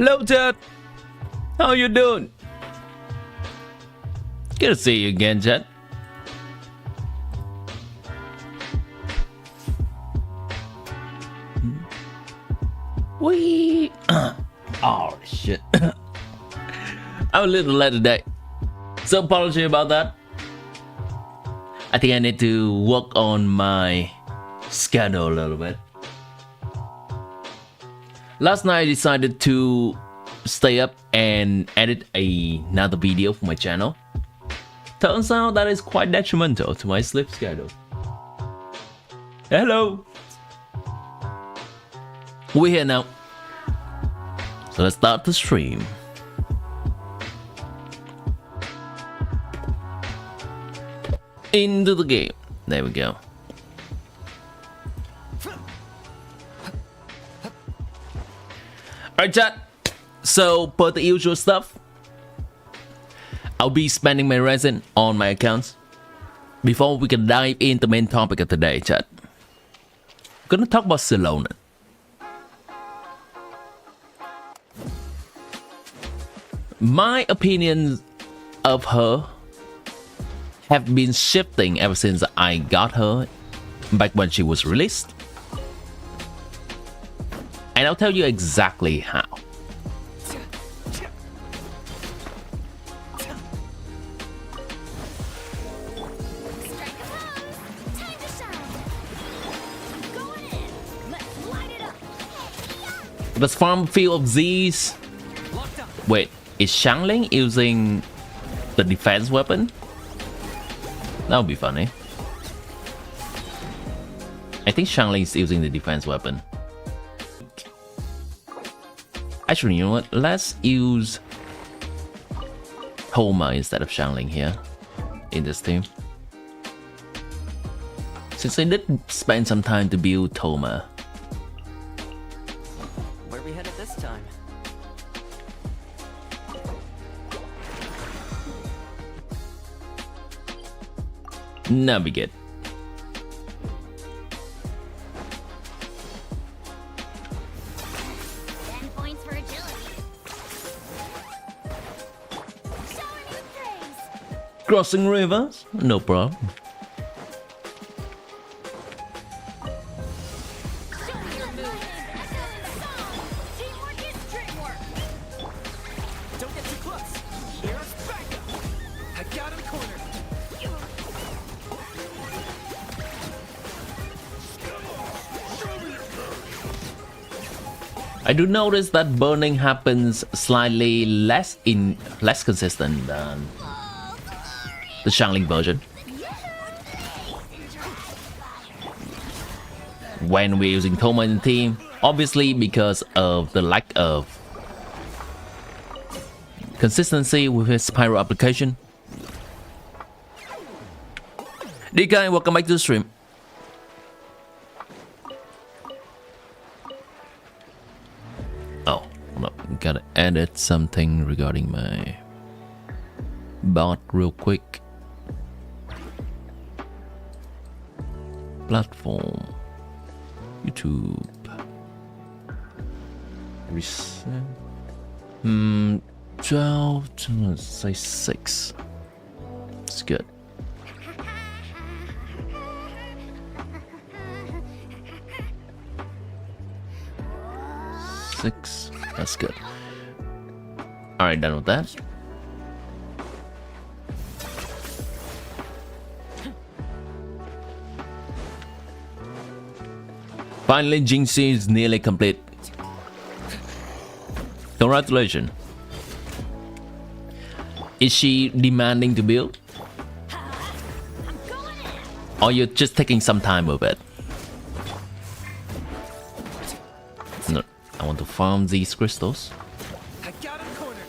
Hello, chat. How you doing? Good to see you again, chat. We oh shit. I'm a little late today, so apology about that. I think I need to work on my schedule a little bit. Last night I decided to stay up and edit another video for my channel. Turns out that is quite detrimental to my sleep schedule. Hello. We're here now. So let's start the stream. Into the game. There we go. Alright, chat. So, per the usual stuff, I'll be spending my resin on my accounts. Before we can dive into the main topic of today, chat, I'm gonna talk about Xilonen. My opinions of her have been shifting ever since I got her back when she was released. And I'll tell you exactly how. Let's farm a few of these. Wait, is Xilonen using the defense weapon? That would be funny. I think Xilonen is using the defense weapon. Actually, you know what? Let's use Thoma instead of Xilonen here in this team. Since I did spend some time to build Thoma. Where we headed this time? Now we get. Crossing rivers? No problem. Don't get too close. Here's backup. I got him cornered. I do notice that burning happens slightly less consistent than the Xilonen version. When we're using Thoma in the team, obviously because of the lack of consistency with his pyro application. DK, welcome back to the stream. Oh, no, gotta edit something regarding my bot real quick. Platform, YouTube, reset. 12, let's say 6. It's good. 6. That's good. Alright, done with that. Finally, Genshin is nearly complete. Congratulations. Is she demanding to build? Or you're just taking some time with it? No, I want to farm these crystals. I got him cornered.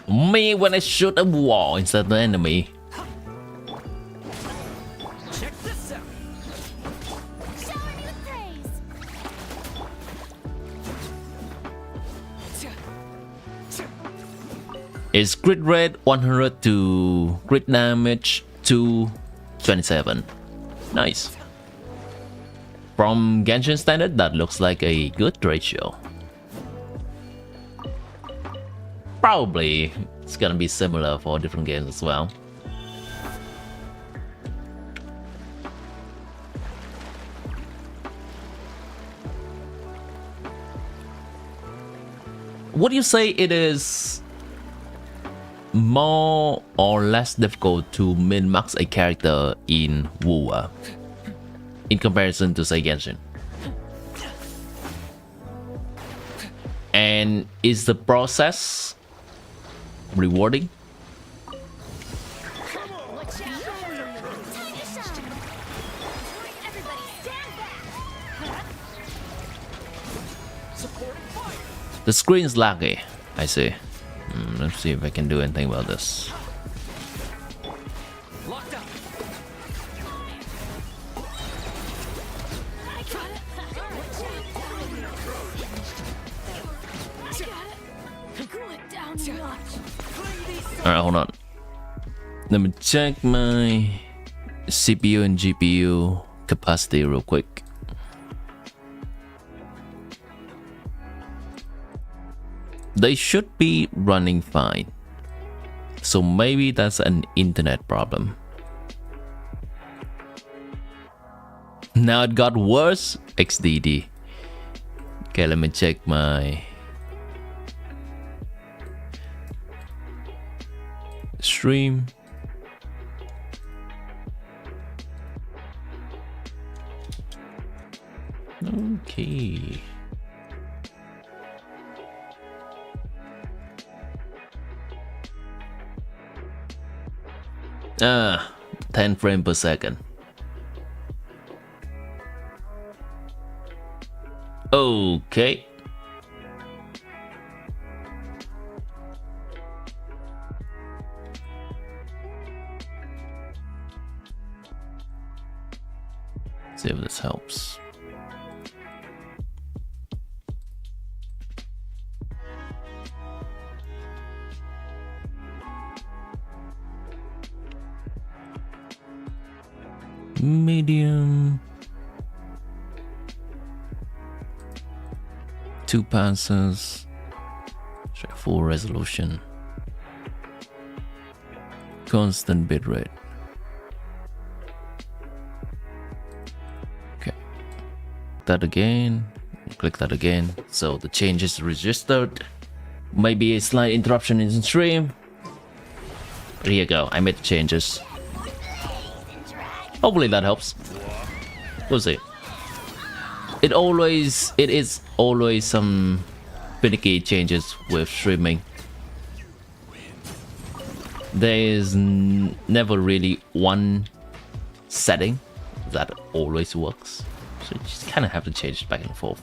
Me when I shoot a wall instead of the enemy. Check this out. It's crit rate 100 to crit damage 227. Nice. From Genshin standard, that looks like a good ratio. Probably it's gonna be similar for different games as well. Would you say it is more or less difficult to min-max a character in WoW in comparison to say Genshin? And is the process rewarding? Watch out! Time to shine! Everybody stand back! Supporting fire. The screen is laggy, I see. Let's see if I can do anything about this. Locked up. I got it! Watch out! I got it! Cool it down a notch! Alright, hold on. Let me check my CPU and GPU capacity real quick. They should be running fine. So maybe that's an internet problem. Now it got worse. XDD. Okay, let me check my stream. Okay. Ah, 10 frames per second. Okay. See if this helps. Medium. 2 passes. Check full resolution. Constant bitrate. Okay. That again. Click that again. So the change is registered. Maybe a slight interruption in the stream. Here you go. I made the changes. Hopefully that helps. We'll see. It is always some finicky changes with streaming. There is never really one setting that always works. So you just kind of have to change it back and forth.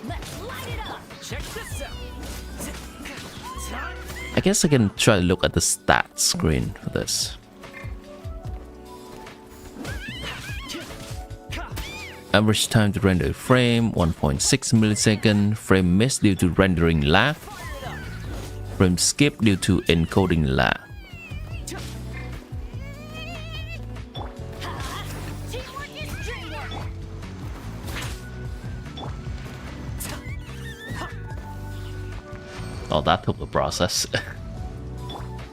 Let's light it up! Check this out. I guess I can try to look at the stats screen for this. Average time to render a frame 1.6 millisecond. Frame miss due to rendering lag. Frame skip due to encoding lag. Teamwork is dreamwork! Oh, that took a process.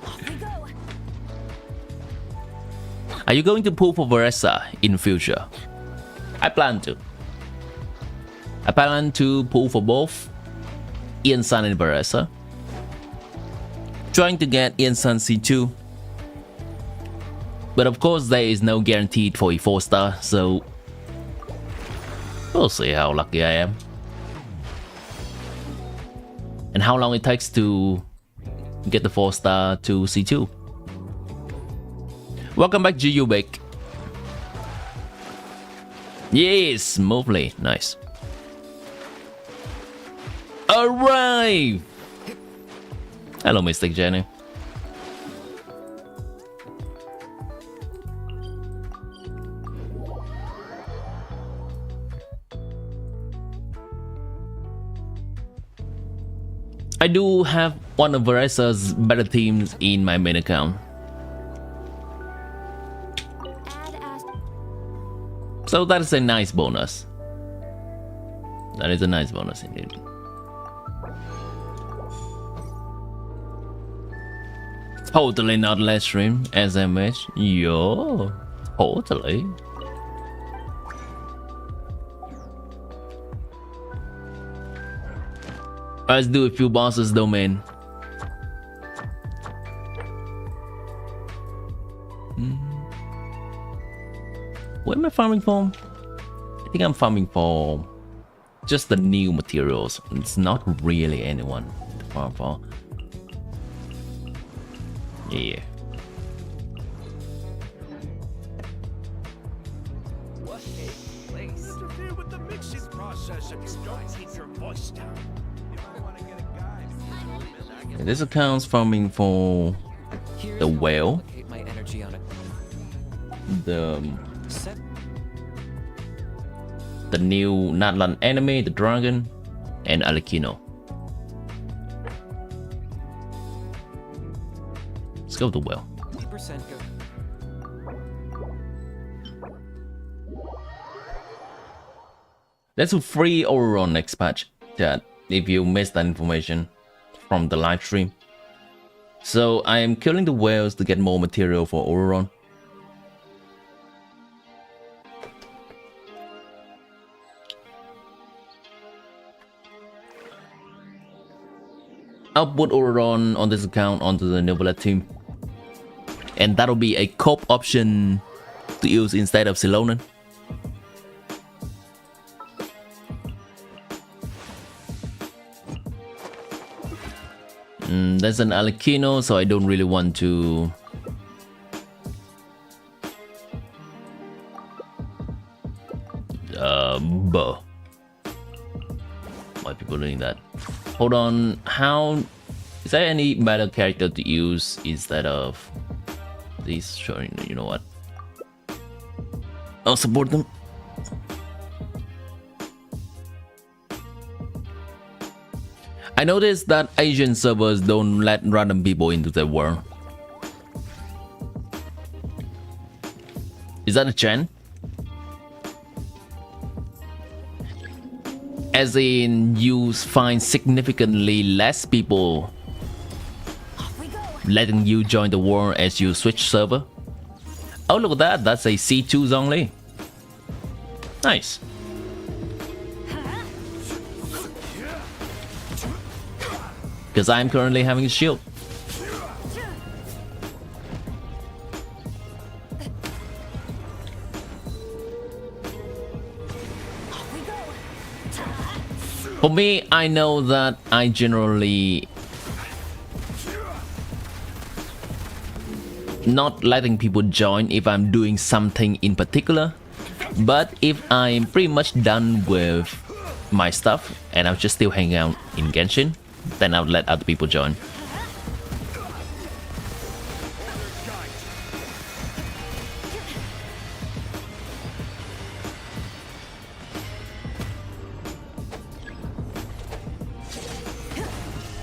Off we go! Are you going to pull for Veresa in future? I plan to. I plan to pull for both Ian San and Veresa. Trying to get Ian San C2. But of course there is no guaranteed for a 4-star, so we'll see how lucky I am. And how long it takes to get the 4-star to C2. Welcome back, GU Bake. Yes, smoothly. Nice. Alright! Hello, Mystic Jenny. I do have one of Veresa's better teams in my main account. Add as So that is a nice bonus. That is a nice bonus indeed. Totally not less stream, SMH. Yo, totally. Let's do a few bosses though, man. What am I farming for? I think I'm farming for just the new materials. It's not really anyone to farm for. Yeah. What a place. Interfere with the mixing process if you don't keep your voice down. If I want to get a guide, This account's farming for the whale, allocate my energy on it. the Set new natlan enemy, the dragon, and Alikino. Let's go with the whale. 50% go. That's a free Auroron next patch, chat, if you missed that information from the live stream. So I am killing the whales to get more material for Auroron. I'll put Auroron on this account onto the Novella team. And that'll be a co-op option to use instead of Xilonen. There's an Alikino, so I don't really want to why are people doing that? Hold on, how is there any better character to use instead of these? Sure, you know what, I'll support them. I noticed that Asian servers don't let random people into their world. Is that a trend? As in, you find significantly less people off we go. letting you join the world as you switch server? Oh, look at that, that's a C2s only. Nice. Because I'm currently having a shield. Off we go. For me, I know that I generally not letting people join if I'm doing something in particular. But if I'm pretty much done with my stuff and I'm just still hanging out in Genshin, then I'll let other people join.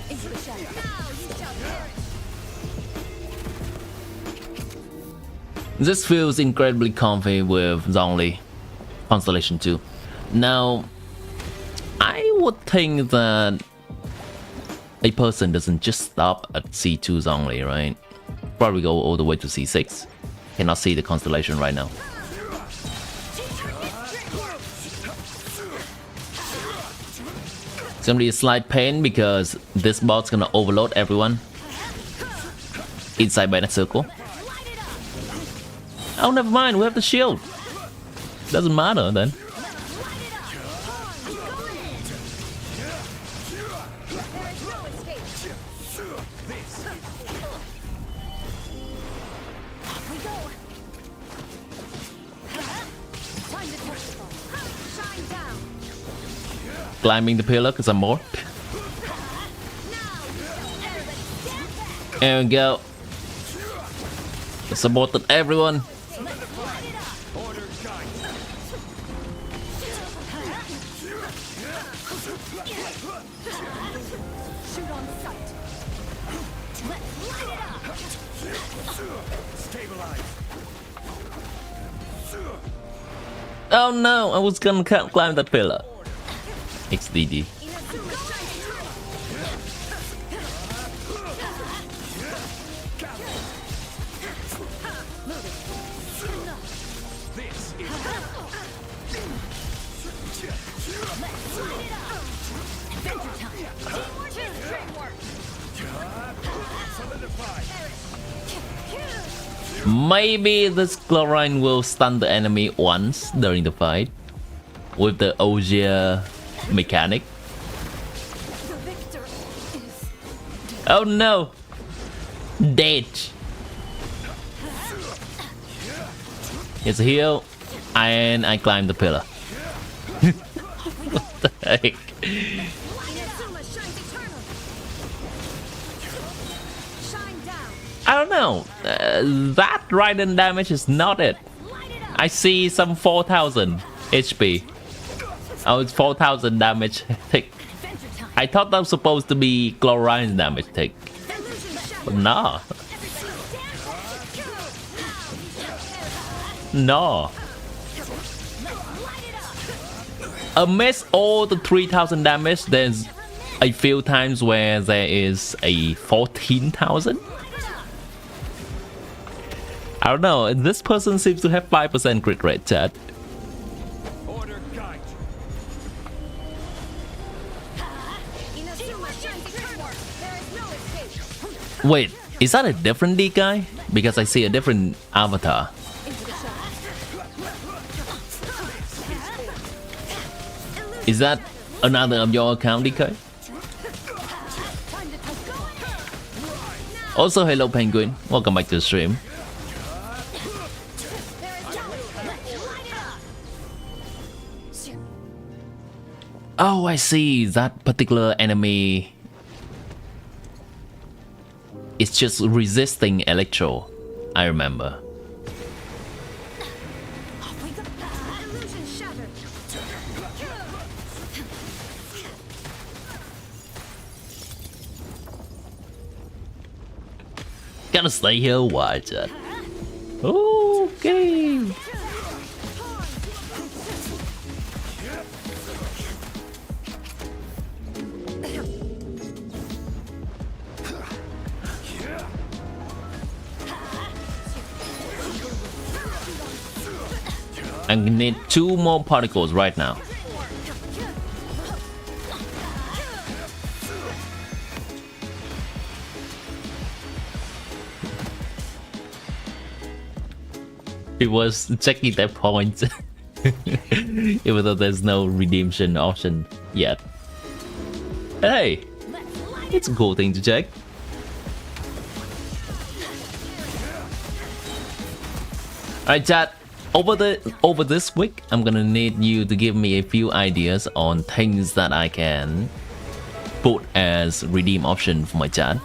Into the shadow. Now you shall perish. This feels incredibly comfy with Zhongli Constellation 2. Now, I would think that a person doesn't just stop at C2s only, right? Probably go all the way to C6. Cannot see the constellation right now. It's gonna be a slight pain because this bot's gonna overload everyone inside by that circle. Oh, never mind, we have the shield. Doesn't matter then. Climbing the pillar because I'm more. There we go. Supported everyone. Shoot on Stabilize. Oh no, I was gonna climb that pillar. XDD. This is solidified. Maybe this chlorine will stun the enemy once during the fight with the Ogier mechanic. The victor is Oh no! Dead. It's a heal, and I climb the pillar. What the heck? Inazuma shines eternal. Shine down. I don't know. That Raiden damage is not it. Light it up. I see some 4,000 HP. Oh, it's 4,000 damage tick. Adventure time. I thought that was supposed to be chlorine damage tick. Illusion But shattered. no. No. Amidst all the 3,000 damage, there's a few times where there is a 14,000. I don't know, this person seems to have 5% crit rate, chat. Order guide. Inazuma shines eternal. There is no escape. Wait, is that a different D guy? Because I see a different avatar. Into the shadows. Is that another of your account, DK? Time to go. Also, hello Penguin, welcome back to the stream. There is challenge. Light it up. Oh, I see, that particular enemy is just resisting Electro. I remember. Illusion shattered. Gotta stay here a while, chat. Okay. I need 2 more particles right now. It was checking their points. Even though there's no redemption option yet. Hey, it's a cool thing to check. Alright chat, over this week, I'm gonna need you to give me a few ideas on things that I can put as redeem option for my chat.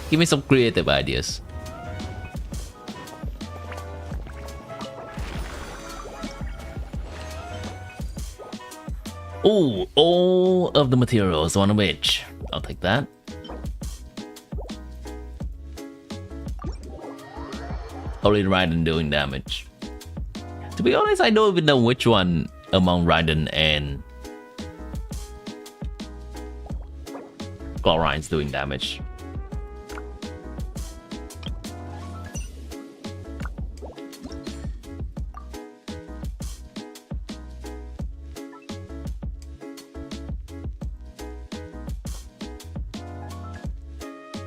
Give me some creative ideas. Oh, all of the materials, one of which. I'll take that. Only Raiden doing damage. To be honest, I don't even know which one among Raiden and Chlorine's doing damage.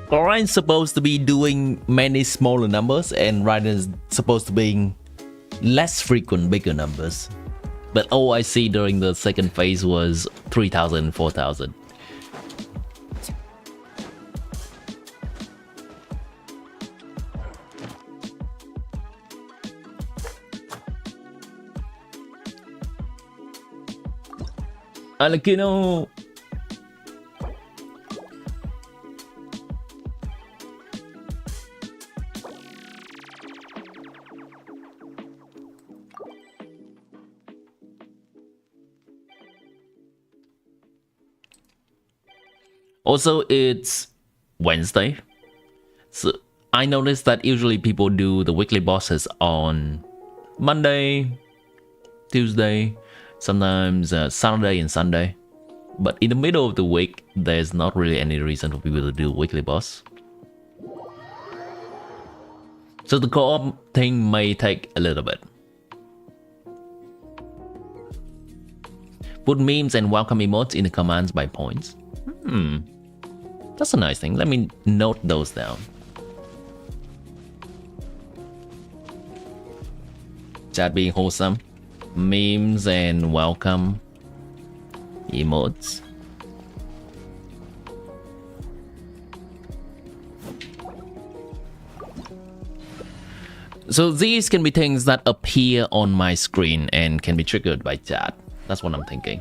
Chlorine's supposed to be doing many smaller numbers and Raiden's supposed to be less frequent bigger numbers. But all I see during the second phase was 3,000, 4,000. Alakino! Also, it's Wednesday. So I noticed that usually people do the weekly bosses on Monday, Tuesday, sometimes Saturday and Sunday. But in the middle of the week, there's not really any reason for people to do weekly boss. So the co-op thing may take a little bit. Put memes and welcome emotes in the commands by points. That's a nice thing. Let me note those down. Chat being wholesome. Memes and welcome emotes. So these can be things that appear on my screen and can be triggered by chat. That's what I'm thinking.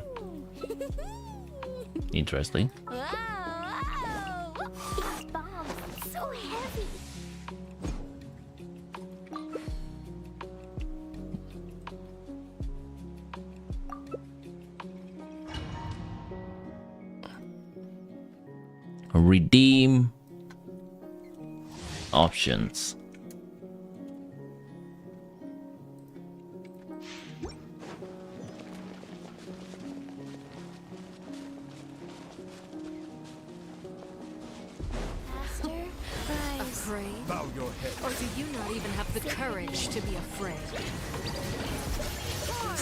Interesting. Wow, these bombs are so heavy. Redeem options. Master, rise. Afraid? Bow your head. Or do you not even have the courage to be afraid?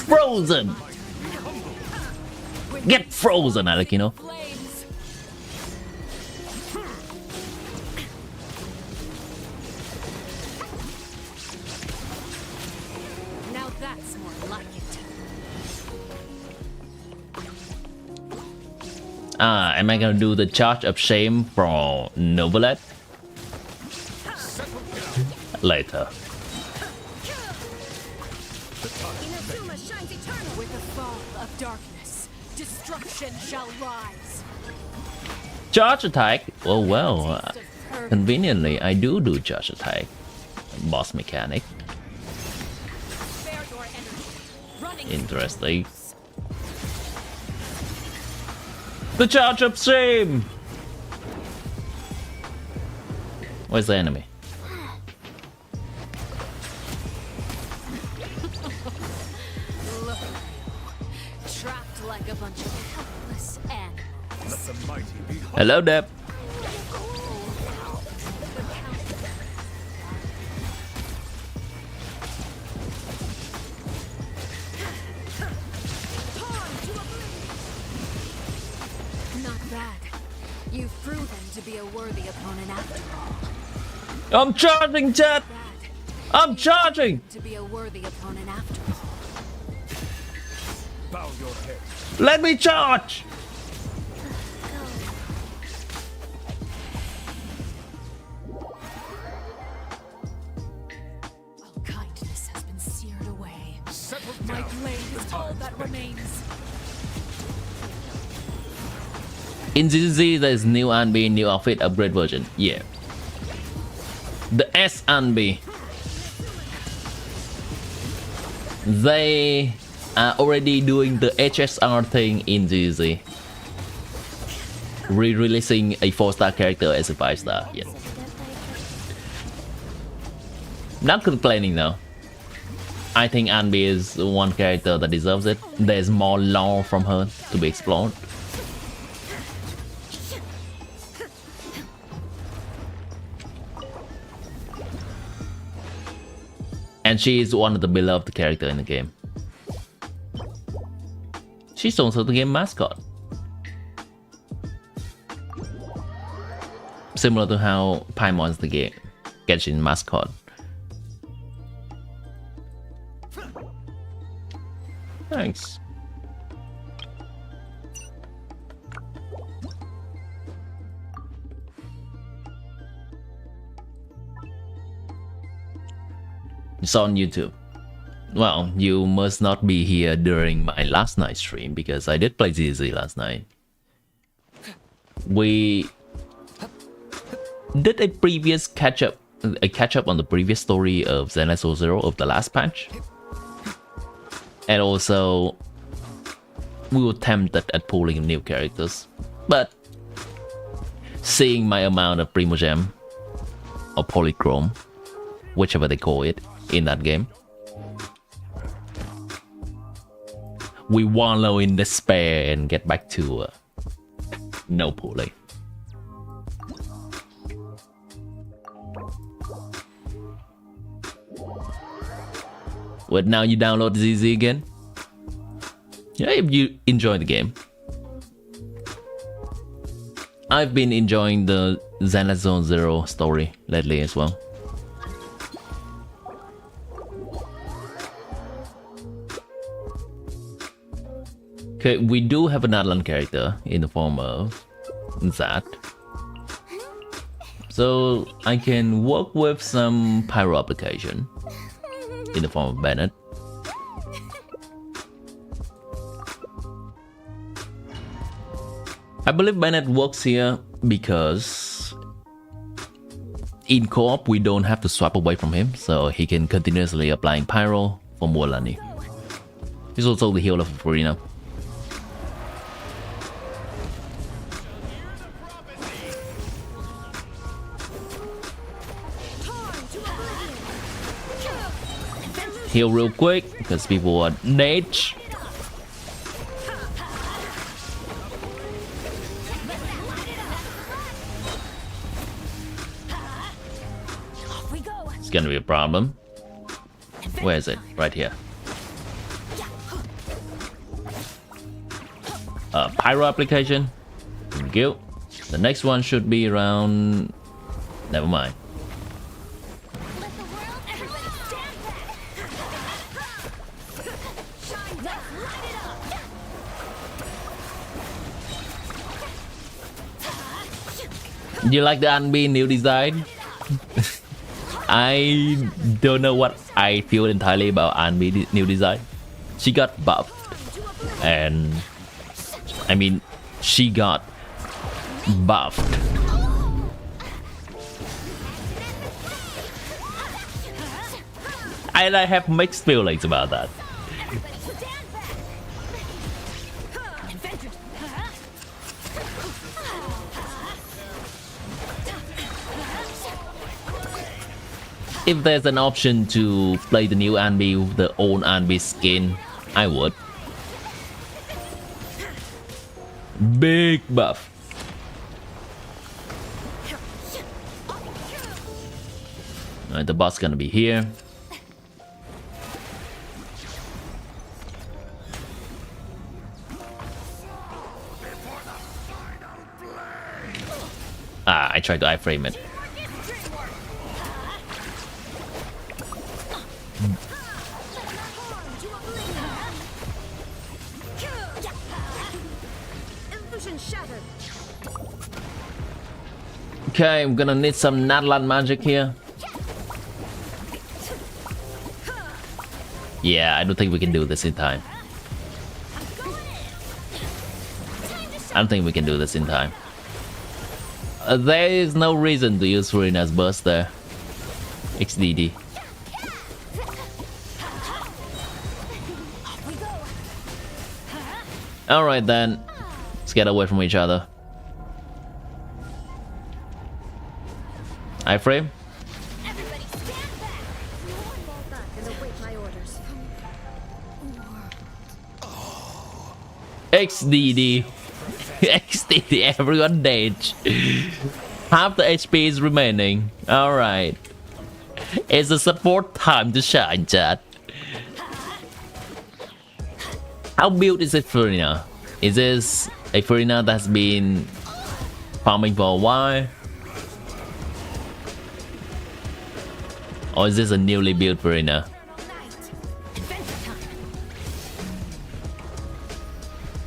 Frozen! Get frozen, Alekino. Flames! Now that's more like it. Am I gonna do the charge of shame for Novelet? Later. Inazuma shines eternal. With the fall of darkness, destruction shall rise. Charge attack? Oh well, Taste of purge. conveniently I do charge attack. Boss mechanic. Spare your energy. Running Interesting. The charge of shame! Where's the enemy? Look, trapped like a bunch of helpless animals. Let the mighty be humble. Hello, Deb. Not bad. You've proven to be a worthy opponent after all. I'm charging, chat! Bad. I'm charging! To be a worthy opponent after all. Bow your head. Let me charge! All kindness has been seared away. Settle My down. blade is all that remains. In ZZ, there's new Anbi, new outfit, upgrade version. Yeah. The S Anbi. They are already doing the HSR thing in ZZ. Re-releasing a 4-star character as a 5-star. Yeah. Not complaining though. I think Anbi is one character that deserves it. There's more lore from her to be explored. And she is one of the beloved characters in the game. She's also the game mascot. Similar to how Paimon's the game Genshin mascot. Thanks. It's on YouTube. Well, you must not be here during my last night's stream because I did play ZZ last night. We did a previous catch up on the previous story of Zenitsu Zero of the last patch. And also we were tempted at pulling new characters. But seeing my amount of Primogem or Polychrome, whichever they call it in that game. We wallow in despair and get back to no poly. But now you download ZZ again? Yeah, if you enjoy the game. I've been enjoying the Xenoblade Zone Zero story lately as well. Okay, we do have a natlan character in the form of that. So I can work with some pyro application in the form of Bennett. I believe Bennett works here because in co-op we don't have to swap away from him, so he can continuously applying pyro for more Lani. He's also the healer for Furina. Heal real quick because people are nage. It's gonna be a problem. Where is it? Right here. Pyro application. Thank you. The next one should be around. Never mind. Do you like the Anbi new design? I don't know what I feel entirely about Anbi new design. She got buffed, and I mean, she got buffed. And I have mixed feelings about that. If there's an option to play the new Anbi with the old Anbi skin, I would. Big buff. Alright, the boss gonna be here. Ah, I tried to iframe it. Okay, I'm gonna need some natlan magic here. Yeah, I don't think we can do this in time. I don't think we can do this in time. There is no reason to use Furina's burst there. XDD. Alright then, let's get away from each other. Iframe? XDD. XDD, everyone dage. Half the HP is remaining. Alright. It's a support time to shine, chat. How built is it Furina? Is this a Furina that's been farming for a while? Or is this a newly built Furina?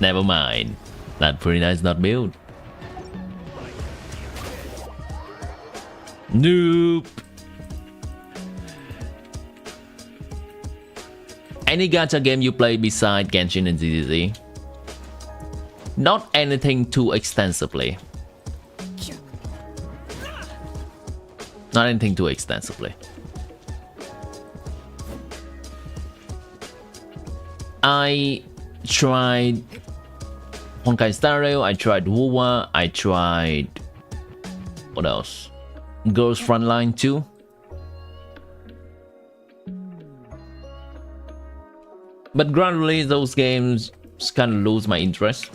Never mind. That Furina is not built. Nope. Any gacha game you play beside Genshin and ZZZ? Not anything too extensively. Not anything too extensively. I tried Honkai Star Rail, I tried Wuwa, I tried What else? Girls Frontline 2. But gradually those games kind of lose my interest.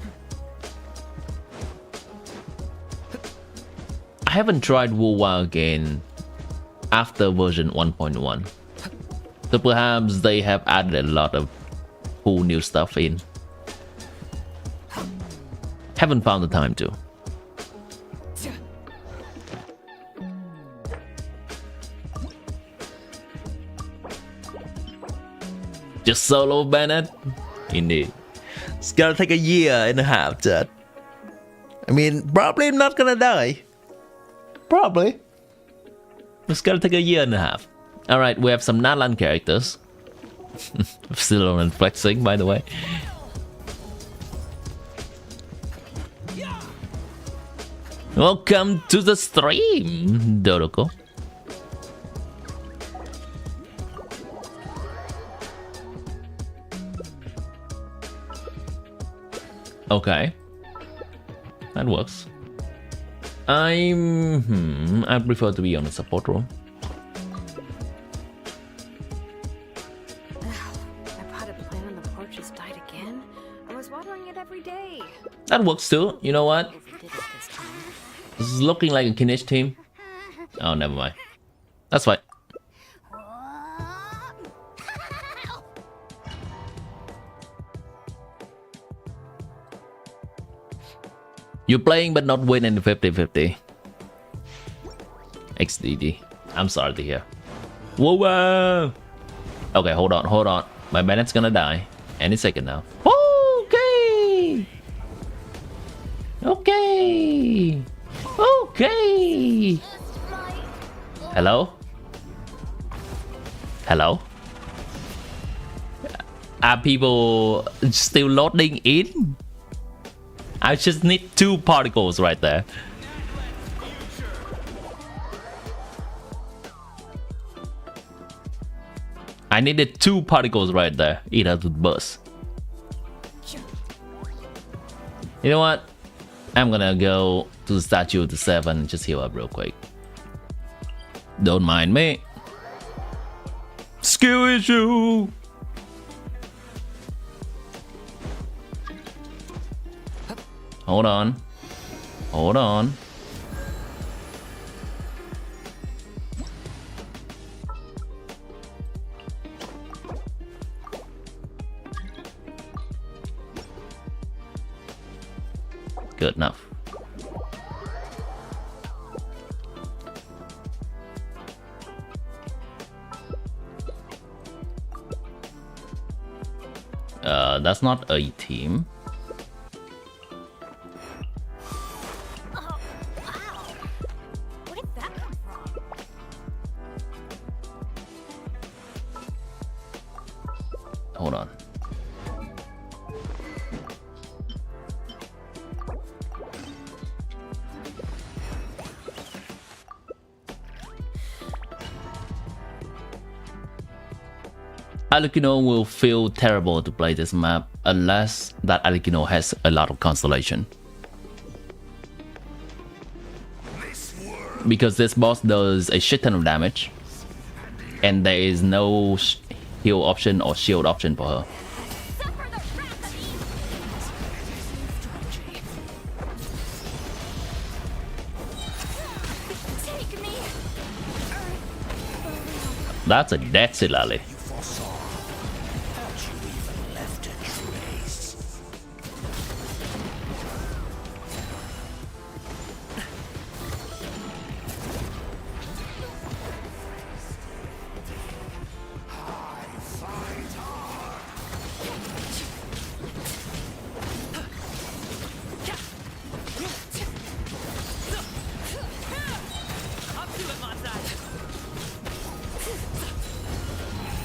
I haven't tried WoW again after version 1.1. So perhaps they have added a lot of cool new stuff in. Haven't found the time to. Just solo Bennett? Indeed. It's gonna take a year and a half, Chad. I mean, probably I'm not gonna die. Probably. It's gonna take a year and a half. Alright, we have some natlan characters. Xilonen flexing, by the way. Welcome to the stream, Dodoko. Okay, that works. I prefer to be on the support role. My potted plant on the porch has died again. I was watering it every day. That works too. You know what? Overdid it this time. This is looking like a Kinish team. Oh, never mind. That's fine. You're playing but not winning 50-50. XDD. I'm sorry to hear. Whoa, whoa. Okay, hold on. My Bennett's gonna die any second now. Okay. Hello? Are people still loading in? I just need 2 particles right there. I needed 2 particles right there. It has to burst. You know what? I'm gonna go to the statue of the 7 and just heal up real quick. Don't mind me. Skill issue. Hold on. Good enough. That's not a team. Oh, wow. Where did that come from? Hold on. Alikino will feel terrible to play this map unless that Alikino has a lot of constellation. Because this boss does a shit ton of damage and there is no heal option or shield option for her. Suffer the wrath of Take me. That's a dead Silali.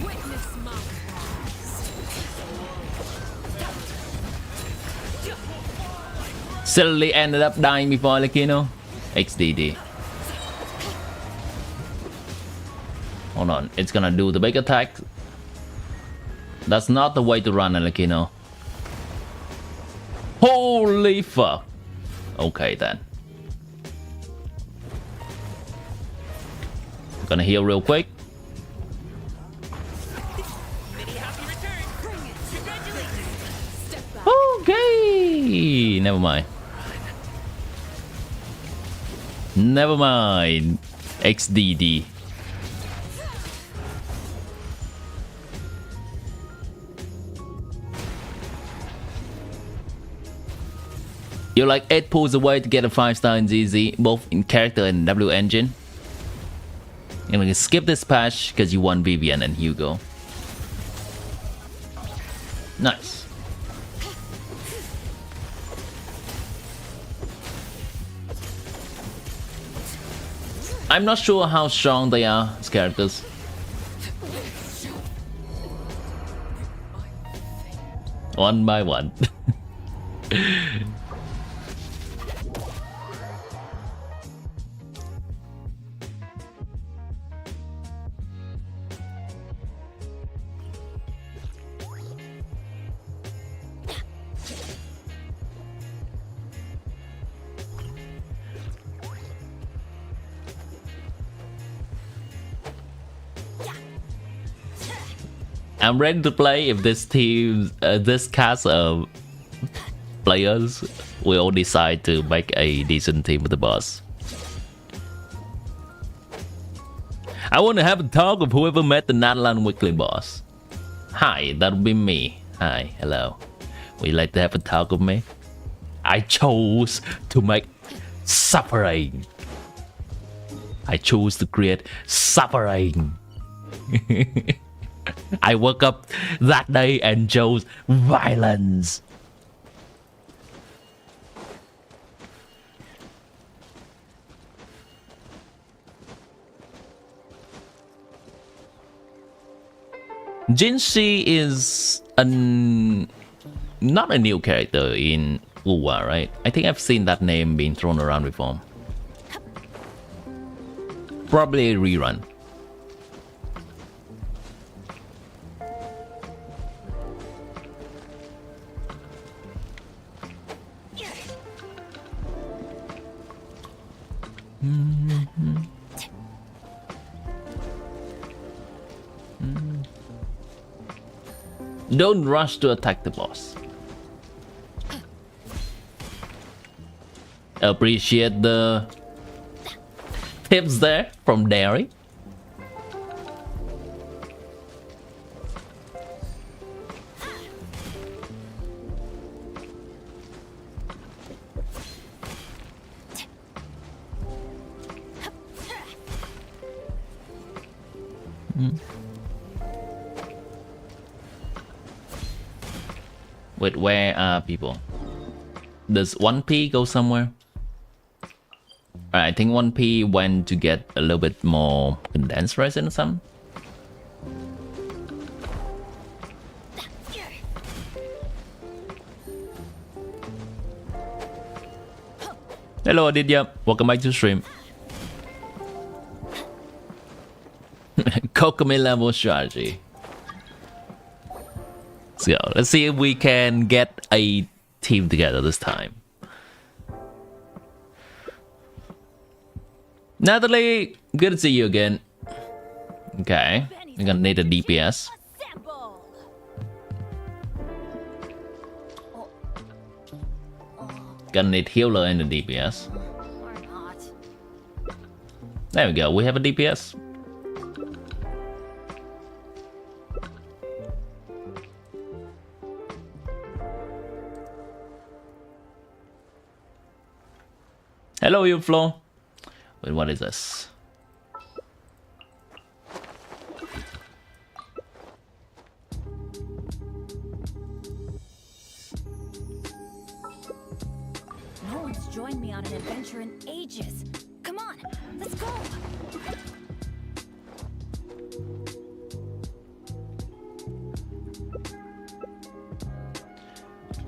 Witness my past. Silly ended up dying before Alikino. XDD. Hold on, it's gonna do the big attack. That's not the way to run Alikino. Holy fuck. Okay then. Gonna heal real quick. Okay, never mind. Never mind. XDD. You're like 8 pulls away to get a 5-star in ZZ, both in character and W engine. And we can skip this patch because you won Vivian and Hugo. Nice. I'm not sure how strong they are as characters. One by one. I'm ready to play if this team, this cast of players will decide to make a decent team with the boss. I want to have a talk with whoever met the Natlan weekly boss. Hi, that'll be me. Hi, hello. Would you like to have a talk with me? I chose to make suffering. I chose to create suffering. I woke up that day and chose violence. Genshin is not a new character in Uwa, right? I think I've seen that name being thrown around before. Probably a rerun. Don't rush to attack the boss. Appreciate the tips there from Derry. Wait, where are people? Does 1P go somewhere? I think 1P went to get a little bit more condensed resin or something. Hello Aditya, welcome back to stream. Kokomi level strategy. Let's go. Let's see if we can get a team together this time. Natalie, good to see you again. Okay, we're gonna need a DPS. Gonna need healer and a DPS. There we go, we have a DPS. Hello, you Flo. Wait, what is this? No one's joined me on an adventure in ages. Come on, let's go.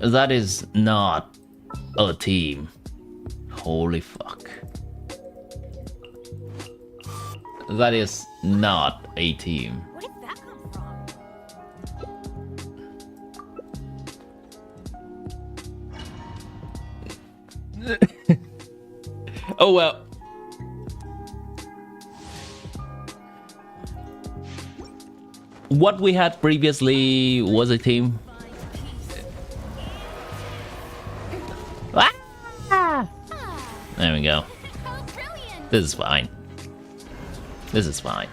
That is not a team. Holy fuck. That is not a team. Where did that come from? Oh well. what we had previously was a team. Ah! There we go. How brilliant! This is fine. This is fine.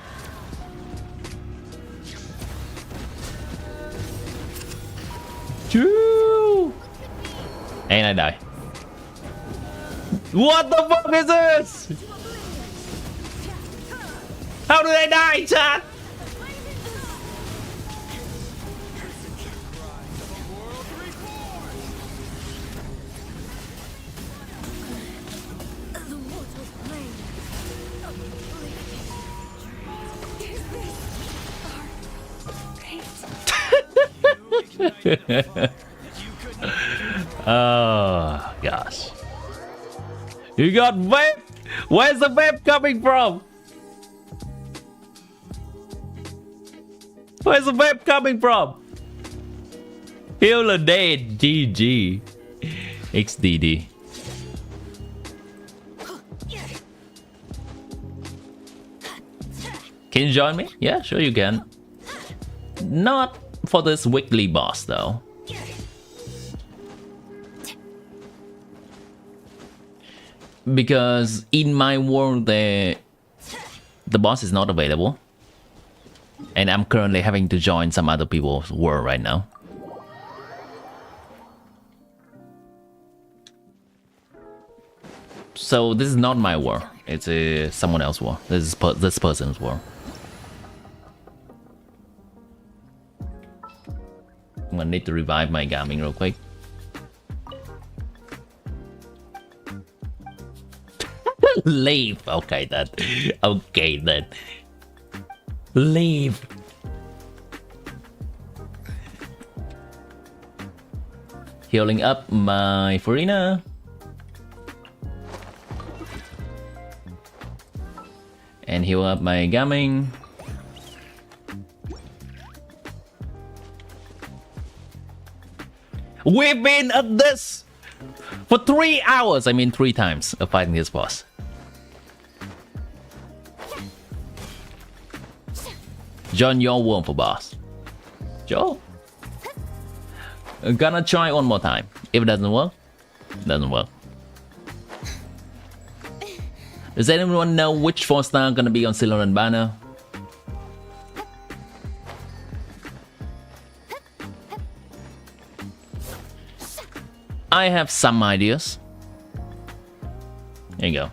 Choo! And I die. What the fuck is this? How did I die, chat? The mortal plane of Oh gosh. You got vape? Where's the vape coming from? Where's the vape coming from? Xilonen, GG. XDD. Can you join me? Yeah, sure you can. Not for this weekly boss though. Because in my world the boss is not available. And I'm currently having to join some other people's world right now. So this is not my world. It's someone else's world. This is this person's world. I'm gonna need to revive my gaming real quick. Leave. Okay then. Okay then. Leave. Healing up my Farina. And heal up my gaming. We've been at this for 3 hours. I mean 3 times of fighting this boss. Join your world for boss. Sure. I'm gonna try one more time. If it doesn't work, it doesn't work. Does anyone know which 4-star gonna be on Xilonen banner? I have some ideas. There you go.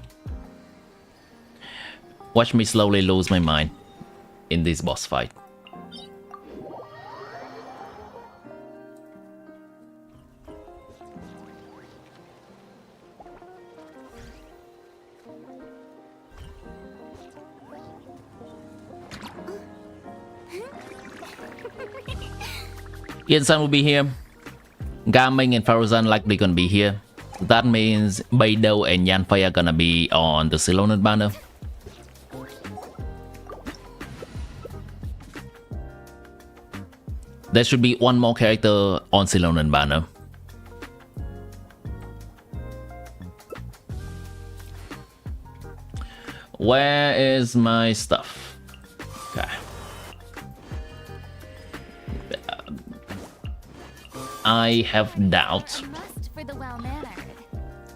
Watch me slowly lose my mind in this boss fight. Genshin will be here. Gaming and Farazan likely gonna be here. That means Beidou and Yanfei are gonna be on the Xilonen banner. There should be one more character on Xilonen banner. Where is my stuff? Okay. I have doubts. Must for the well-mannered.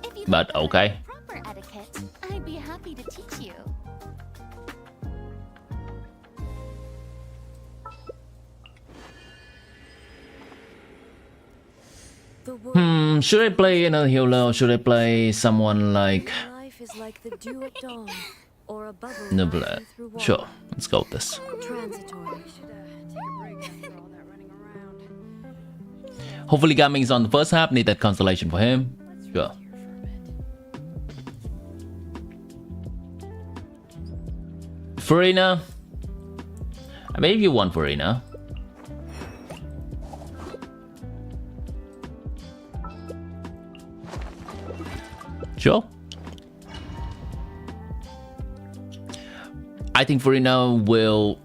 If you But okay. proper etiquette, I'd be happy to teach you. The world Should I play another healer or should I play someone like life is like the dew at dawn, or a bubble Nubla? rising through water. Sure, let's go with this. Transitory. Hopefully Gaming is on the first half, need that constellation for him. Sure. Farina. I believe you want Farina. Sure. I think Farina will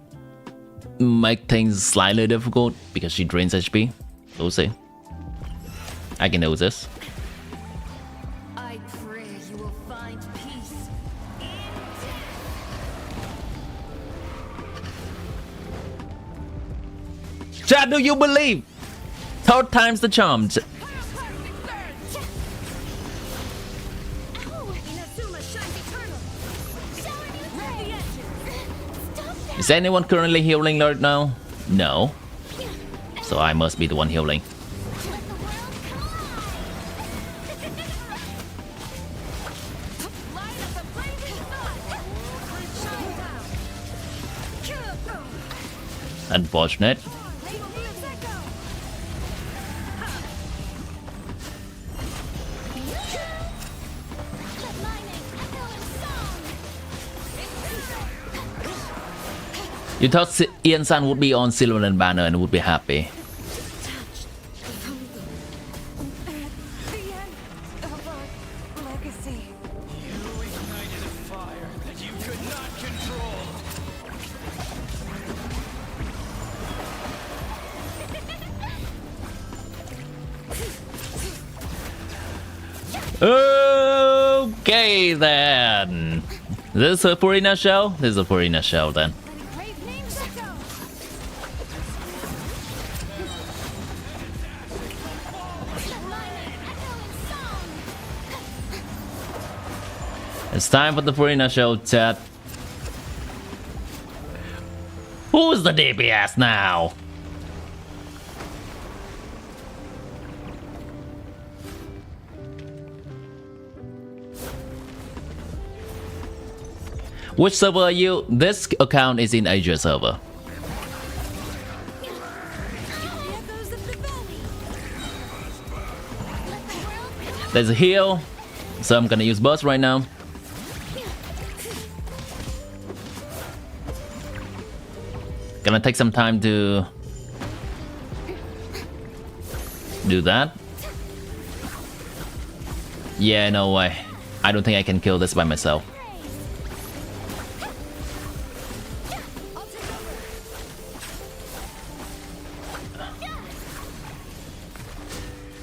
make things slightly difficult because she drains HP. We'll see. I can do this. I pray you will find peace. God, do you believe? Third time's the charm. Ow! Inazuma shines eternal. Shower new flame. Stop that. Is anyone currently healing right now? No. So I must be the one healing. Let the world collide. Light up the blazing sun. Shine down. Unfortunate. Label me as echo. Let lightning echo in song. You thought Ian San would be on Xilonen banner and would be happy. The end of our legacy. You ignited a fire that you could not control. Okay then. This is a Purina shell? This is a Purina shell then. Letting brave names echo. Let lightning echo in song. It's time for the Purina shell, chat. Who's the DPS now? Which server are you? This account is in Asia server. The echoes of the valley. Let the world collide. There's a heal, so I'm gonna use burst right now. Gonna take some time to do that. Yeah, no way. I don't think I can kill this by myself. I'll take over.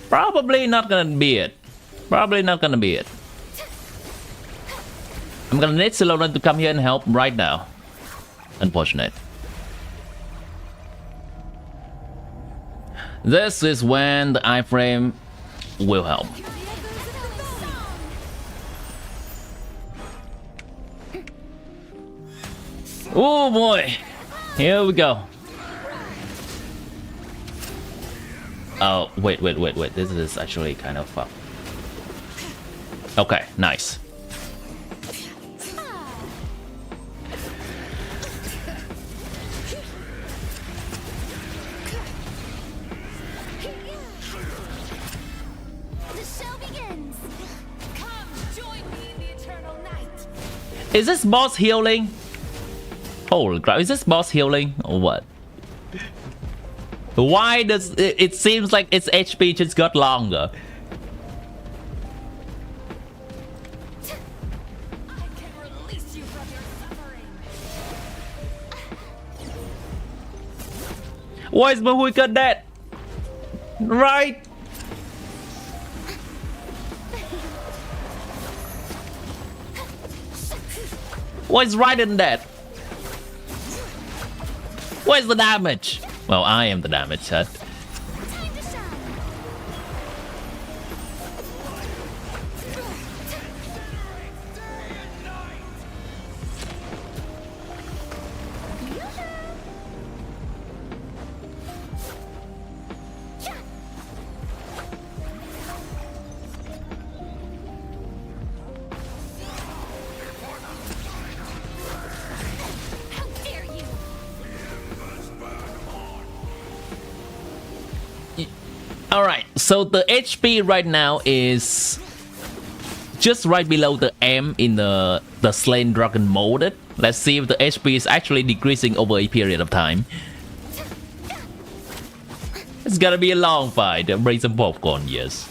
Probably not gonna be it. Probably not gonna be it. I'm gonna need Xilonen to come here and help right now. Unfortunate. This is when the iframe will help. The echoes of the valley. Oh boy. Here we go. Oh, wait. This is actually kind of fucked. Okay, nice. The show begins. Come, join me in the eternal night. Is this boss healing? Holy crap, is this boss healing or what? Why does it seems like its HP just got longer? I can release you from your suffering. Why is Mahui got that? Right? Why is right in that? Where's the damage? Well, I am the damage set. Time to shine. How dare you? Alright, so the HP right now is just right below the M in the Slain Dragon mode. Let's see if the HP is actually decreasing over a period of time. It's gonna be a long fight. Bring some popcorn, yes.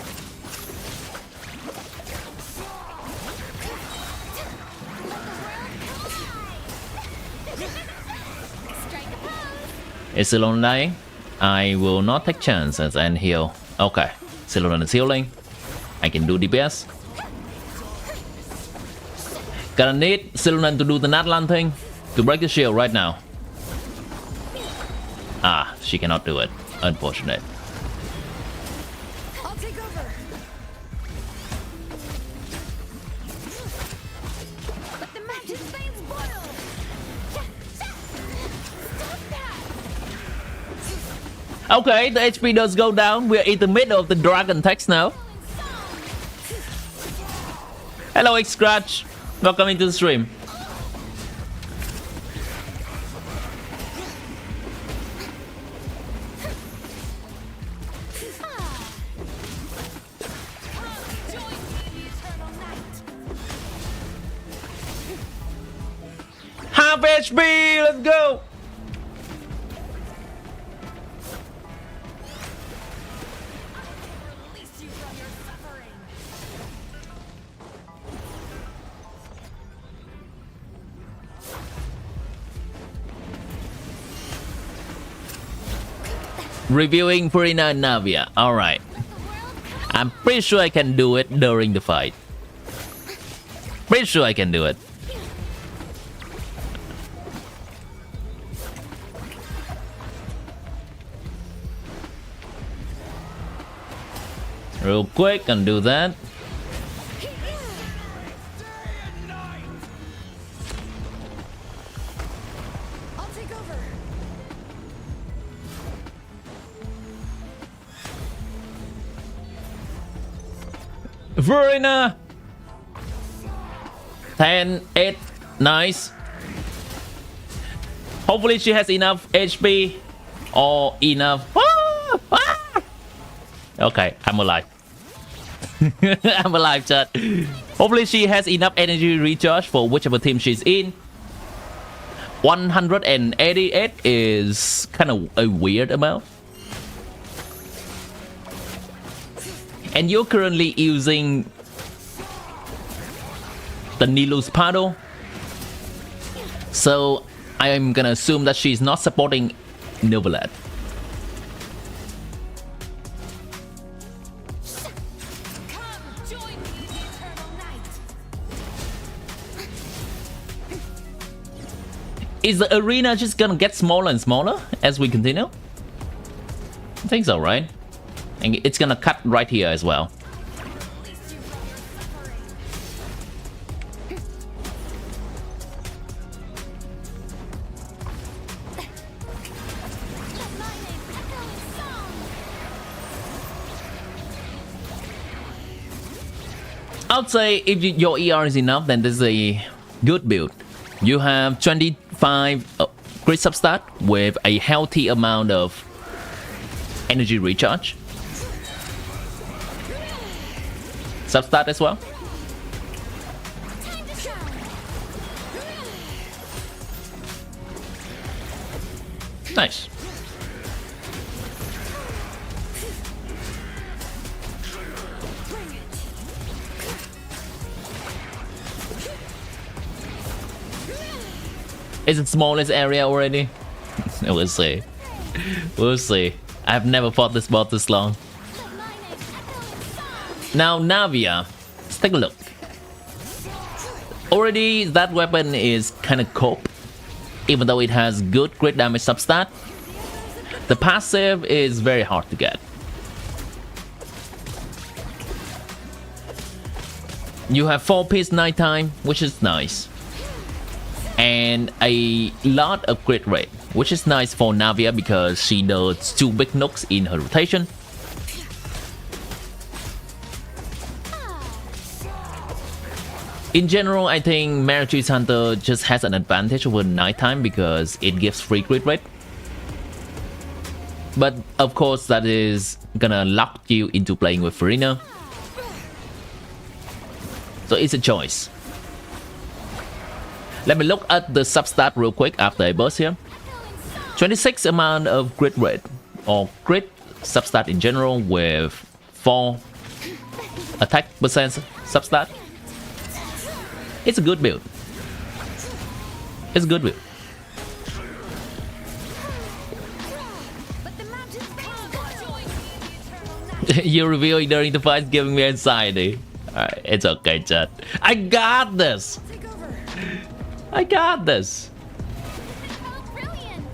Strike a pose. Is Xilonen dying? I will not take chances and heal. Okay, Xilonen is healing. I can do DPS. Gonna need Xilonen to do the natlan thing to break the shield right now. Ah, she cannot do it. Unfortunate. I'll take over. Let the magic flames boil. Stop that. Okay, the HP does go down. We're in the middle of the dragon text now. Hello, X Scratch. Welcome into the stream. Half HP, let's go. Release you from your suffering. Reviewing Furina and Navia. Alright. I'm pretty sure I can do it during the fight. Pretty sure I can do it. Real quick and do that. I'll take over. Furina! 10, 8, nice. Hopefully she has enough HP or enough. Okay, I'm alive. I'm alive, chat. Hopefully she has enough energy recharge for whichever team she's in. 188 is kind of a weird amount. And you're currently using the Nilu's paddle. So I am gonna assume that she's not supporting Novelet. Come, join me in the eternal night. Is the arena just gonna get smaller and smaller as we continue? I think so, right? And it's gonna cut right here as well. Release you from your suffering. Let my name echo in song. I'd say if your ER is enough, then this is a good build. You have 25 crit substat with a healthy amount of energy recharge. Substat as well. Time to shine. Nice. Bring it. Is it smallest area already? We'll see. We'll see. I've never fought this boss this long. Let my name echo in song. Now Navia, let's take a look. Already that weapon is kind of cope, even though it has good crit damage substat. The passive is very hard to get. You have 4-piece nighttime, which is nice, and a lot of crit rate, which is nice for Navia because she does 2 big nooks in her rotation. In general, I think Meritus Hunter just has an advantage over nighttime because it gives free crit rate. But of course, that is gonna lock you into playing with Furina. So it's a choice. Let me look at the substat real quick after I burst here. 26 amount of crit rate, or crit substat in general with 4 attack percent substat. It's a good build. It's a good build. Let the mountains come. Join me in the eternal night. You're revealing during the fight, giving me anxiety. Alright, it's okay, chat. I got this! Take over. I got this! Oh, brilliant.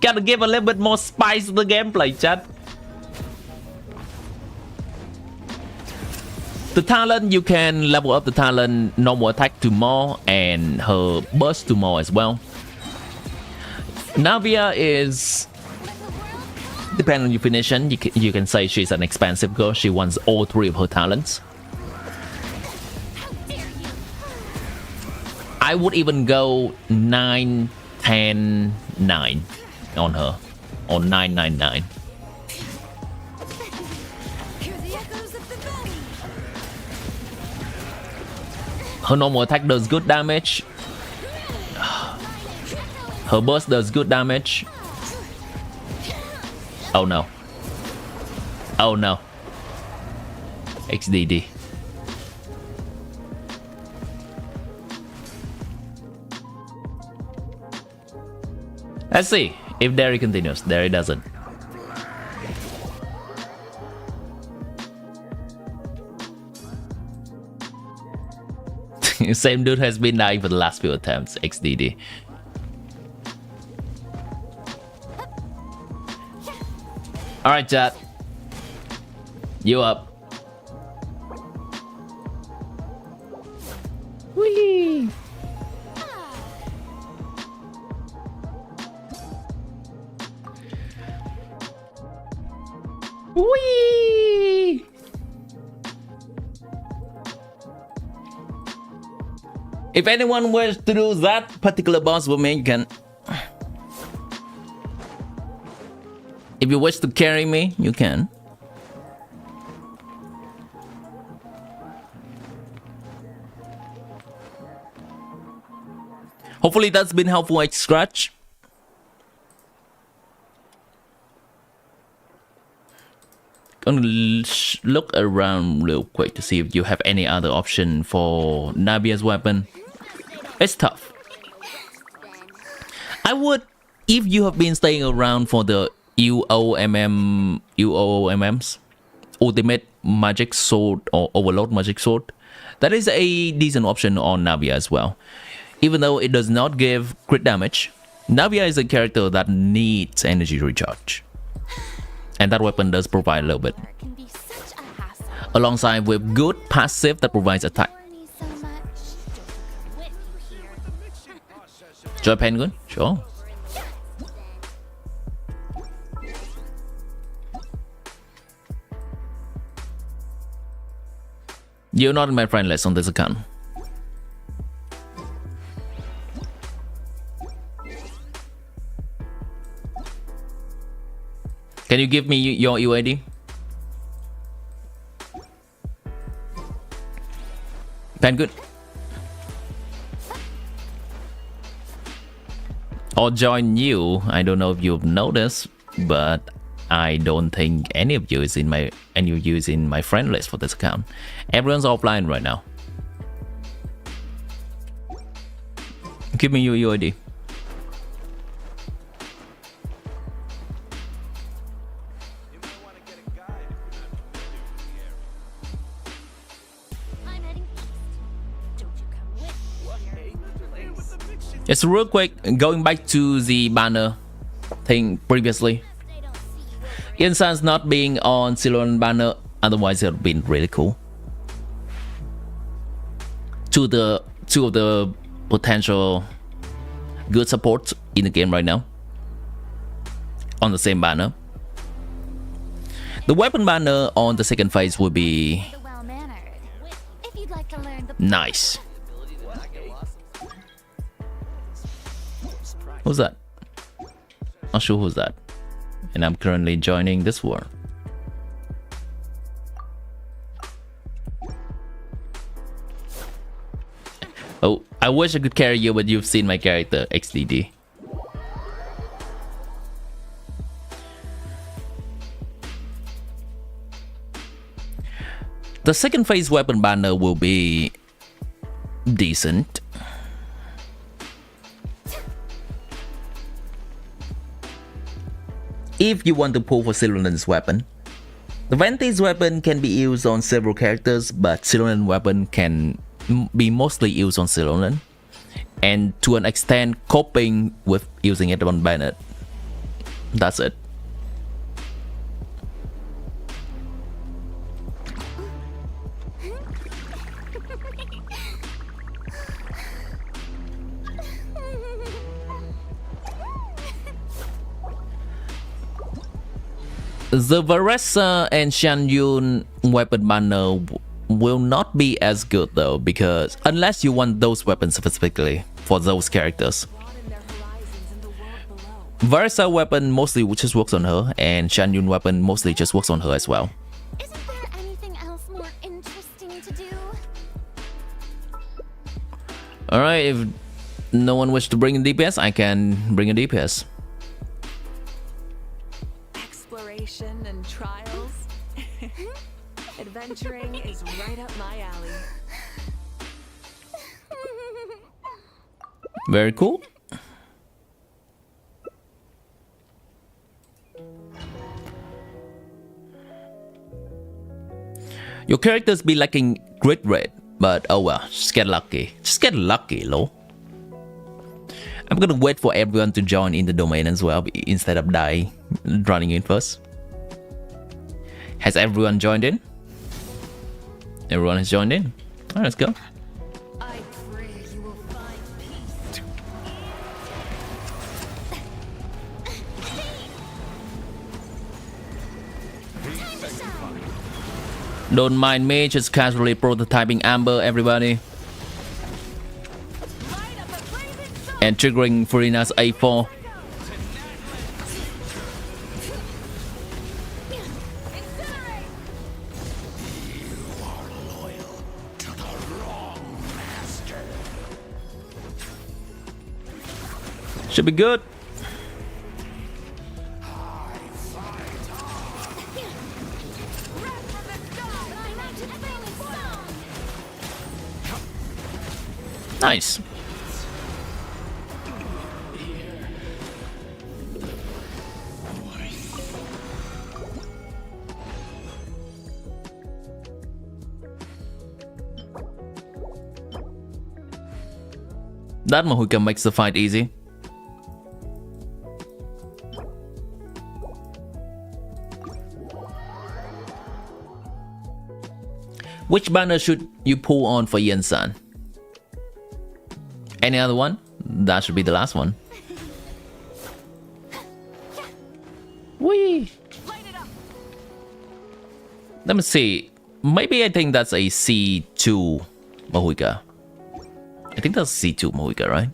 Gotta give a little bit more spice to the gameplay, chat. The talent, you can level up the talent normal attack to more and her burst to more as well. Navia is, depending on your definition, you can say she's an expansive girl. She wants all three of her talents. I would even go 9, 10, 9 on her, or 9, 9, 9. Her normal attack does good damage. Her burst does good damage. Oh no. Oh no. XDD. Let's see if Derry continues. Derry doesn't. Same dude has been dying for the last few attempts. XDD. Alright, chat. You up. Whee! Whee! If anyone wants to do that particular boss with me, you can. If you wish to carry me, you can. Hopefully that's been helpful, Scratch. Gonna look around real quick to see if you have any other option for Navia's weapon. It's tough. I would, if you have been staying around for the UOMMs, Ultimate Magic Sword or Overload Magic Sword, that is a decent option on Navia as well. Even though it does not give crit damage, Navia is a character that needs energy recharge. And that weapon does provide a little bit. Alongside with good passive that provides attack. Joy Penguin? Sure. You're not in my friend list on this account. Can you give me your UID? Penguin? Or join you. I don't know if you've noticed, but I don't think any of you is in my friend list for this account. Everyone's offline right now. Give me your UID. Just real quick, going back to the banner thing previously. Incense not being on Xilonen banner, otherwise it would have been really cool. Two of the potential good supports in the game right now on the same banner. The weapon banner on the second phase would be nice. Who's that? Not sure who's that. And I'm currently joining this war. Oh, I wish I could carry you, but you've seen my character, XDD. The second phase weapon banner will be decent. If you want to pull for Xilonen's weapon. The Vantage weapon can be used on several characters, but Xilonen weapon can be mostly used on Xilonen, and to an extent coping with using it on Bennett. That's it. The Varesa and Xianyun weapon banner will not be as good though, because unless you want those weapons specifically for those characters. Broaden their horizons in the world below. Varesa weapon mostly just works on her, and Xianyun weapon mostly just works on her as well. Isn't there anything else more interesting to do? Alright, if no one wishes to bring a DPS, I can bring a DPS. Exploration and trials. Adventuring is right up my alley. Very cool. Your characters be lacking grit rate, but oh well, just get lucky. Just get lucky, lol. I'm gonna wait for everyone to join in the domain as well instead of running in first. Has everyone joined in? Everyone has joined in. Alright, let's go. I pray you will find peace. Don't mind me, just casually prototyping Amber, everybody. Light up the blazing sun. And triggering Furina's A4. Incinerate. Should be good. Wrath from the sky. I'm out to the flaming song. Nice. That Mahuika makes the fight easy. Which banner should you pull on for Yen-san? Any other one? That should be the last one. Whee! Light it up. Let me see. Maybe I think that's a C2 Mahuika. I think that's C2 Mahuika, right?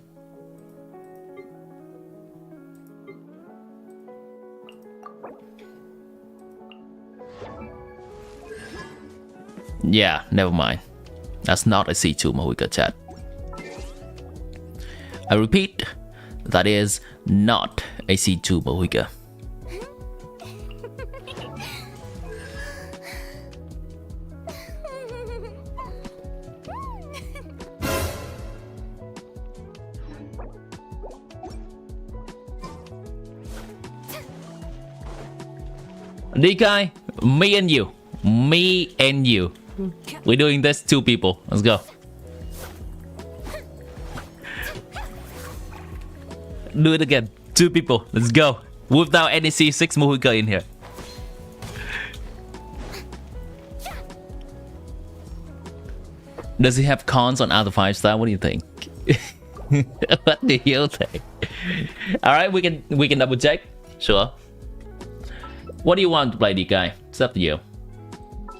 Yeah, never mind. That's not a C2 Mahuika, chat. I repeat, that is not a C2 Mahuika. Nikai, me and you. Me and you. We're doing this 2 people. Let's go. Do it again. 2 people. Let's go. Without any C6 Mahuika in here. Does he have cons on other 5-star? What do you think? What do you think? Alright, we can double check. Sure. What do you want to play, DK? It's up to you.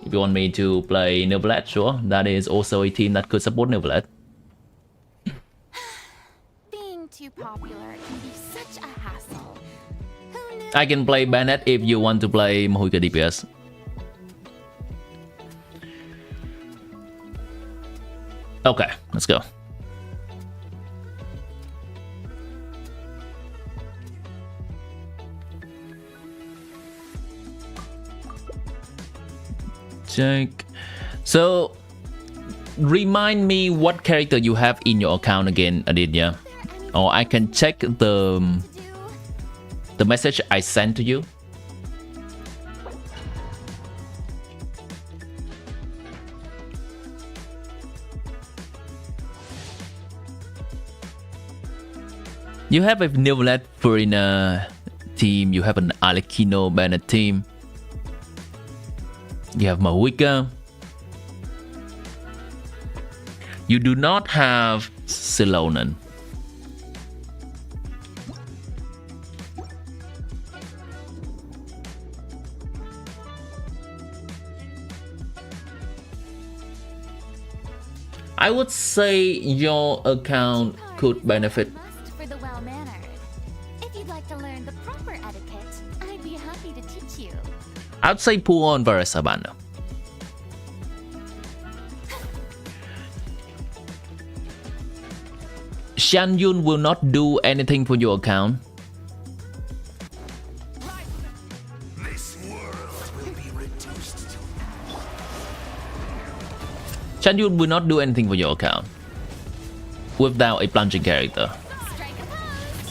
If you want me to play Neverblade, sure. That is also a team that could support Neverblade. Being too popular can be such a hassle. Who knew? I can play Bennett if you want to play Mahuika DPS. Okay, let's go. Check. So, remind me what character you have in your account again, Aditya. Or I can check the message I sent to you. You have a Neverland Furina team. You have an Alekino Bennett team. You have Mahuika. You do not have Xilonen. I would say your account could benefit. For the well-mannered. If you'd like to learn the proper etiquette, I'd be happy to teach you. I'd say pull on Varasabano. Shan Yun will not do anything for your account. This world will be reduced to Shan Yun will not do anything for your account without a plunging character. Strike a pose.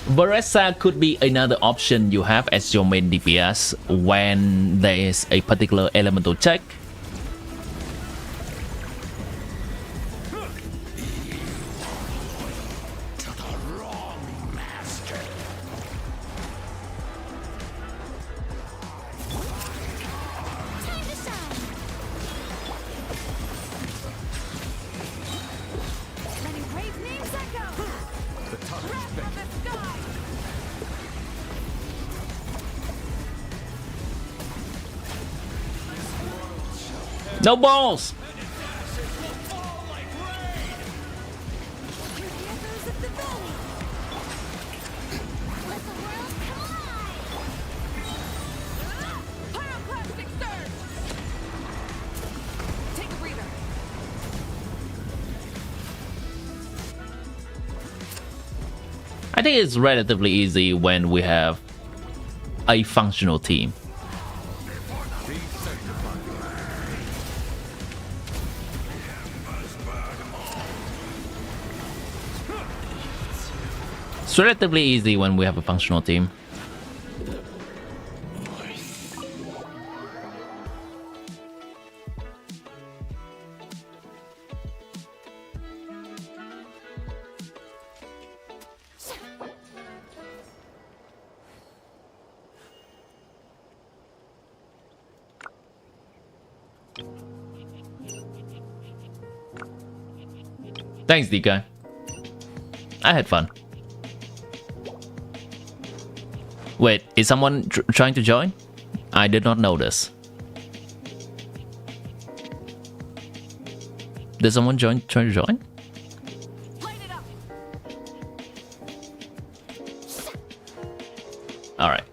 Varesa could be another option you have as your main DPS when there is a particular elemental check. Time to shine. Letting brave names echo. Wrath of the sky. No balls! Hear the echoes of the valley. Let the world come alive. Pyroclastic surge! Take a breather. I think it's relatively easy when we have a functional team. It's relatively easy when we have a functional team. Thanks, DK. I had fun. Wait, is someone trying to join? I did not notice. Did someone try to join? Light it up. All right.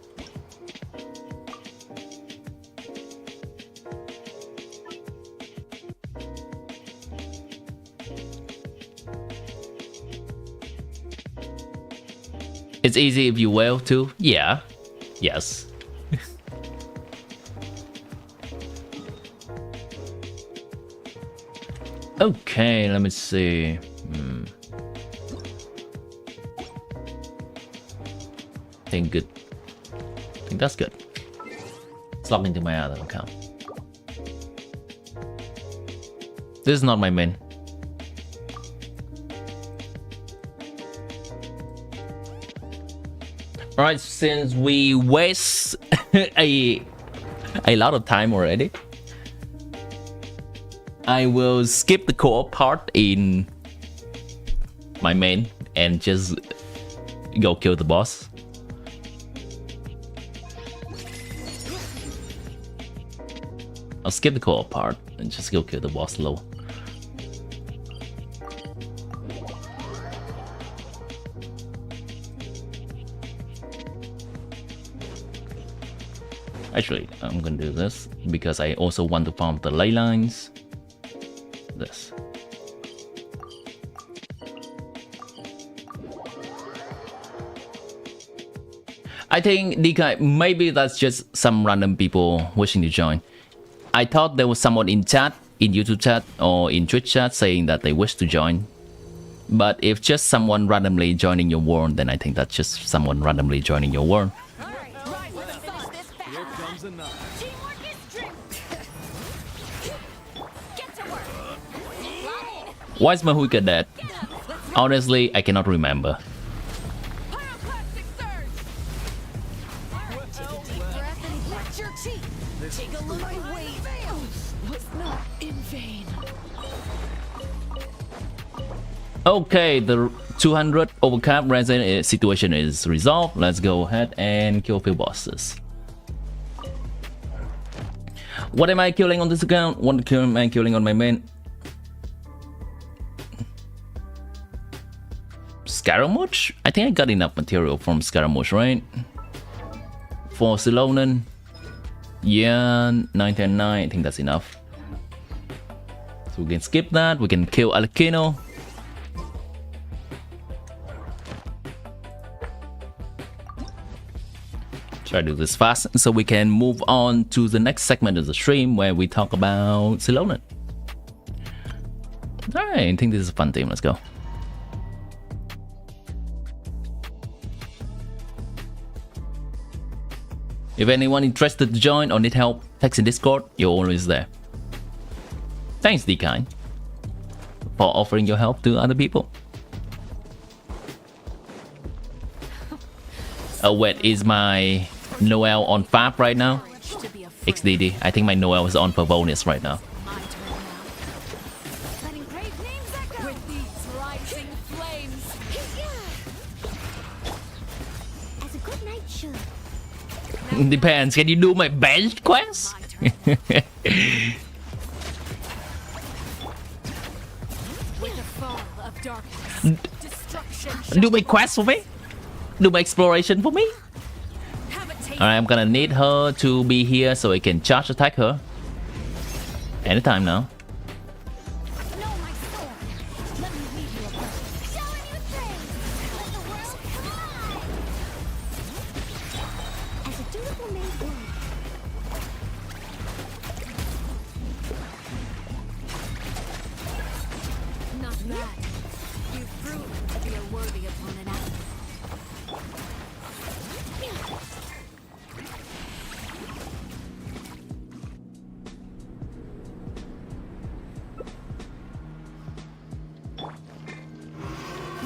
It's easy if you will too. Yeah. Yes. Okay, let me see. I think good. I think that's good. Let's log into my other account. This is not my main. Alright, since we waste a lot of time already, I will skip the co-op part in my main and just go kill the boss. I'll skip the co-op part and just go kill the boss low. Actually, I'm gonna do this because I also want to farm the ley lines. This. I think DK, maybe that's just some random people wishing to join. I thought there was someone in chat, in YouTube chat or in Twitch chat saying that they wish to join. But if just someone randomly joining your world, then I think that's just someone randomly joining your world. All right, rise with the sun. This fast. Here comes another. Teamwork is strength. Get to work. Line. Why is Mahuika dead? Let's Honestly, I cannot remember. Pyroclastic surge! Take a deep breath and grit your teeth. Take a look my way. Was not in vain. Okay, the 200 overcap resin situation is resolved. Let's go ahead and kill a few bosses. What am I killing on this account? What am I killing on my main? Scaramouche? I think I got enough material from Scaramouche, right? For Xilonen. Yeah, 910-9, I think that's enough. So we can skip that. We can kill Alekino. Try to do this fast so we can move on to the next segment of the stream where we talk about Xilonen. Alright, I think this is a fun theme. Let's go. If anyone interested to join or need help, text in Discord, you're always there. Thanks, D-Kind, for offering your help to other people. Oh wait, is my Noel on Fab right now? To be afraid. XDD, I think my Noel is on Pavonis right now. My turn now. Letting great names echo. With these rising flames. As a good knight should. Depends, can you do my bench quest? My turn. With the fall of darkness, destruction Do my quest for me? Do my exploration for me? have a taste. Alright, I'm gonna need her to be here so I can charge attack her. Anytime now. Know my sword. Let me lead you a bird. Showing you things. Let the world collide. As a dutiful maid would. Not bad. You've proven to be a worthy opponent.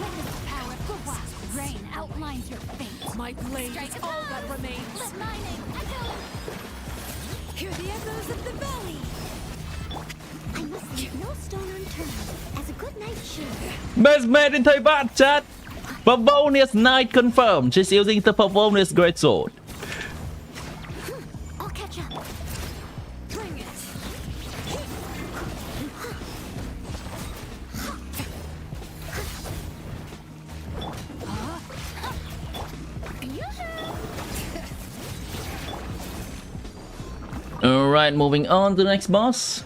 Witness the power of the wasp. Rain outlines your fate. My blade is all that remains. Let my name echo. Hear the echoes of the valley. I must leave no stone unturned. As a good knight should. Best mate in Thai Bát chat! Pavonius Knight confirmed. She's using the Pavonius Greatsword. I'll catch up. Bring it. Alright, moving on to the next boss.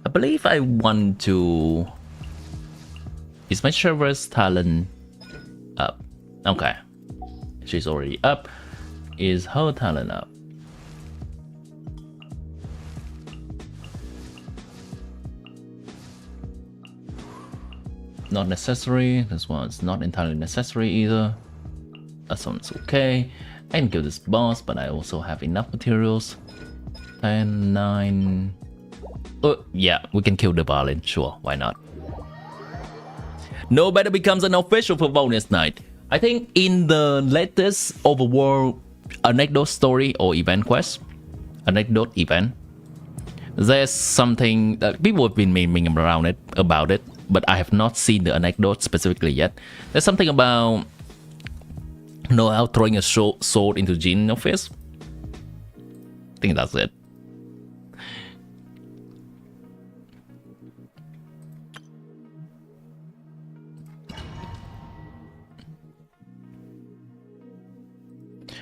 I believe I want to... Is my server's talent up? Okay. She's already up. Is her talent up? Not necessary. This one's not entirely necessary either. That one's okay. I can kill this boss, but I also have enough materials. 10, 9... Oh, yeah, we can kill the Balin. Sure, why not? Nobody becomes an official for Bonus Night. I think in the latest overworld anecdote story or event quest, anecdote event, there's something that people have been memeing around it about it, but I have not seen the anecdote specifically yet. There's something about Noel throwing a sword into Jin's face. I think that's it.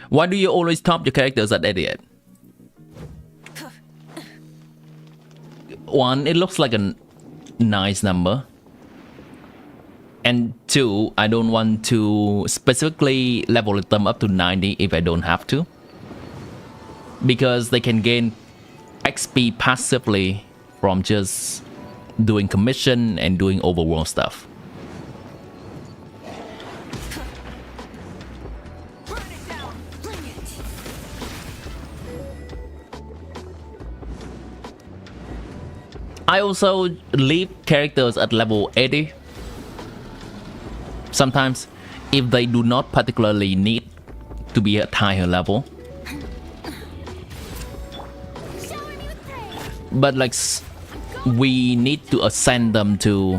Why do you always top your characters at 88? One, it looks like a nice number. And two, I don't want to specifically level them up to 90 if I don't have to. Because they can gain XP passively from just doing commission and doing overworld stuff. Burn it down. Bring it. I also leave characters at level 80. Sometimes, if they do not particularly need to be at higher level. Shower me with praise. But like, we need to ascend them to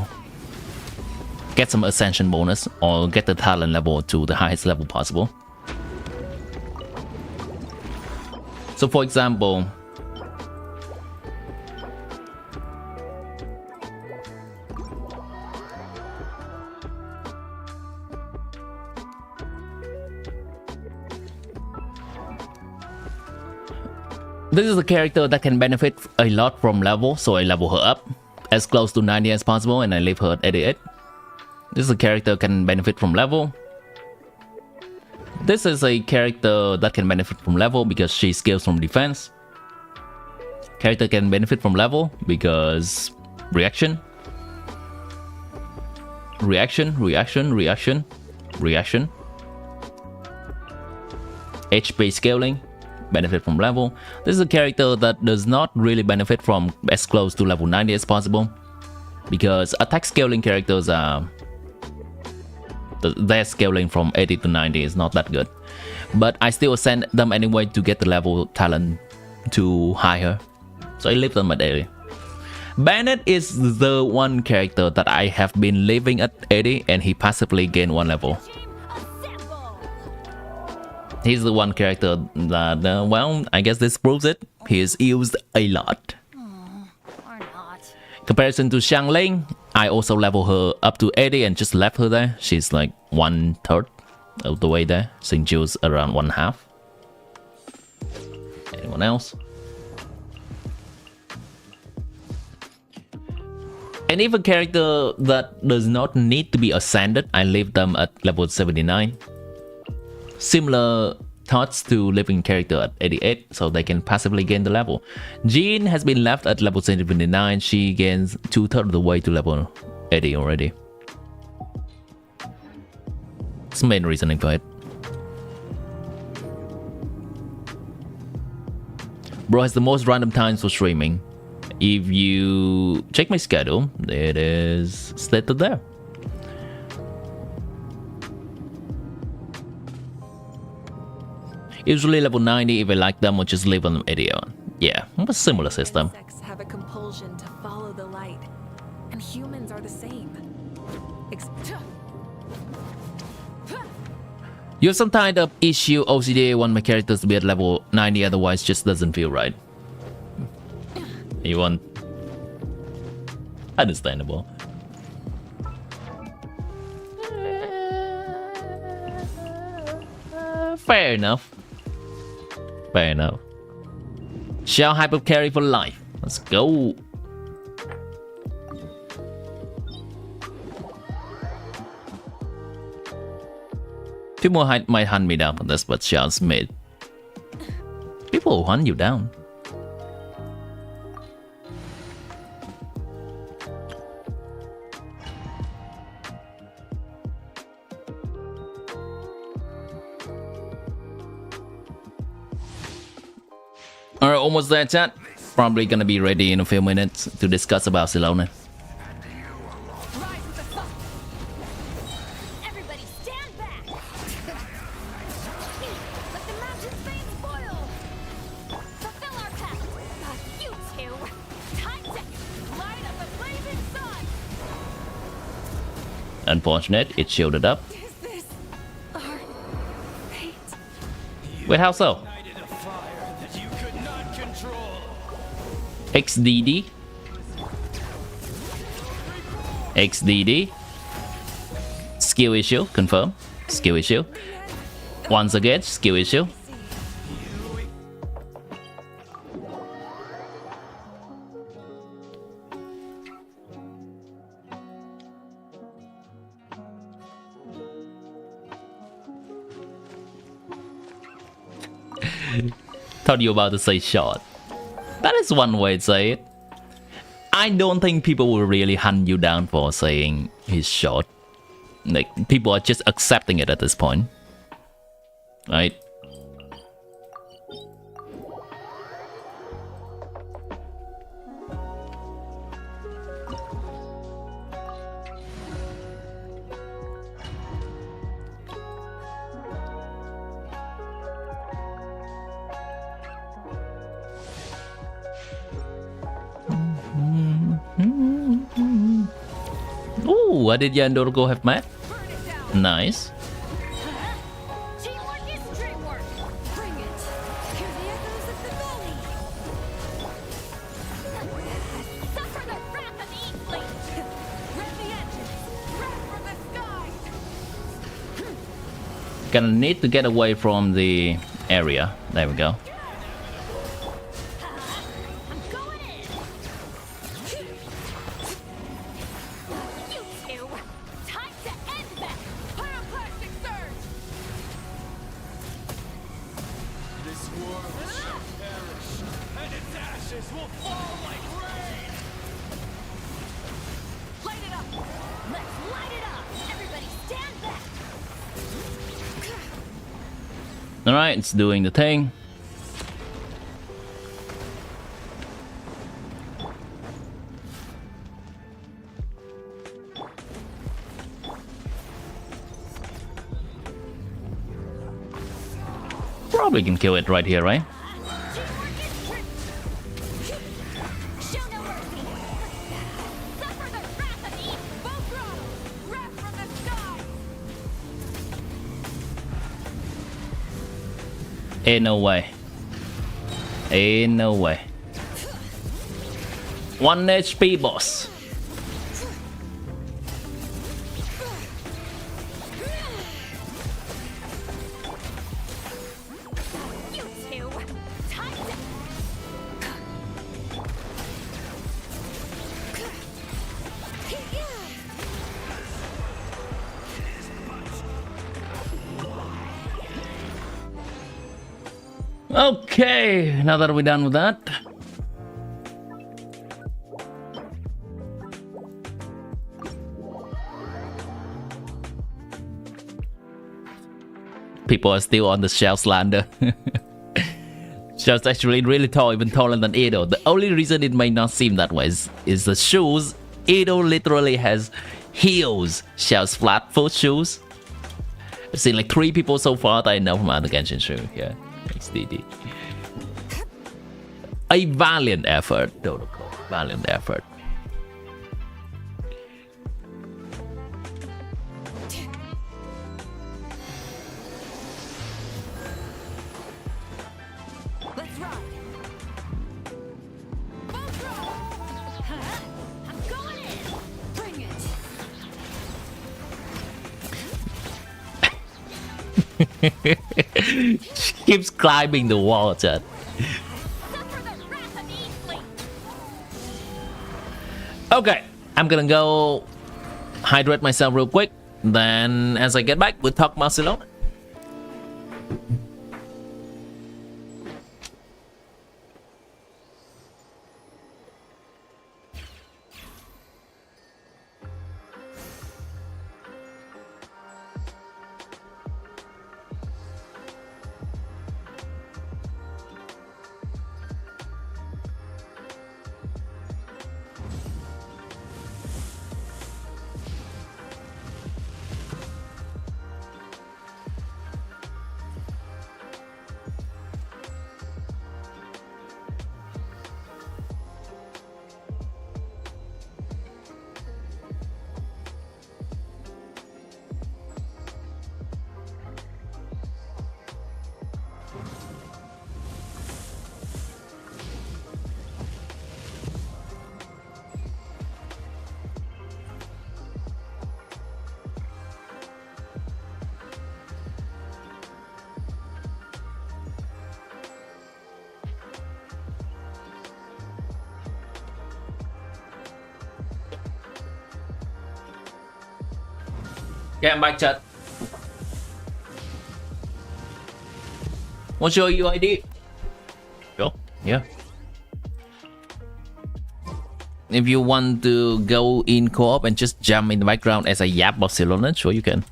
get some ascension bonus or get the talent level to the highest level possible. So for example, this is a character that can benefit a lot from level, so I level her up as close to 90 as possible and I leave her at 88. This is a character that can benefit from level. This is a character that can benefit from level because she scales from defense. Character can benefit from level because reaction. HP scaling. Benefit from level. This is a character that does not really benefit from as close to level 90 as possible because attack scaling characters are their scaling from 80 to 90 is not that good, but I still ascend them anyway to get the level talent to higher, so I leave them at 80. Bennett is the one character that I have been leaving at 80 and he passively gained 1 level. Team, assemble. He's the one character that, well, I guess this proves it. He is used a lot. Or not. Comparison to Xilonen, I also level her up to 80 and just left her there. She's like 1/3 of the way there, since she was around 1/2. Anyone else? And if a character that does not need to be ascended, I leave them at level 79. Similar thoughts to leaving character at 88, so they can passively gain the level. Jean has been left at level 79. She gains 2/3 of the way to level 80 already. That's the main reasoning for it. Bro has the most random times for streaming. If you check my schedule, it is stated there. Usually level 90 if I like them, or just leave them 80 on. Yeah, a similar system. Insects have a compulsion to follow the light, and humans are the same. You have some kind of issue OCD. I want my characters to be at level 90, otherwise just doesn't feel right. You want... Understandable. Fair enough. Fair enough. Shall hyper carry for life. Let's go. People might hunt me down for this, but Shell's mid. People will hunt you down. Alright, almost there, chat. Probably gonna be ready in a few minutes to discuss about Xilonen. Rise with the sun. Everybody stand back. Let the mountain's veins boil. Fulfill our pact. You two. Time to Light up the blazing sun. Unfortunate, it shielded up. Is this our fate? Wait, how so? Ignited a fire that you could not control. XDD. XDD. Skill issue, confirm. Skill issue. Once again, skill issue. Thought you were about to say shot. That is one way to say it. I don't think people will really hunt you down for saying he's short. Like, people are just accepting it at this point. Right? Ooh, Aditya and Dorgo have met. Burn it down. Nice. Teamwork is dreamwork. Bring it. Hear the echoes of the valley. Suffer the wrath of the Eatling. Rend the edges. Wrath from the sky. Gonna need to get away from the area. There we go. I'm going in. You two. Time to end them. Pyroclastic surge. This world shall perish, and its ashes will fall like rain. Light it up. Let's light it up. Everybody stand back. Alright, it's doing the thing. Probably can kill it right here, right? Teamwork is dream. Show no mercy. Suffer the wrath of the Eatling. Full throttle. Wrath from the sky. Ain't no way. Ain't no way. 1 HP, boss. You two. Time to. Okay, now that we're done with that. People are still on the shell slander. Shell's actually really tall, even taller than Edo. The only reason it may not seem that way is the shoes. Edo literally has heels. Shell's flat-foot shoes. I've seen like 3 people so far that I know from other Genshin shoes. Yeah, XDD. A valiant effort, Dodoko. Valiant effort. Let's ride. Full throttle. I'm going in. Bring it. She keeps climbing the wall, chat. Suffer the wrath of the Eatling. Okay, I'm gonna go hydrate myself real quick. Then, as I get back, we'll talk about Xilonen. Okay, I'm back, chat. What's your UID? Sure. Yeah. if you want to go in co-op and just jump in the background as a yap of Xilonen, sure you can.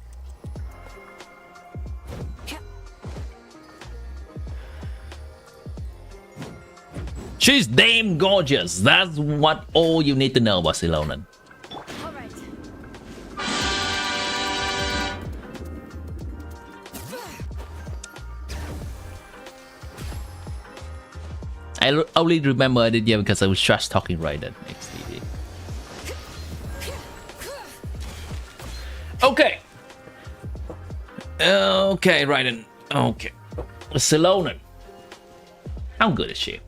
She's damn gorgeous. That's what all you need to know about Xilonen. All right. I only remember it yeah because I was trash talking right then. XDD. Okay. Okay, right then. Okay. Xilonen. How good is she?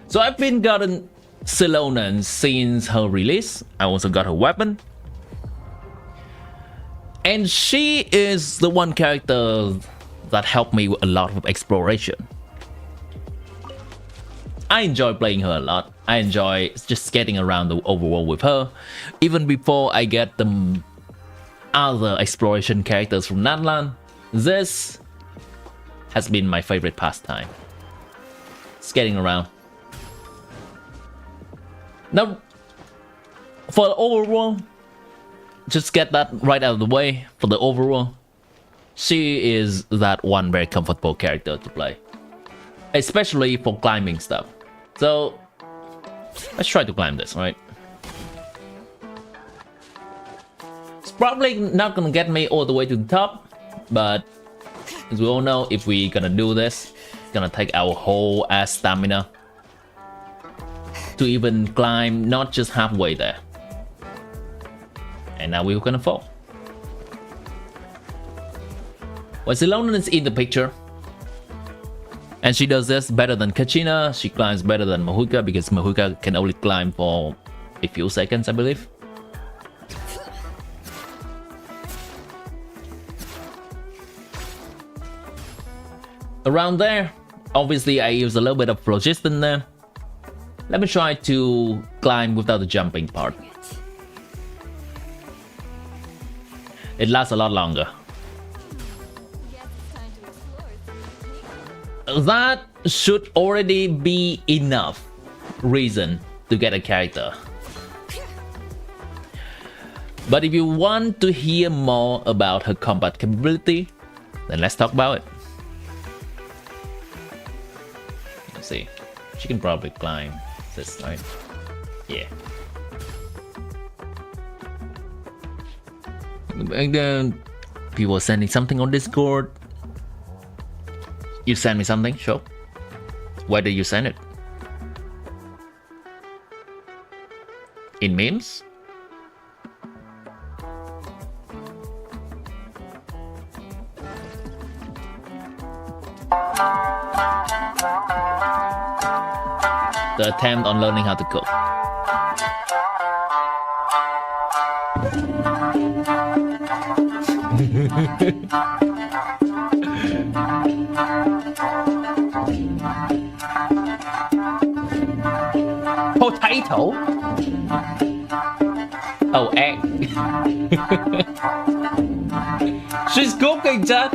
So I've been gotten Xilonen since her release. I also got her weapon. And she is the one character that helped me with a lot of exploration. I enjoy playing her a lot. I enjoy just skating around the overworld with her. Even before I get the other exploration characters from Natlan, this has been my favorite pastime. Skating around. Now, for the overworld, just get that right out of the way. For the overworld, she is that one very comfortable character to play, especially for climbing stuff. So let's try to climb this, right? It's probably not gonna get me all the way to the top, but as we all know, if we gonna do this, it's gonna take our whole ass stamina to even climb not just halfway there. And now we're gonna fall. Well, Xilonen is in the picture. And she does this better than Kachina. She climbs better than Mahuka because Mahuka can only climb for a few seconds, I believe. Around there, obviously I use a little bit of phlogiston there. Let me try to climb without the jumping part. It lasts a lot longer. That should already be enough reason to get a character. But if you want to hear more about her combat capability, then let's talk about it. Let's see. She can probably climb this, right? Yeah. And then people sending something on Discord. You send me something? Sure. Where did you send it? In memes? The attempt on learning how to cook. Potato? Oh, egg. She's cooking, Chad.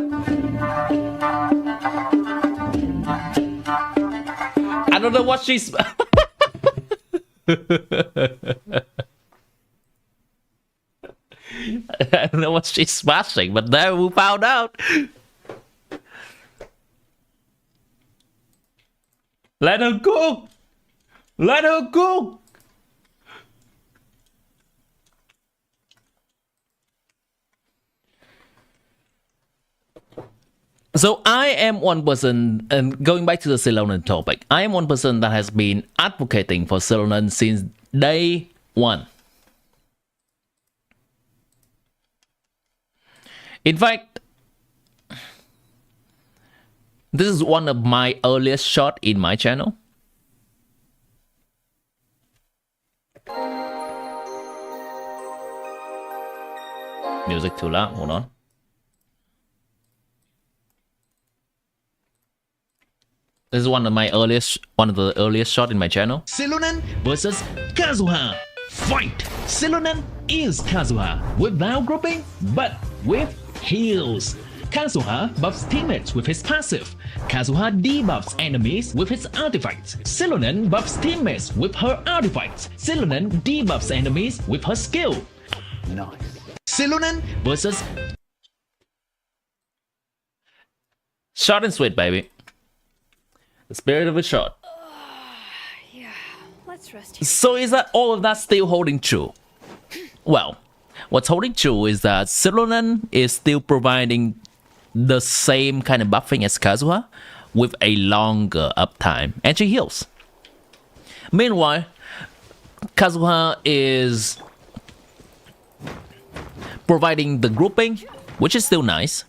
I don't know what she's... I don't know what she's smashing, but there we found out. Let her cook! Let her cook! So I am one person, and going back to the Xilonen topic, I am one person that has been advocating for Xilonen since day one. In fact, this is one of my earliest shots in my channel. Music too loud, hold on. This is one of the earliest shots in my channel. Xilonen versus Kazuha. Fight! Xilonen is Kazuha without grouping, but with heals. Kazuha buffs teammates with his passive. Kazuha debuffs enemies with his artifacts. Xilonen buffs teammates with her artifacts. Xilonen debuffs enemies with her skill. Nice. Xilonen versus Short and sweet, baby. The spirit of a shot. Yeah, let's rest here. So is that all of that still holding true? Well, what's holding true is that Xilonen is still providing the same kind of buffing as Kazuha with a longer uptime, and she heals. Meanwhile, Kazuha is providing the grouping, which is still nice.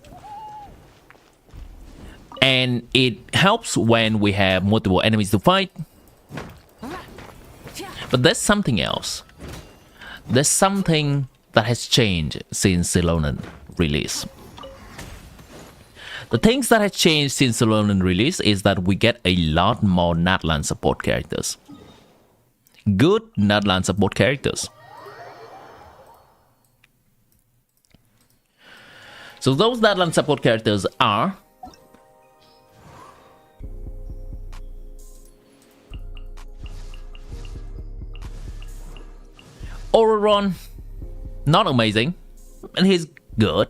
And it helps when we have multiple enemies to fight. But there's something else. There's something that has changed since Xilonen release. The things that has changed since Xilonen release is that we get a lot more natlan support characters. Good natlan support characters. So those natlan support characters are Auroron, not amazing, and he's good.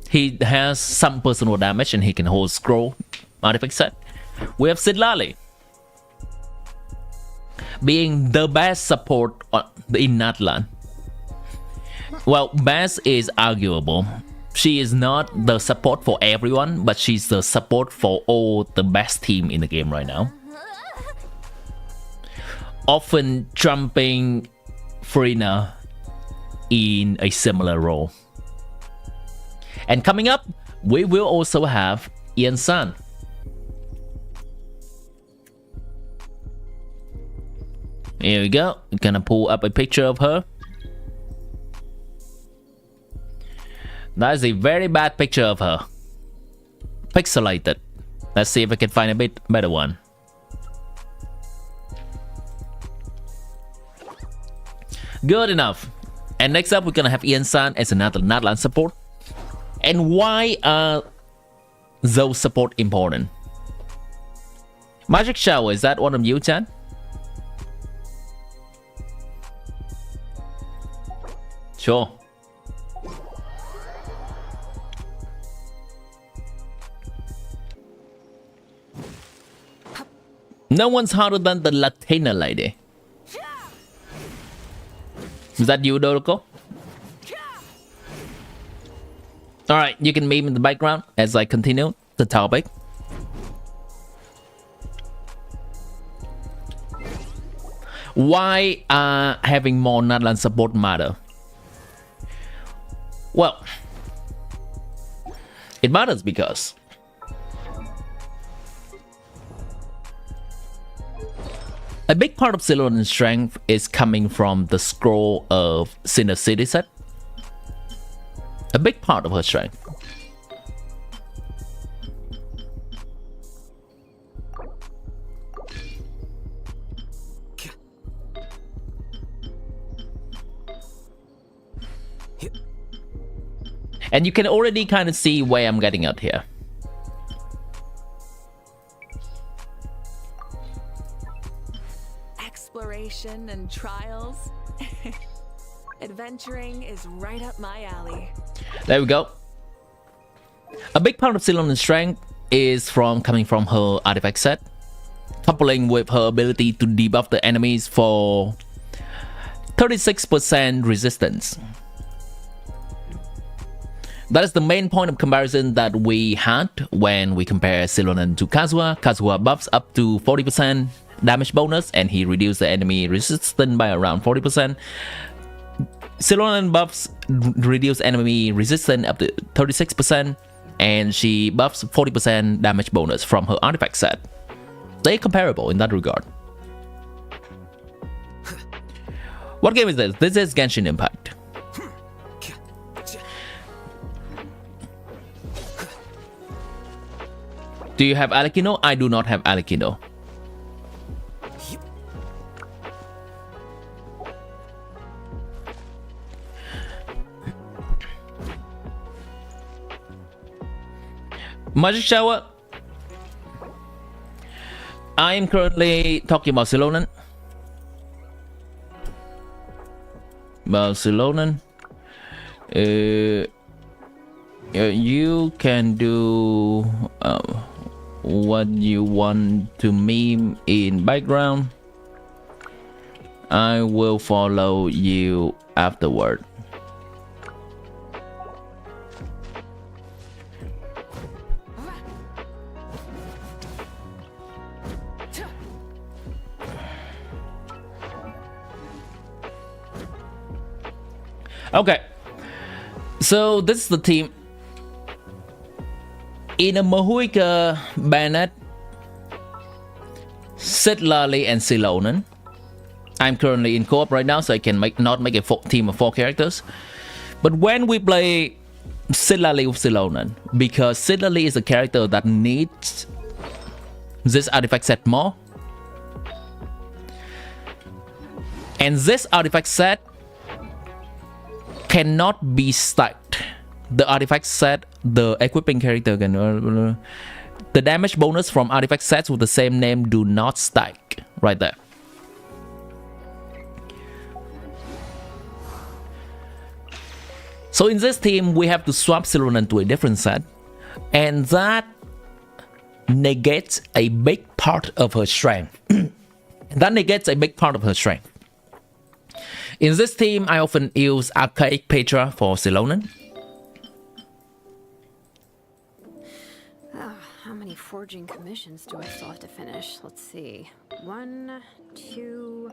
He has some personal damage and he can hold scroll artifact set. We have Xilonen, being the best support in Natlan. Well, best is arguable. She is not the support for everyone, but she's the support for all the best team in the game right now. Often trumping Frina in a similar role. And coming up, we will also have Ian San. Here we go. I'm gonna pull up a picture of her. That is a very bad picture of her. Pixelated. Let's see if I can find a bit better one. Good enough. And next up, we're gonna have Ian San as another natlan support. And why are those support important? Magic Shower, is that one of you, Chan? Sure. No one's harder than the Latina lady. Is that you, Doroko? Alright, you can meme in the background as I continue the topic. Why having more natlan support matter? Well, it matters because a big part of Xilonen's strength is coming from the scroll of Sinner City set. A big part of her strength. And you can already kind of see where I'm getting at here. Exploration and trials. Adventuring is right up my alley. There we go. A big part of Xilonen's strength is coming from her artifact set, coupling with her ability to debuff the enemies for 36% resistance. That is the main point of comparison that we had when we compare Xilonen to Kazuha. Kazuha buffs up to 40% damage bonus and he reduced the enemy resistance by around 40%. Xilonen buffs reduce enemy resistance up to 36% and she buffs 40% damage bonus from her artifact set. They're comparable in that regard. What game is this? This is Genshin Impact. Do you have Alekino? I do not have Alekino. Magic Shower. I am currently talking about Xilonen. You can do what you want to meme in background. I will follow you afterward. Okay, so this is the team. In a Mahuika Bennett, Xilonen and Xilonen. I'm currently in co-op right now, so I can not make a team of 4 characters. But when we play Xilonen with Xilonen, because Xilonen is a character that needs this artifact set more, and this artifact set cannot be stacked. The artifact set, the equipping character can the damage bonus from artifact sets with the same name do not stack. Right there. So in this team we have to swap Xilonen to a different set, and that negates a big part of her strength. That negates a big part of her strength. In this team, I often use Archaic Petra for Xilonen. How many forging commissions do I still have to finish? Let's see. 1, 2...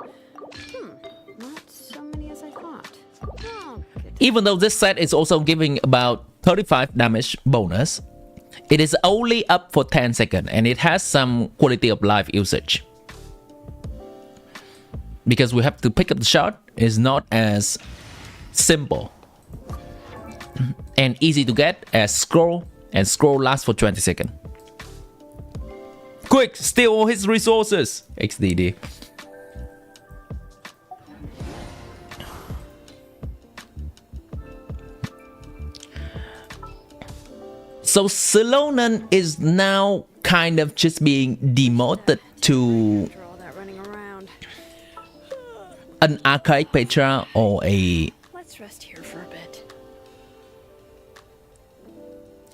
not so many as I thought. Oh, even though this set is also giving about 35 damage bonus, it is only up for 10 seconds and it has some quality of life usage. Because we have to pick up the shot is not as simple and easy to get as scroll, and scroll lasts for 20 seconds. Quick, steal all his resources! XDD. So Xilonen is now kind of just being demoted to after all that running around. an Archaic Petra or a Let's rest here for a bit.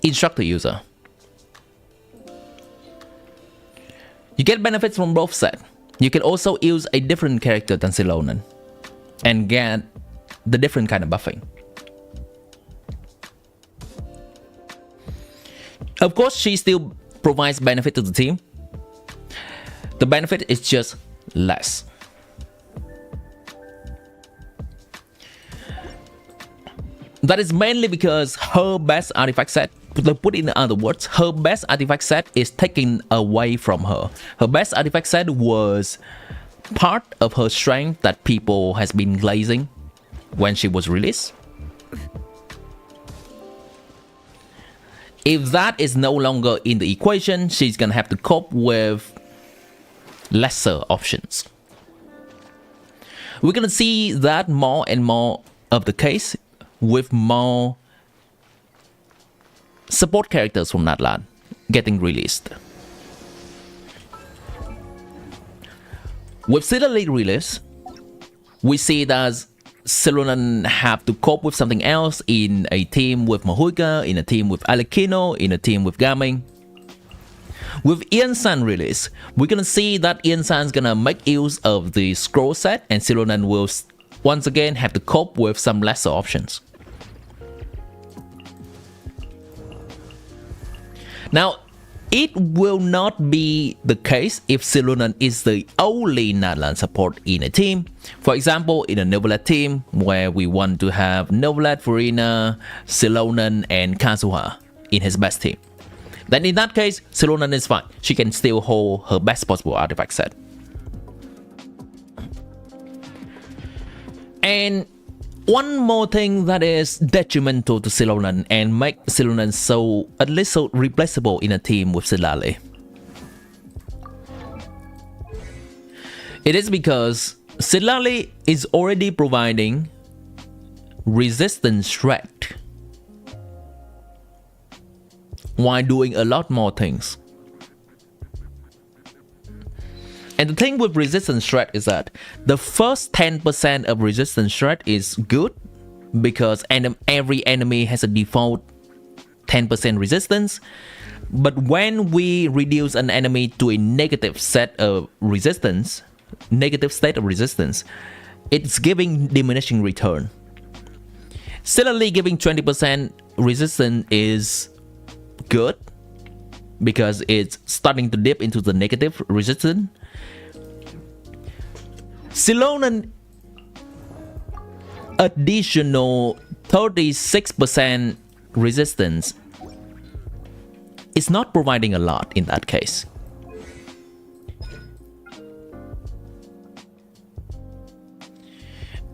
instructor user. You get benefits from both sets. You can also use a different character than Xilonen and get the different kind of buffing. Of course, she still provides benefit to the team. The benefit is just less. That is mainly because her best artifact set, to put in other words, her best artifact set is taken away from her. Her best artifact set was part of her strength that people has been glazing when she was released. If that is no longer in the equation, she's gonna have to cope with lesser options. We're gonna see that more and more of the case with more support characters from Natlan getting released. With Xilonen release, we see that Xilonen have to cope with something else in a team with Mahuika, in a team with Alekino, in a team with Gaming. With Ian San release, we're gonna see that Ian San's gonna make use of the scroll set, and Xilonen will once again have to cope with some lesser options. Now, it will not be the case if Xilonen is the only Natlan support in a team. For example, in a Novelet team where we want to have Novelet, Farina, Xilonen, and Kazuha in his best team. Then in that case, Xilonen is fine. She can still hold her best possible artifact set. And one more thing that is detrimental to Xilonen and make Xilonen so at least so replaceable in a team with Xilonen. It is because Xilonen is already providing resistance threat while doing a lot more things. And the thing with resistance threat is that the first 10% of resistance threat is good because every enemy has a default 10% resistance. But when we reduce an enemy to a negative state of resistance, it's giving diminishing return. Similarly, giving 20% resistance is good because it's starting to dip into the negative resistance. Xilonen additional 36% resistance is not providing a lot in that case.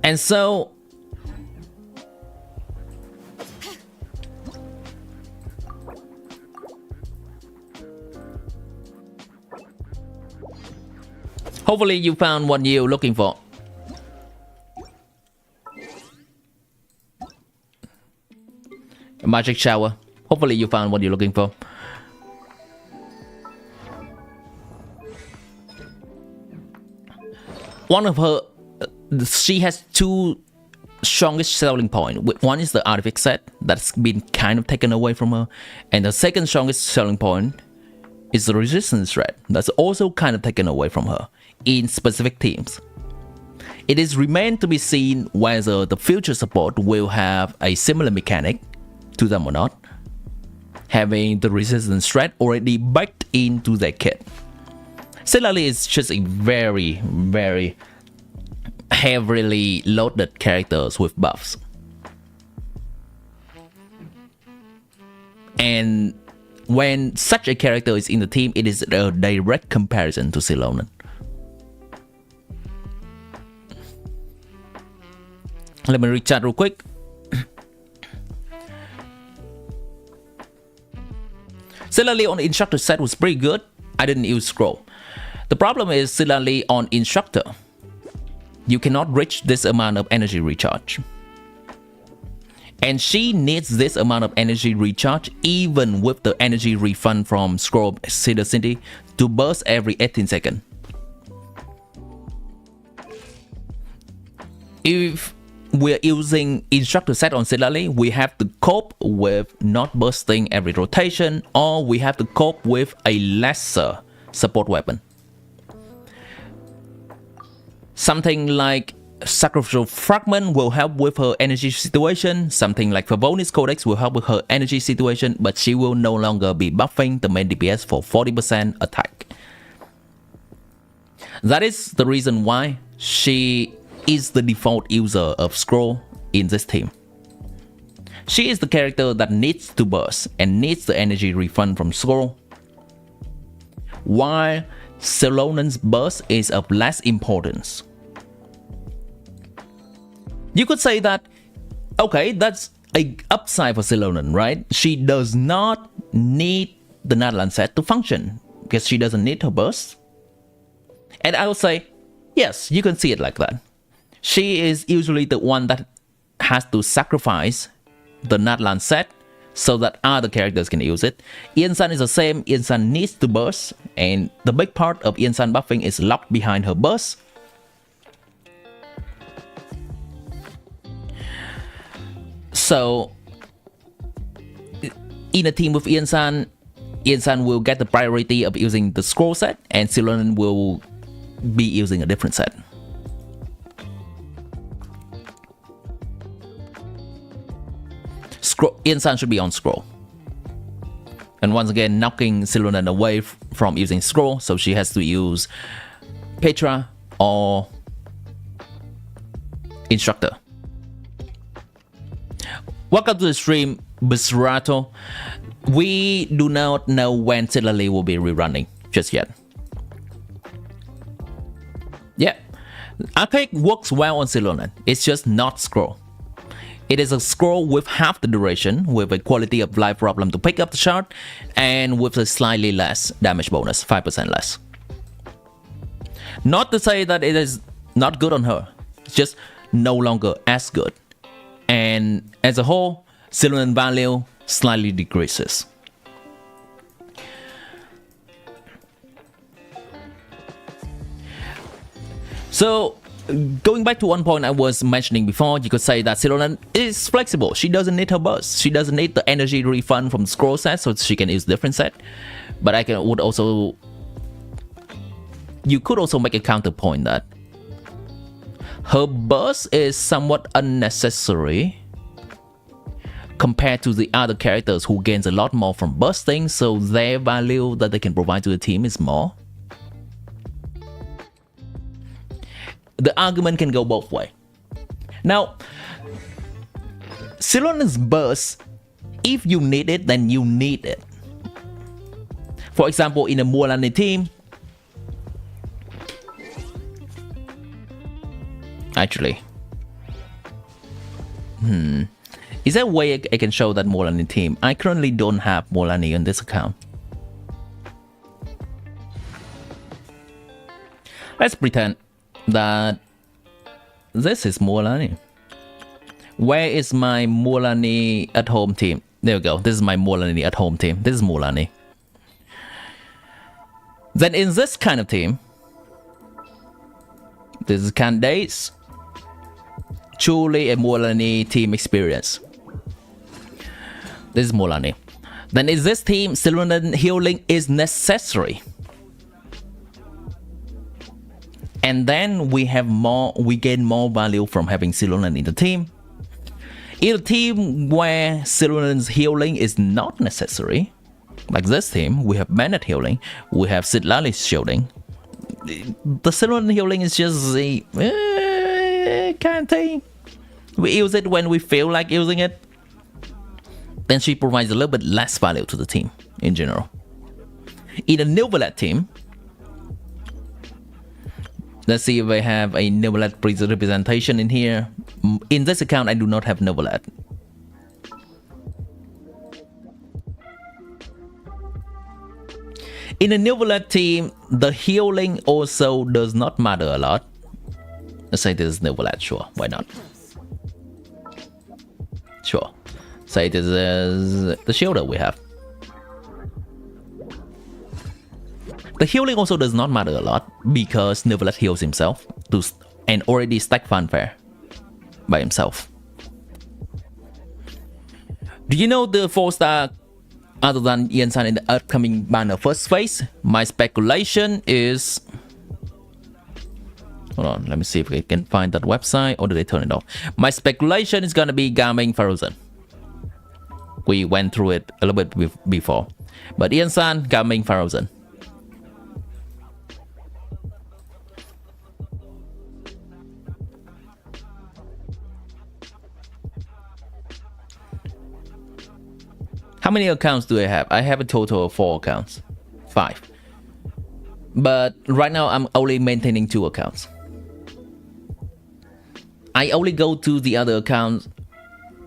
And so hopefully you found what you're looking for. Magic shower. Hopefully you found what you're looking for. One of her, she has two strongest selling point. One is the artifact set that's been kind of taken away from her, and the second strongest selling point is the resistance threat that's also kind of taken away from her in specific teams. It is remain to be seen whether the future support will have a similar mechanic to them or not, having the resistance threat already baked into their kit. Similarly, it's just a very, very heavily loaded characters with buffs. And when such a character is in the team, it is a direct comparison to Xilonen. Let me read chat real quick. Similarly, on Instructor set was pretty good. I didn't use Scroll. The problem is similarly on Instructor, you cannot reach this amount of energy recharge. And she needs this amount of energy recharge even with the energy refund from Scroll Cedar City to burst every 18 seconds. If we're using Instructor set on Similarly, we have to cope with not bursting every rotation, or we have to cope with a lesser support weapon. Something like Sacrificial Fragment will help with her energy situation. Something like Favonius Codex will help with her energy situation, but she will no longer be buffing the main DPS for 40% attack. That is the reason why she is the default user of Scroll in this team. She is the character that needs to burst and needs the energy refund from Scroll, while Xilonen's burst is of less importance. You could say that, okay, that's an upside for Xilonen, right? She does not need the natlan set to function because she doesn't need her burst. And I would say, yes, you can see it like that. She is usually the one that has to sacrifice the natlan set so that other characters can use it. Ian-san is the same. Ian-san needs to burst, and the big part of Ian-san buffing is locked behind her burst. So, in a team with Ian-san, Ian-san will get the priority of using the Scroll set, and Xilonen will be using a different set. Ian-san should be on Scroll. And once again, knocking Xilonen away from using Scroll, so she has to use Petra or Instructor. Welcome to the stream, Bisrato. We do not know when Similarly will be rerunning just yet. Yeah, Archaic works well on Xilonen. It's just not Scroll. It is a Scroll with half the duration, with a quality of life problem to pick up the shard, and with a slightly less damage bonus, 5% less. Not to say that it is not good on her, it's just no longer as good. And as a whole, Xilonen value slightly decreases. So, going back to one point I was mentioning before, you could say that Xilonen is flexible. She doesn't need her burst. She doesn't need the energy refund from the scroll set, so she can use different set. But you could also make a counterpoint that her burst is somewhat unnecessary compared to the other characters who gains a lot more from bursting, so their value that they can provide to the team is more. The argument can go both ways. Now, Xilonen's burst, if you need it, then you need it. For example, in a Mualani team, actually, is there a way I can show that Mualani team? I currently don't have Mualani on this account. Let's pretend that this is Mualani. Where is my Mualani at home team? There we go. This is my Mualani at home team. This is Mualani. Then in this kind of team, this is candidates. Truly a Mualani team experience. This is Mualani. Then in this team, Xilonen healing is necessary. And then we gain more value from having Xilonen in the team. In a team where Xilonen's healing is not necessary, like this team, we have Bennett healing, we have Citlali's shielding. The Xilonen healing is just a kind of thing. We use it when we feel like using it. Then she provides a little bit less value to the team in general. In a Neuvillette team, let's see if I have a Neuvillette representation in here. In this account, I do not have Neuvillette. In a Neuvillette team, the healing also does not matter a lot. Let's say this is Neuvillette, sure, why not? Sure. Say this is the shielder we have. The healing also does not matter a lot because Neuvillette heals himself and already stack fanfare by himself. Do you know the 4-star other than Yensan in the upcoming banner first phase? My speculation is... Hold on, let me see if I can find that website, or did they turn it off? My speculation is gonna be Gaming Frozen. We went through it a little bit before. But Yensan, Gaming Frozen. How many accounts do I have? I have a total of 4 accounts. 5. But right now I'm only maintaining 2 accounts. I only go to the other accounts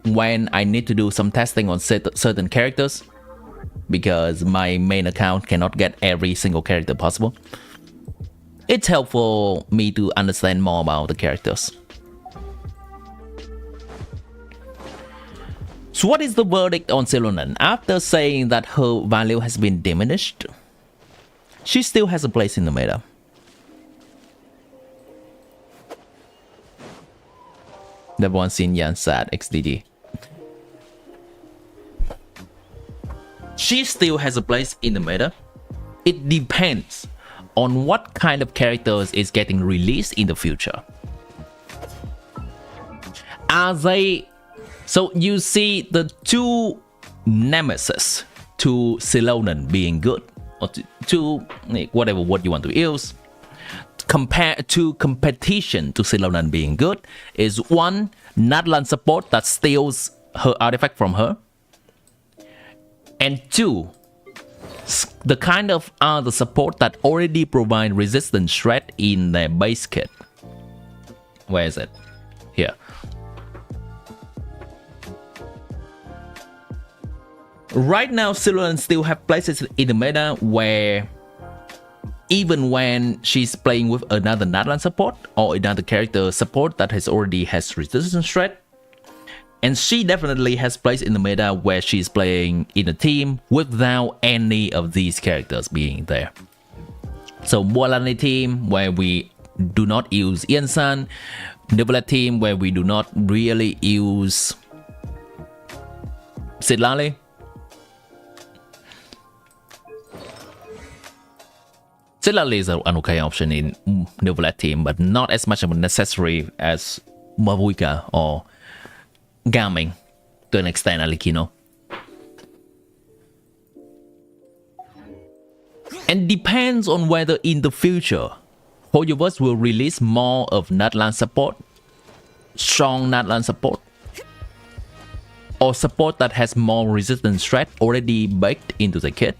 when I need to do some testing on certain characters, because my main account cannot get every single character possible. It's helpful me to understand more about the characters. So what is the verdict on Xilonen? After saying that her value has been diminished, she still has a place in the meta. The one seen Yan sad XDG. She still has a place in the meta. It depends on what kind of characters is getting released in the future. Are they... So you see the 2 nemesis to Xilonen being good, or to whatever word you want to use, compared to competition to Xilonen being good, is 1, natlan support that steals her artifact from her, and 2, the kind of other support that already provide resistance shred in their base kit. Where is it? Here. Right now, Xilonen still have places in the meta where even when she's playing with another natlan support or another character support that already has resistance shred, and she definitely has place in the meta where she's playing in a team without any of these characters being there. So Mualani team where we do not use Yansan. Neverland team where we do not really use Xilonen. Xilonen is an okay option in Neverland team, but not as much of a necessary as Mavuika or Gaming to an extent, Alikino. And depends on whether in the future Hoyoverse will release more of natlan support, strong natlan support, or support that has more resistance strat already baked into the kit.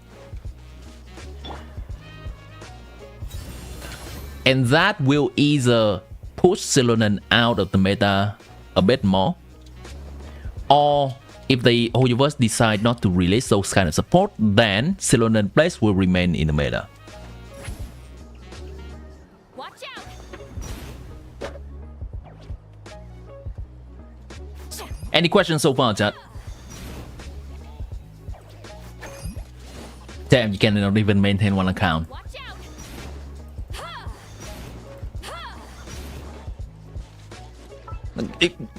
And that will either push Xilonen out of the meta a bit more, or if the Hoyoverse decide not to release those kind of support, then Xilonen place will remain in the meta. Watch out! Any questions so far, chat? Damn, you cannot even maintain one account. Watch out!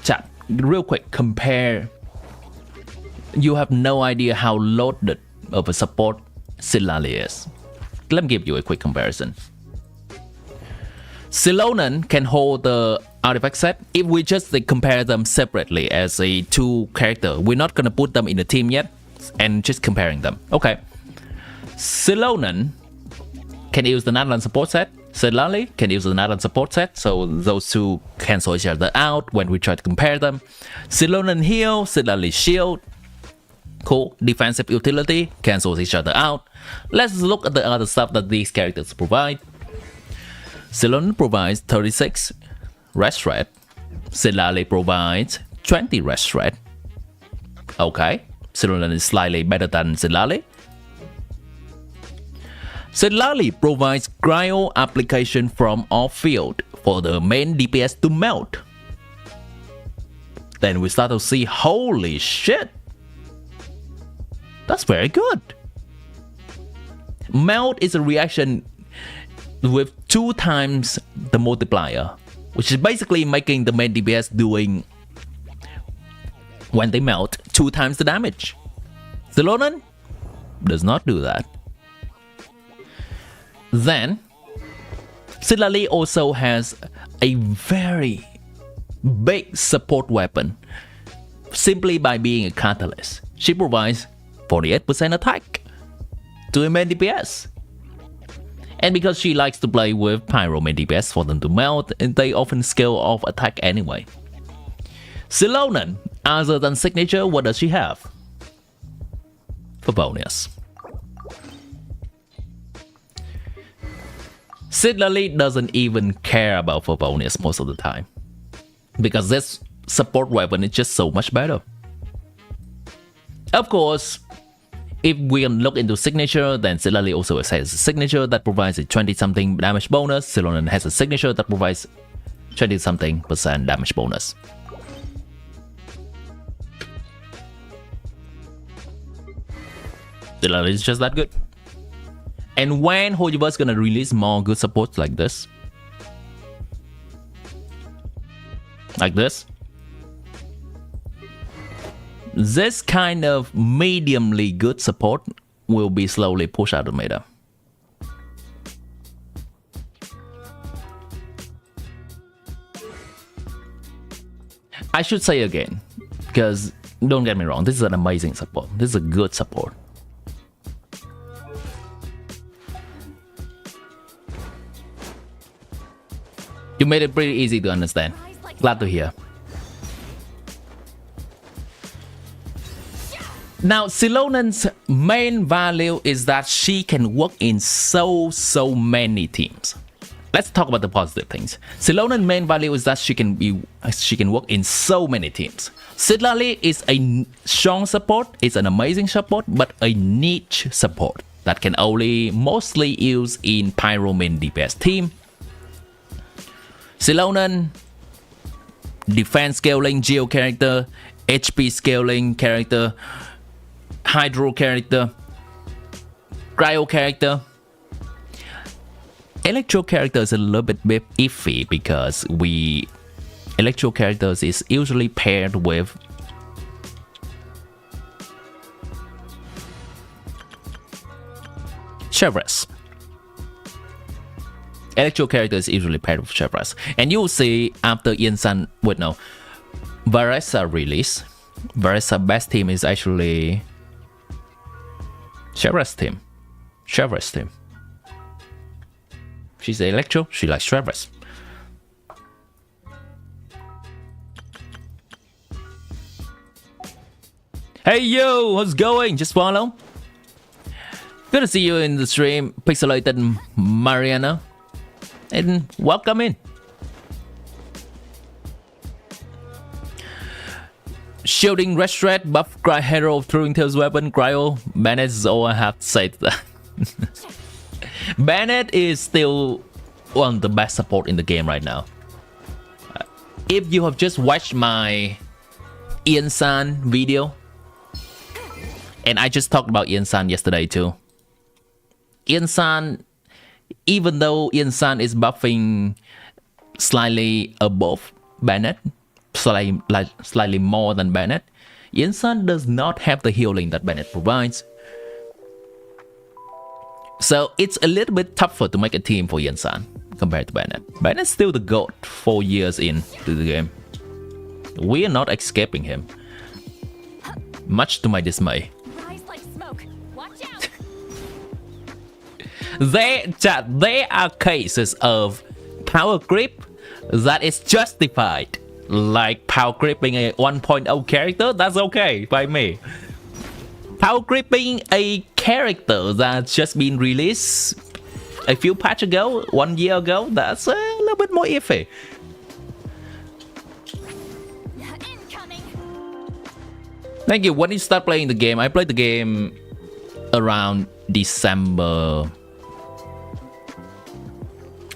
Chat, real quick, compare. You have no idea how loaded of a support Xilonen is. Let me give you a quick comparison. Xilonen can hold the artifact set if we just compare them separately as a two character. We're not gonna put them in a team yet and just comparing them. Okay. Xilonen can use the natlan support set. Xilonen can use the natlan support set, so those two cancel each other out when we try to compare them. Xilonen heal, Xilonen shield. Cool. Defensive utility cancels each other out. Let's look at the other stuff that these characters provide. Xilonen provides 36 rest rate. Xilonen provides 20 rest rate. Okay, Xilonen is slightly better than Xilonen. Xilonen provides cryo application from off field for the main DPS to melt. Then we start to see, holy shit, that's very good. Melt is a reaction with 2 times the multiplier, which is basically making the main DPS doing, when they melt, 2 times the damage. Xilonen does not do that. Then, Xilonen also has a very big support weapon simply by being a catalyst. She provides 48% attack to a main DPS. And because she likes to play with Pyro main DPS for them to melt, and they often scale off attack anyway. Xilonen, other than signature, what does she have? Favonius. Xilonen doesn't even care about Favonius most of the time, because this support weapon is just so much better. Of course, if we can look into signature, then Xilonen also has a signature that provides a 20-something damage bonus. Xilonen has a signature that provides 20-something% damage bonus. Xilonen is just that good. And when Hoyoverse gonna release more good supports like this, this kind of mediumly good support will be slowly pushed out of meta. I should say again, because don't get me wrong, this is an amazing support. This is a good support. You made it pretty easy to understand. Glad to hear. Now, Xilonen's main value is that she can work in so many teams. Let's talk about the positive things. Xilonen's main value is that she can work in so many teams. Xilonen is a strong support, it's an amazing support, but a niche support that can only mostly use in Pyro main DPS team. Xilonen, defense scaling geo character, HP scaling character, Hydro character, Cryo character. Electro characters are a little bit iffy because Electro characters is usually paired with Chevres. Electro characters usually paired with Chevres. And you'll see after Yensan, wait no, Varesa release, Varesa best team is actually Chevres team. Chevres team. She's an Electro, she likes Chevres. Hey yo, how's it going? Just follow. Good to see you in the stream, Pixelated Mariana. And welcome in. Shielding Restret, buff Cry Hero, throwing Tails weapon, Cryo, Bennett is all I have to say to that. Bennett is still one of the best support in the game right now. If you have just watched my Ian-san video, and I just talked about Ian-san yesterday too. Ian-san, even though Ian-san is buffing slightly above Bennett, slightly more than Bennett, Ian-san does not have the healing that Bennett provides. So it's a little bit tougher to make a team for Ian-san compared to Bennett. Bennett's still the GOAT 4 years into the game. We are not escaping him. Much to my dismay. Rise like smoke. Watch out. There are cases of power creep that is justified. Like power creeping a 1.0 character, that's okay by me. Power creeping a character that's just been released a few patches ago, 1 year ago, that's a little bit more iffy. Incoming. Thank you. When you start playing the game, I played the game around December.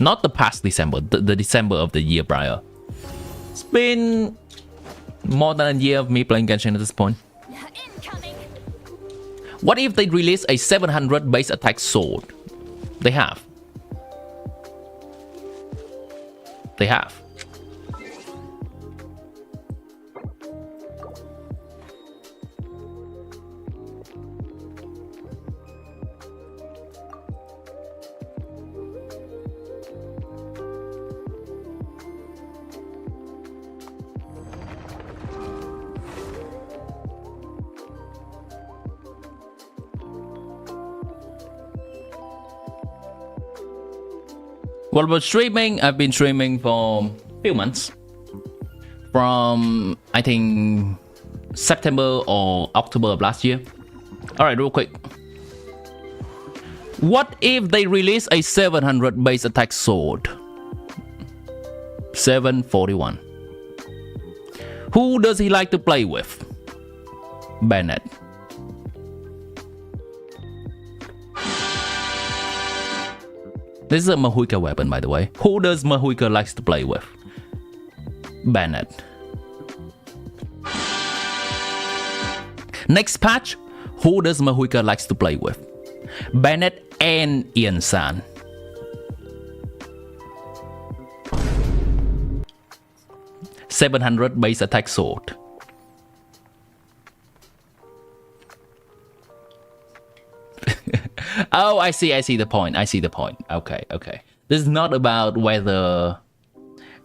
Not the past December, the December of the year prior. It's been more than a year of me playing Genshin at this point. Incoming. What if they release a 700 base attack sword? They have. They have. What about streaming? I've been streaming for a few months. From, I think, September or October of last year. Alright, real quick. What if they release a 700 base attack sword? 741. Who does he like to play with? Bennett. This is a Mahuika weapon, by the way. Who does Mahuika likes to play with? Bennett. Next patch, who does Mahuika likes to play with? Bennett and Ian-san. $700 base attack sword. Oh, I see the point. Okay. This is not about whether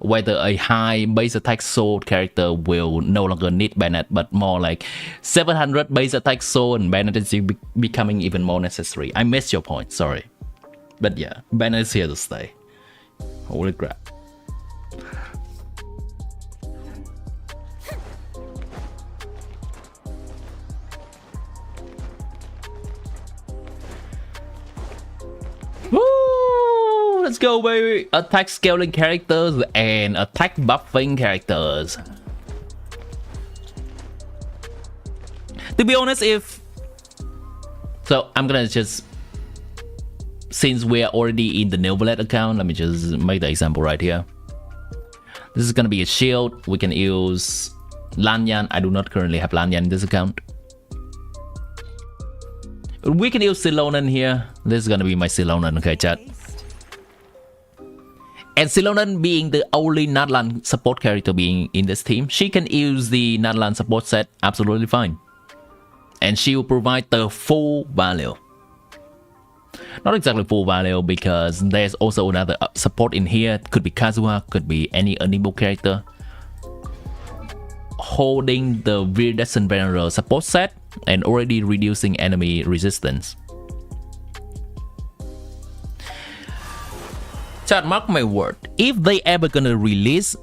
a high base attack sword character will no longer need Bennett, but more like 700 base attack sword and Bennett is becoming even more necessary. I missed your point, sorry. But yeah, Bennett is here to stay. Holy crap. Woo! Let's go, baby! Attack scaling characters and attack buffing characters. To be honest, I'm gonna just, since we are already in the Novelet account, let me just make the example right here. This is gonna be a shield. We can use Lanyan. I do not currently have Lanyan in this account. We can use Xilonen here. This is gonna be my Xilonen, okay, chat? And Xilonen being the only natlan support character being in this team, she can use the natlan support set absolutely fine. And she will provide the full value. Not exactly full value because there's also another support in here. Could be Kazuha, could be any Animo character. Holding the Viridescent Veneral support set and already reducing enemy resistance. Chat, mark my word, if they ever gonna release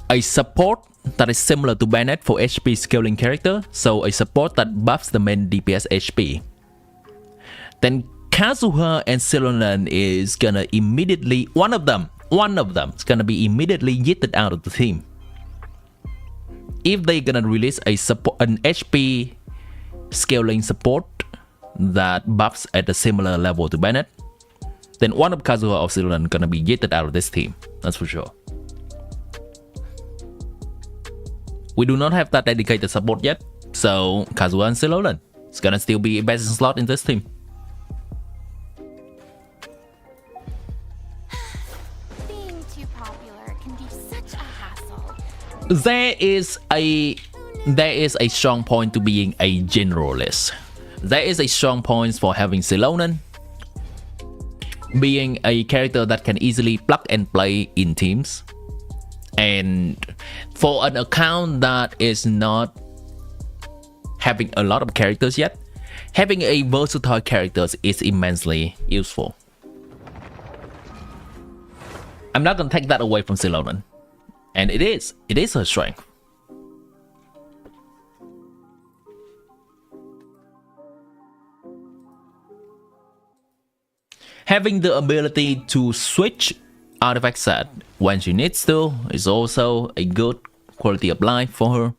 a support that is similar to Bennett for HP scaling character, so a support that buffs the main DPS HP, then Kazuha and Xilonen is gonna immediately, one of them is gonna be immediately yeeted out of the team. If they gonna release a support, an HP scaling support that buffs at a similar level to Bennett, then one of Kazuha or Xilonen gonna be yeeted out of this team. That's for sure. We do not have that dedicated support yet, so Kazuha and Xilonen is gonna still be a best slot in this team. Being too popular can be such a hassle. There is a strong point to being a generalist. There is a strong point for having Xilonen being a character that can easily plug and play in teams. And for an account that is not having a lot of characters yet, having a versatile character is immensely useful. I'm not gonna take that away from Xilonen. And it is her strength. Having the ability to switch artifact set when she needs to is also a good quality of life for her.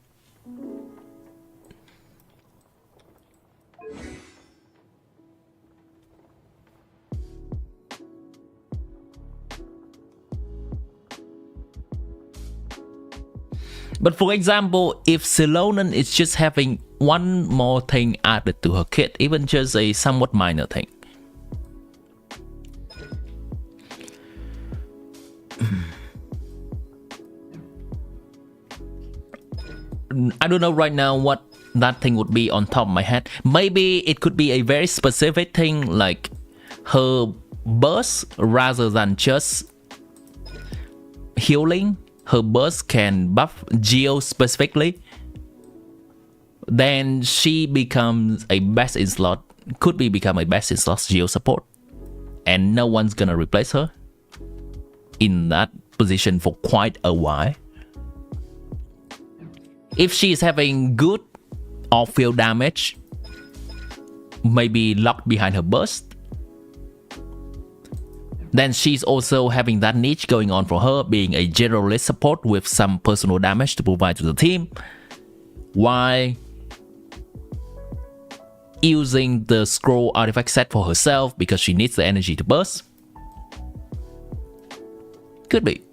But for example, if Xilonen is just having one more thing added to her kit, even just a somewhat minor thing, I don't know right now what that thing would be on top of my head. Maybe it could be a very specific thing like her burst rather than just healing. Her burst can buff Geo specifically. Then she becomes a best in slot, could be become a best in slot Geo support. And no one's gonna replace her in that position for quite a while. If she is having good off-field damage, maybe locked behind her burst, then she's also having that niche going on for her, being a generalist support with some personal damage to provide to the team, while using the scroll artifact set for herself because she needs the energy to burst. Could be.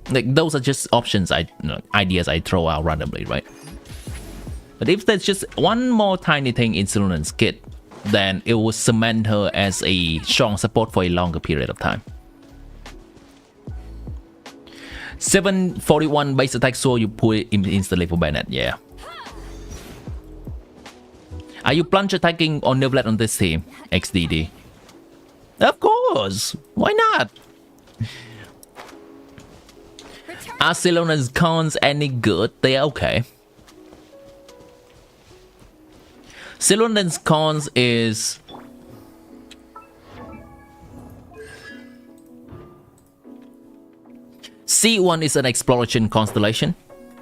Like, those are just options, ideas I throw out randomly, right? But if there's just one more tiny thing in Xilonen's kit, then it will cement her as a strong support for a longer period of time. 741 base attack, so you put it instantly for Bennett, yeah. Are you plunge attacking or Nevlet on this team, XDD? Of course! Why not? Are Xilonen's cons any good? They are okay. Xilonen's cons is C1 is an exploration constellation.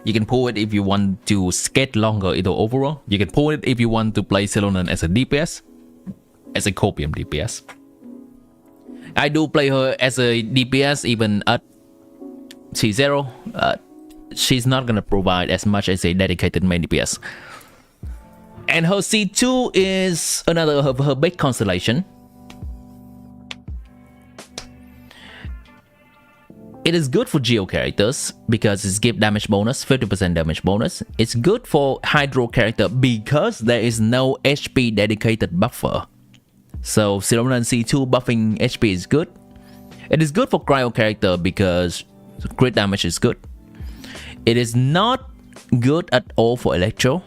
You can pull it if you want to skate longer into overall. You can pull it if you want to play Xilonen as a DPS, as a copium DPS. I do play her as a DPS even at C0. She's not gonna provide as much as a dedicated main DPS. And her C2 is another of her big constellation. It is good for Geo characters because it gives damage bonus, 50% damage bonus. It's good for Hydro character because there is no HP dedicated buffer. So Xilonen C2 buffing HP is good. It is good for cryo character because crit damage is good. It is not good at all for electro.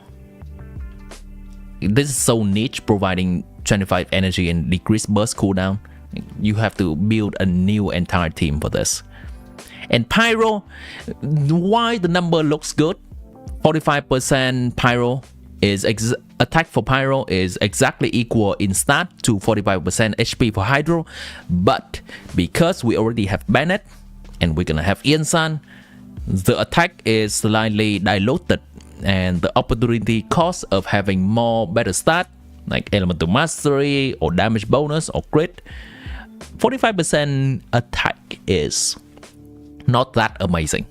This is so niche, providing 25 energy and decreased burst cooldown. You have to build a new entire team for this. And pyro, why the number looks good? 45% pyro is attack for pyro is exactly equal in stat to 45% HP for hydro, but because we already have Bennett and we're gonna have Ian-san, the attack is slightly diluted, and the opportunity cost of having more better stat like elemental mastery or damage bonus or crit, 45% attack is not that amazing.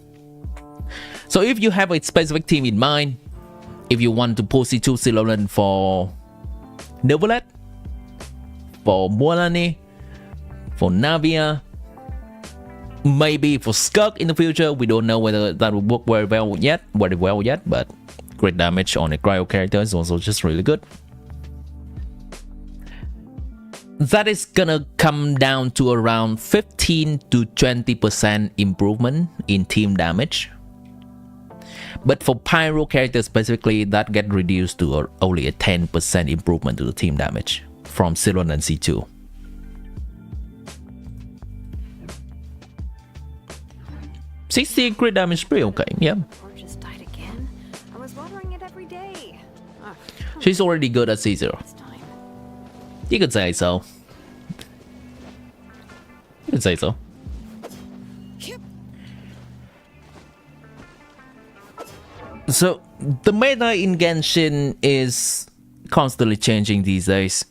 So if you have a specific team in mind, if you want to push C2 Xilonen for Neverlet, for Mualani, for Navia, maybe for Skirk in the future, we don't know whether that will work very well yet, but great damage on a cryo character is also just really good. That is gonna come down to around 15 to 20% improvement in team damage. But for pyro characters specifically, that get reduced to only a 10% improvement to the team damage from Xilonen and C2. $60 crit damage is pretty okay, yeah. Or just died again. I was watering it every day. Ugh, She's already good at C0. it's time. You could say so. You could say so. So, the meta in Genshin is constantly changing these days.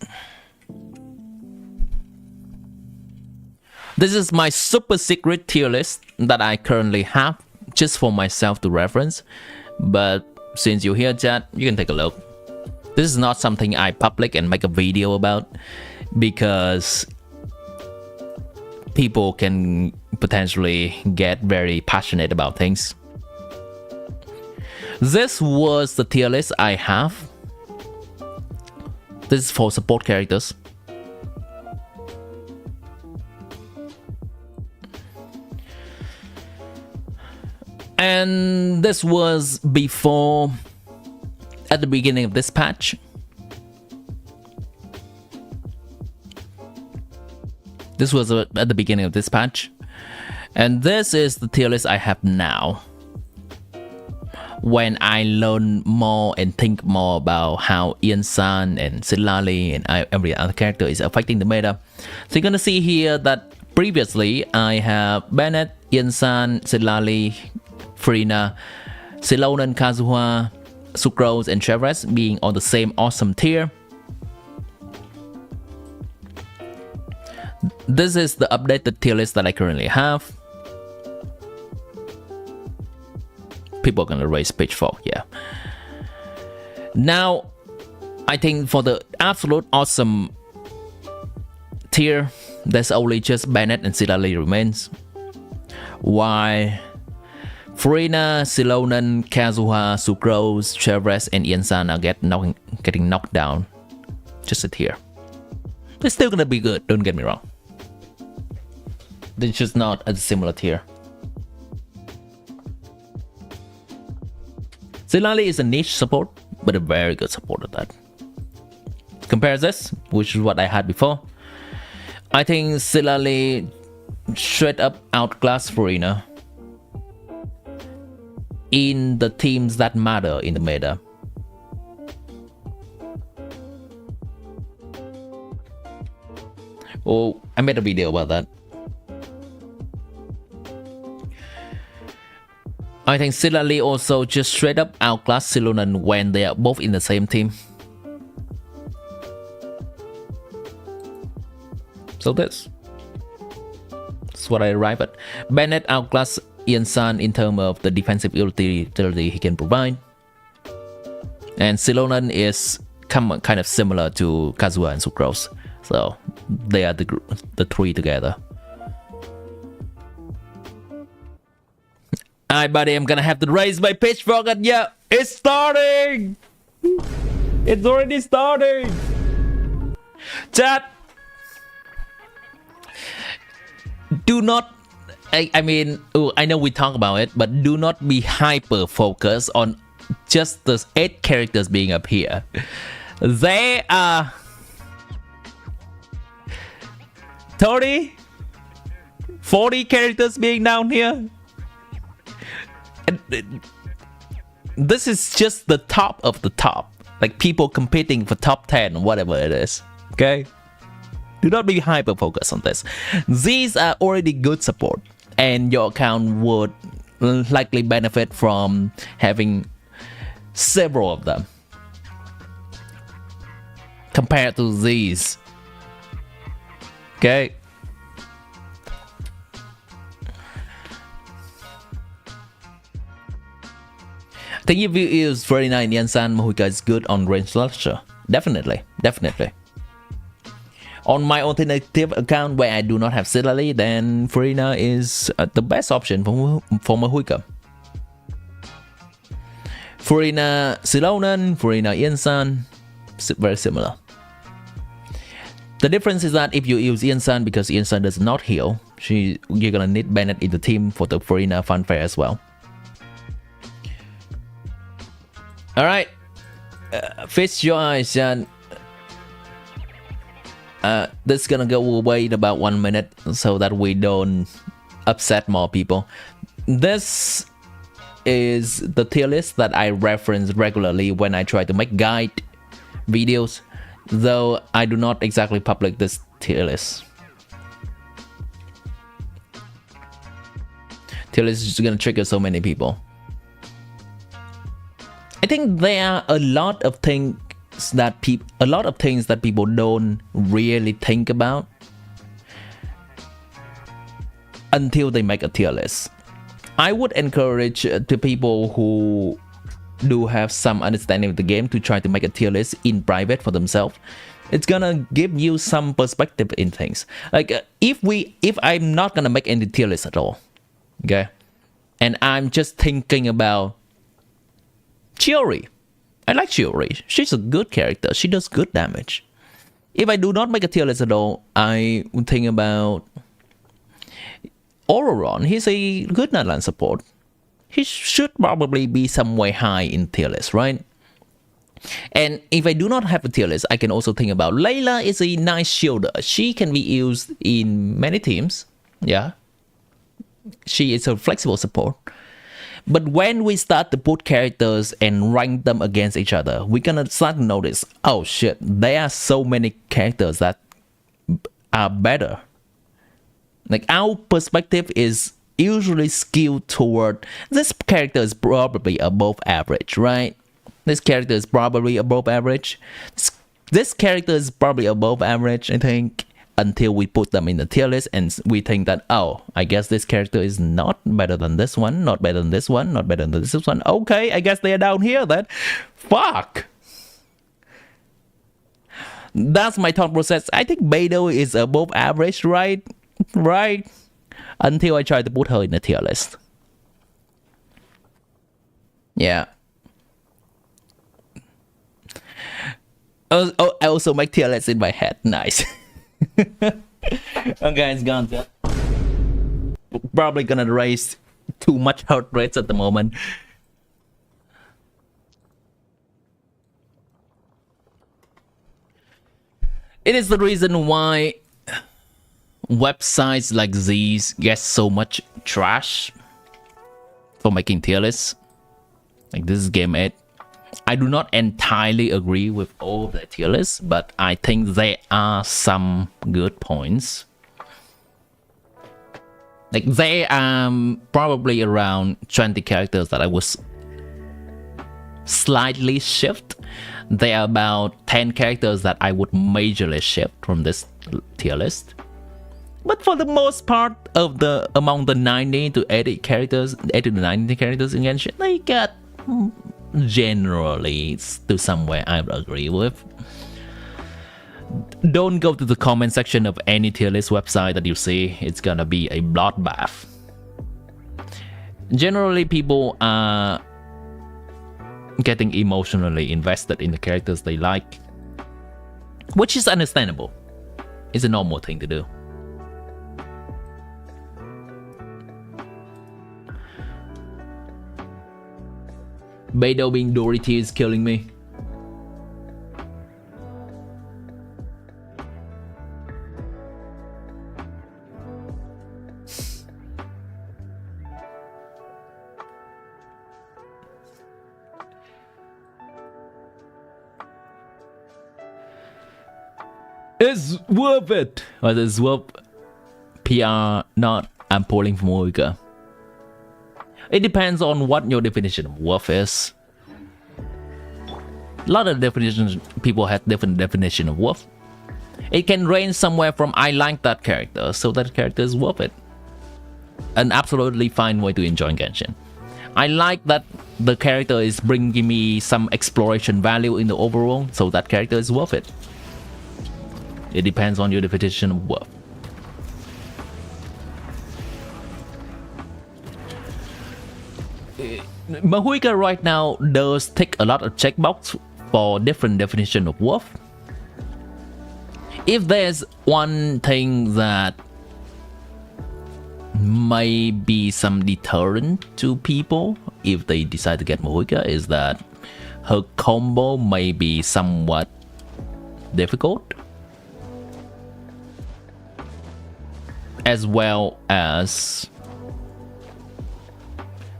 This is my super secret tier list that I currently have, just for myself to reference. But since you're here, chat, you can take a look. This is not something I public and make a video about, because people can potentially get very passionate about things. This was the tier list I have. This is for support characters. And this was before, at the beginning of this patch. This was at the beginning of this patch. And this is the tier list I have now. When I learn more and think more about how Ian-san and Silali and every other character is affecting the meta. So you're gonna see here that previously I have Bennett, Ian-san, Silali, Frina, Xilonen, Kazuha, Sucrose, and Chevres being on the same awesome tier. This is the updated tier list that I currently have. People are gonna raise pitchfork, yeah. Now, I think for the absolute awesome tier, there's only just Bennett and Silali remains. Why? Frina, Xilonen, Kazuha, Sucrose, Chevres, and Ian-san are getting knocked down. Just a tier. They're still gonna be good, don't get me wrong. They're just not a similar tier. Silali is a niche support, but a very good support at that. Compare this, which is what I had before. I think Silali straight up outclassed Farina in the teams that matter in the meta. Oh, I made a video about that. I think Silali also just straight up outclassed Xilonen when they are both in the same team. So that's what I arrive at. Bennett outclassed Ian-san in terms of the defensive utility he can provide. And Xilonen is kind of similar to Kazuha and Sucrose. So they are the three together. Alright, buddy, I'm gonna have to raise my pitchfork at ya. It's starting! It's already starting! Chat! do not. I mean, I know we talk about it, but do not be hyper focused on just the 8 characters being up here. They are 30, 40 characters being down here. And this is just the top of the top. Like people competing for top 10, whatever it is. Okay? Do not be hyper focused on this. These are already good support, and your account would likely benefit from having several of them compared to these. Okay? I think if you use 39 Yansan, Mahuika is good on range slasher. Definitely. On my alternative account where I do not have Silali, then Farina is the best option for Mahuika. Farina Xilonen, Farina Yansan, very similar. The difference is that if you use Yansan, because Yansan does not heal, you're gonna need Bennett in the team for the Farina fanfare as well. Alright, fix your eyes, and this is gonna go away in about 1 minute so that we don't upset more people. This is the tier list that I reference regularly when I try to make guide videos, though I do not exactly publish this tier list. Tier list is just gonna trigger so many people. I think there are a lot of things that people don't really think about until they make a tier list. I would encourage the people who do have some understanding of the game to try to make a tier list in private for themselves. It's gonna give you some perspective in things. Like if I'm not gonna make any tier list at all, okay, and I'm just thinking about Chiori. I like Chiori. She's a good character. She does good damage. If I do not make a tier list at all, I would think about Auroron. He's a good natlan support. He should probably be somewhere high in tier list, right? And if I do not have a tier list, I can also think about Layla is a nice shielder. She can be used in many teams. Yeah. She is a flexible support. But when we start to put characters and rank them against each other, we're gonna start to notice, oh shit, there are so many characters that are better. Like our perspective is usually skewed toward this character is probably above average, right? This character is probably above average. This character is probably above average, I think, until we put them in the tier list and we think that, oh, I guess this character is not better than this one, not better than this one, not better than this one. Okay, I guess they're down here then. Fuck. That's my thought process. I think Beidou is above average, right? Right? Until I try to put her in the tier list. Yeah. Oh, I also make tier lists in my head. Nice. Okay, it's gone. Probably gonna raise too much heart rates at the moment. It is the reason why websites like these get so much trash for making tier lists. Like this is Game 8. I do not entirely agree with all of the tier lists, but I think there are some good points. Like there are probably around 20 characters that I was slightly shift. There are about 10 characters that I would majorly shift from this tier list. But for the most part of among the 90 to 80 characters, 80 to 90 characters in Genshin, they got generally to somewhere I would agree with. Don't go to the comment section of any tier list website that you see. It's gonna be a bloodbath. Generally, people are getting emotionally invested in the characters they like, which is understandable. It's a normal thing to do. Beidou being Dorothy is killing me. It's worth it. But it's worth PR, not I'm pulling from Moika. It depends on what your definition of worth is. A lot of definitions, people have different definition of worth. It can range somewhere from I like that character, so that character is worth it. An absolutely fine way to enjoy Genshin. I like that the character is bringing me some exploration value in the overall, so that character is worth it. It depends on your definition of worth. Mahuika right now does tick a lot of checkbox for different definition of worth. If there's one thing that may be some deterrent to people if they decide to get Mahuika, is that her combo may be somewhat difficult, as well as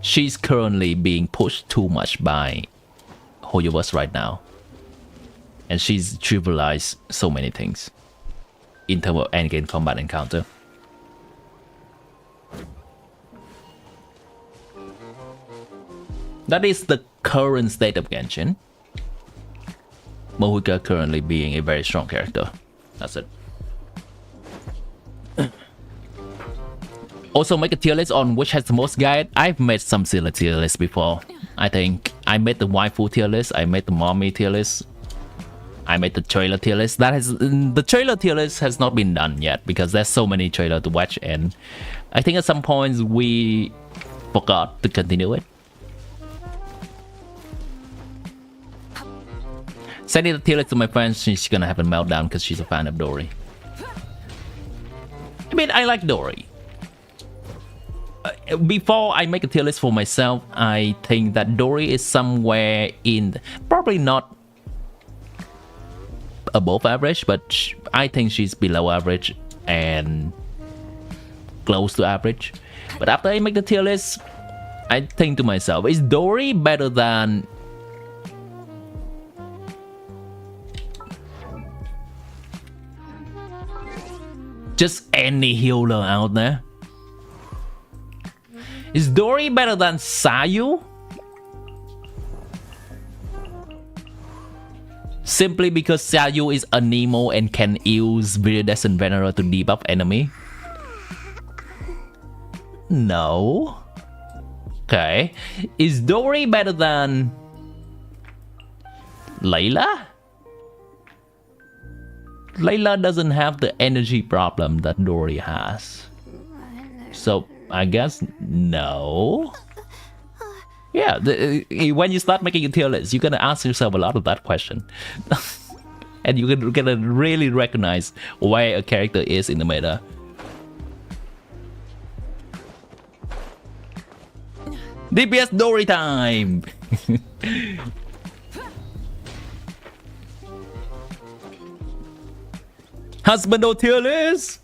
she's currently being pushed too much by Hoyoverse right now, and she's trivialized so many things in terms of endgame combat encounter. That is the current state of Genshin. Mahuika currently being a very strong character. That's it. Also make a tier list on which has the most guide. I've made some similar tier lists before. I think I made the waifu tier list, I made the mommy tier list, I made the trailer tier list. The trailer tier list has not been done yet because there's so many trailers to watch, and I think at some points we forgot to continue it. Sending the tier list to my friend, she's gonna have a meltdown because she's a fan of Dory. I mean, I like Dory. Before I make a tier list for myself, I think that Dory is somewhere in, probably not above average, but I think she's below average and close to average. But after I make the tier list, I think to myself, is Dory better than just any healer out there? Is Dory better than Sayu? Simply because Sayu is a Nemo and can use Viridescent Venerer to debuff enemy? No. Okay. Is Dory better than Layla? Layla doesn't have the energy problem that Dory has. So I guess no. Yeah, when you start making a tier list, you're gonna ask yourself a lot of that question. And you're gonna really recognize where a character is in the meta. DPS Dory time! Husbando tier list!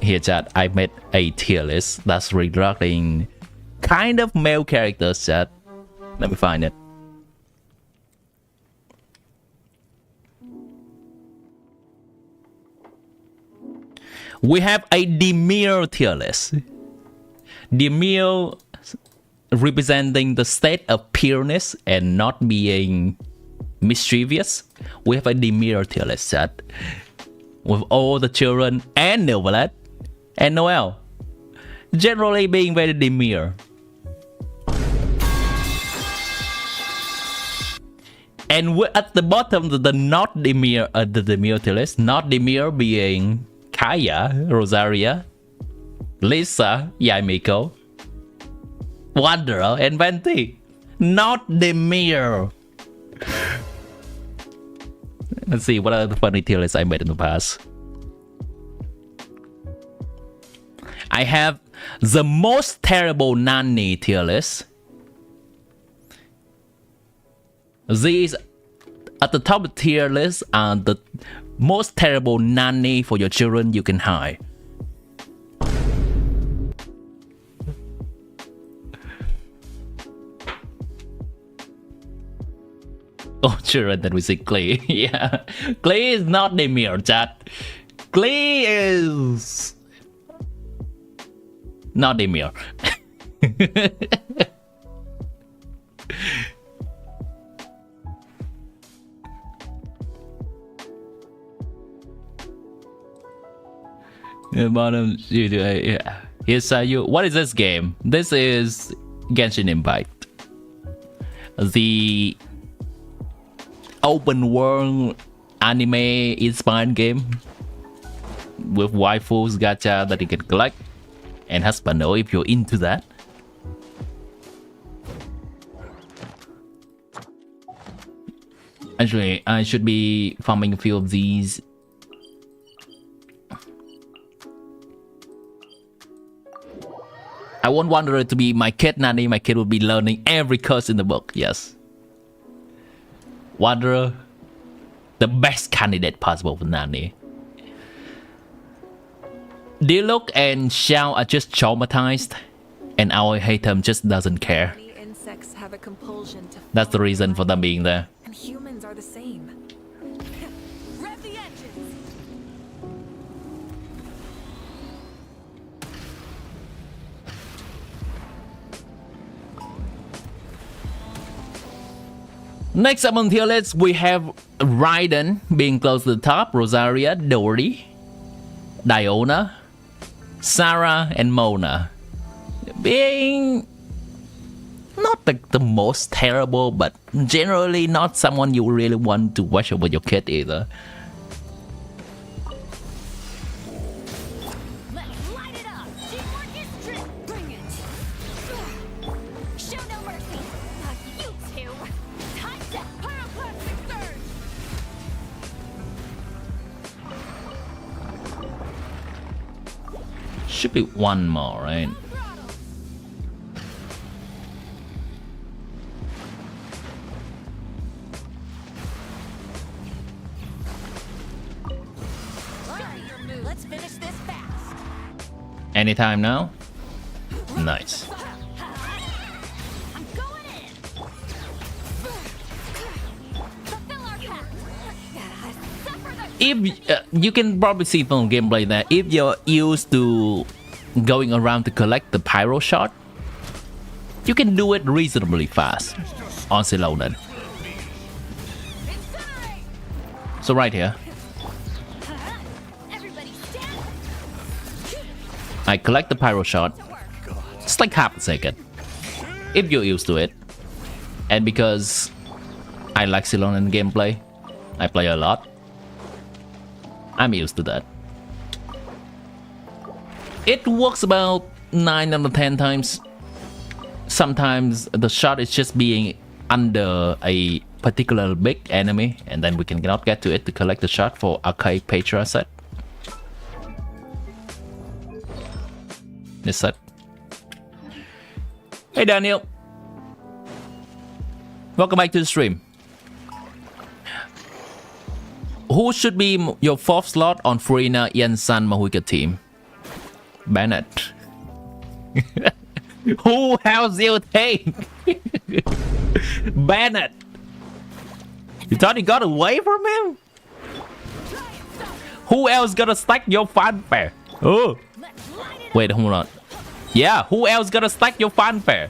Here chat, I made a tier list that's regarding kind of male characters chat. Let me find it. We have a Demir tier list. Demir representing the state of pureness and not being mischievous. We have a Demir tier list chat with all the children and Novelet and Noel generally being very demure. And we're at the bottom of the not demure, the demure tier list. Not demure being Kaya, Rosaria, Lisa, Yamiko, Wanderer, and Venti. Not demure. Let's see what are the funny tier lists I made in the past. I have the most terrible Nani tier list. These at the top tier list are the most terrible nanny for your children you can hire. Oh, children that we see Clay. Yeah, Clay is not Demir, chat. Clay is not Demir. Bottom, yeah. Here's you. What is this game? This is Genshin Impact, the open world anime inspired game with waifus gacha that you can collect and husband if you're into that. Actually, I should be farming a few of these. I won't want her to be my kid nanny. My kid will be learning every curse in the book. Yes. Wanderer, the best candidate possible for nanny. Diluc and Xiao are just traumatized, and our Hatem just doesn't care. Many insects have a compulsion to That's the follow reason for them being there. and humans are the same. Rev the engines. Next up on tier list, we have Raiden being close to the top, Rosaria, Dory, Diona, Sarah, and Mona. Being not the most terrible, but generally not someone you really want to watch over your kid either. Let's light it up. Teamwork is strength. Bring it. Show no mercy. Not you two. Time's up. Pyroclastic surge. Should be one more, right? Throttle. Let's finish this fast. Anytime now? Nice. I'm going in. Fulfill our pact. Suffer the If you can probably see from gameplay that if you're used to going around to collect the pyro shot, you can do it reasonably fast on Xilonen. Incinerate. So right here, Everybody stand. I collect the pyro shot. It's like half a second if you're used to it, and because I like Xilonen gameplay, I play a lot, I'm used to that. It works about 9 out of 10 times. Sometimes the shot is just being under a particular big enemy, and then we cannot get to it to collect the shot for Arcade Petra set. This set. Hey Daniel, welcome back to the stream. Who should be your 4th slot on Furina Yensan Mahuika team? Bennett. Who else you take? Bennett. You thought you got away from him? Who else gonna stack your fanfare? Oh, Let's light it wait, hold on. Yeah, who else gonna stack your fanfare?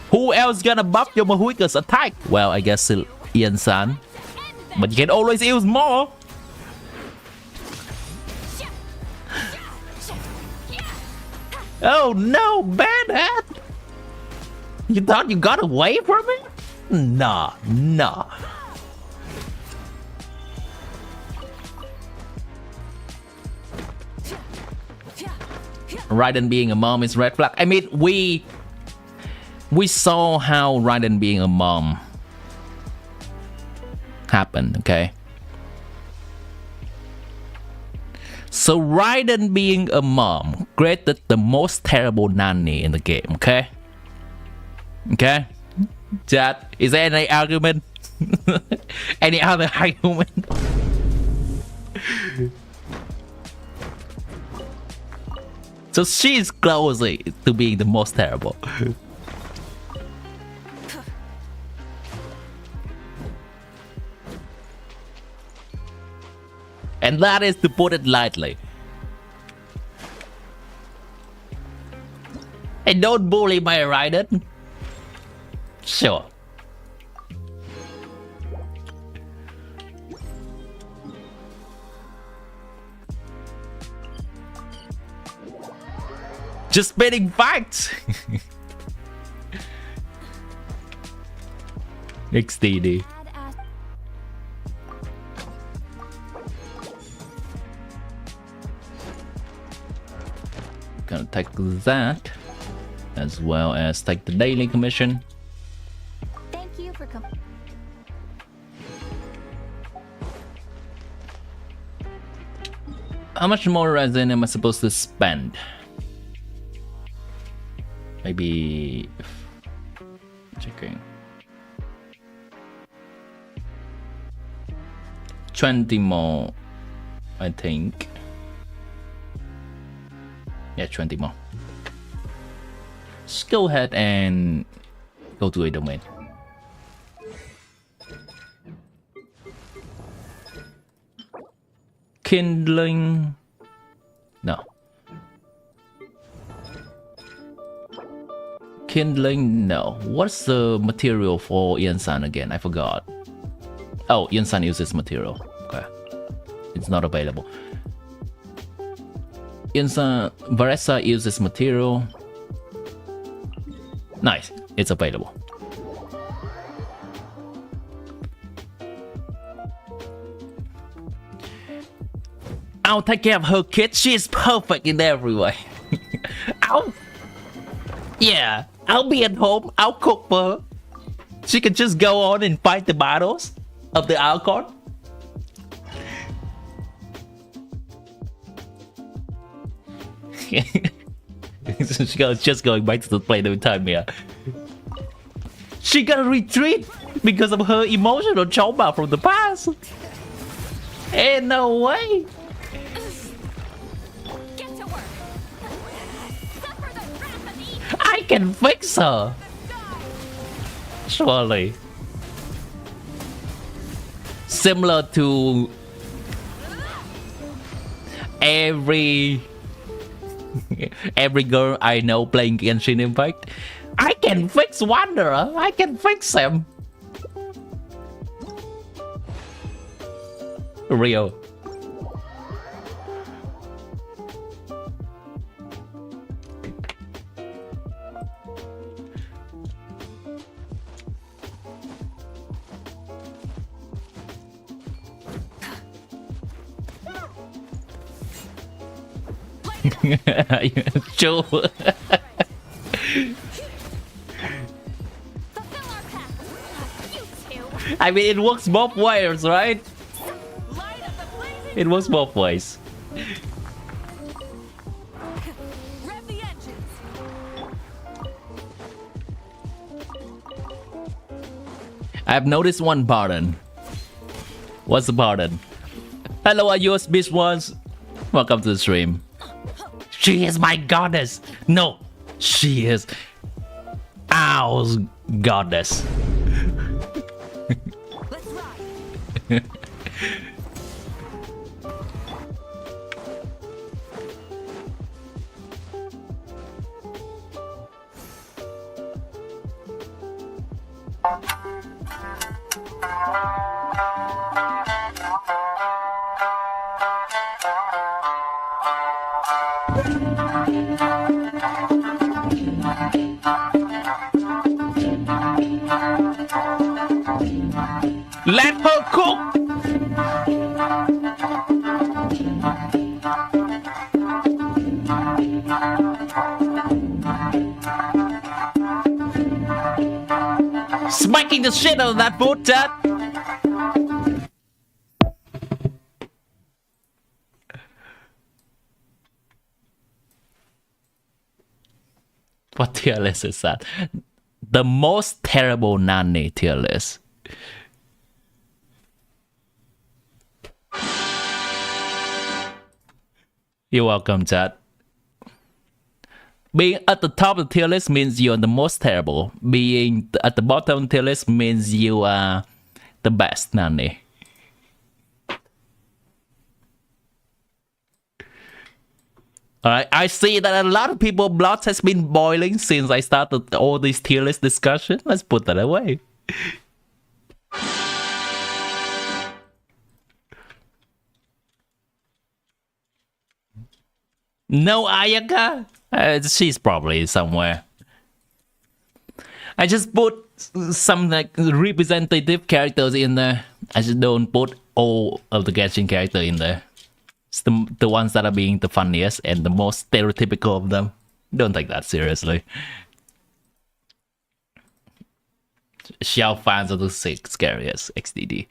Who else gonna buff your Mahuika's attack? Well, I guess Ian-san. But you can always use more. Oh no, Bennett! You thought you got away from me? Nah, nah. Raiden being a mom is red flag. I mean, we saw how Raiden being a mom happened, okay? So Raiden being a mom created the most terrible nanny in the game, okay? Okay? Chat, is there any argument? Any other argument? So she's closely to being the most terrible. And that is to put it lightly. And don't bully my Raiden. Sure. Just spitting facts. XDD. Gonna take that, as well as take the daily commission. Thank you for coming. How much more resin am I supposed to spend? Maybe checking 20 more, I think. Yeah, 20 more. Just go ahead and go to a domain. Kindling. No. Kindling, no. What's the material for Yansan again? I forgot. Oh, Yansan uses material. Okay. It's not available. Yansan, Varesa uses material. Nice. It's available. I'll take care of her kid. She's perfect in every way. Yeah, I'll be at home. I'll cook for her. She can just go on and fight the battles of the Archon. She's just going back to the plane every time, yeah. She gotta retreat because of her emotional trauma from the past. Ain't no way. Get to work. Suffer the wrath of evil. I can fix her. Surely. Similar to every girl I know playing Genshin Impact. I can fix Wanderer. I can fix him. Real. True. Fulfill our path. You two. I mean, it works both ways, right? Light of the blazing. It works both ways. Rev the engines. I've noticed one pattern. What's the pattern? Hello, are you a beast ones? Welcome to the stream. She is my goddess. No, she is our goddess. Let's ride. Let her cook. Smacking the shit out of that food, chat. What TLS is that? the most terrible Nani tier list. You're welcome, chat. Being at the top of the tier list means you're the most terrible. Being at the bottom of the tier list means you are the best Nani. Alright, I see that a lot of people blood has been boiling since I started all this tier list discussion. Let's put that away. No Ayaka? She's probably somewhere. I just put some like representative characters in there. I just don't put all of the Genshin character in there. It's the ones that are being the funniest and the most stereotypical of them. Don't take that seriously. Xiao fans are the scariest XDD.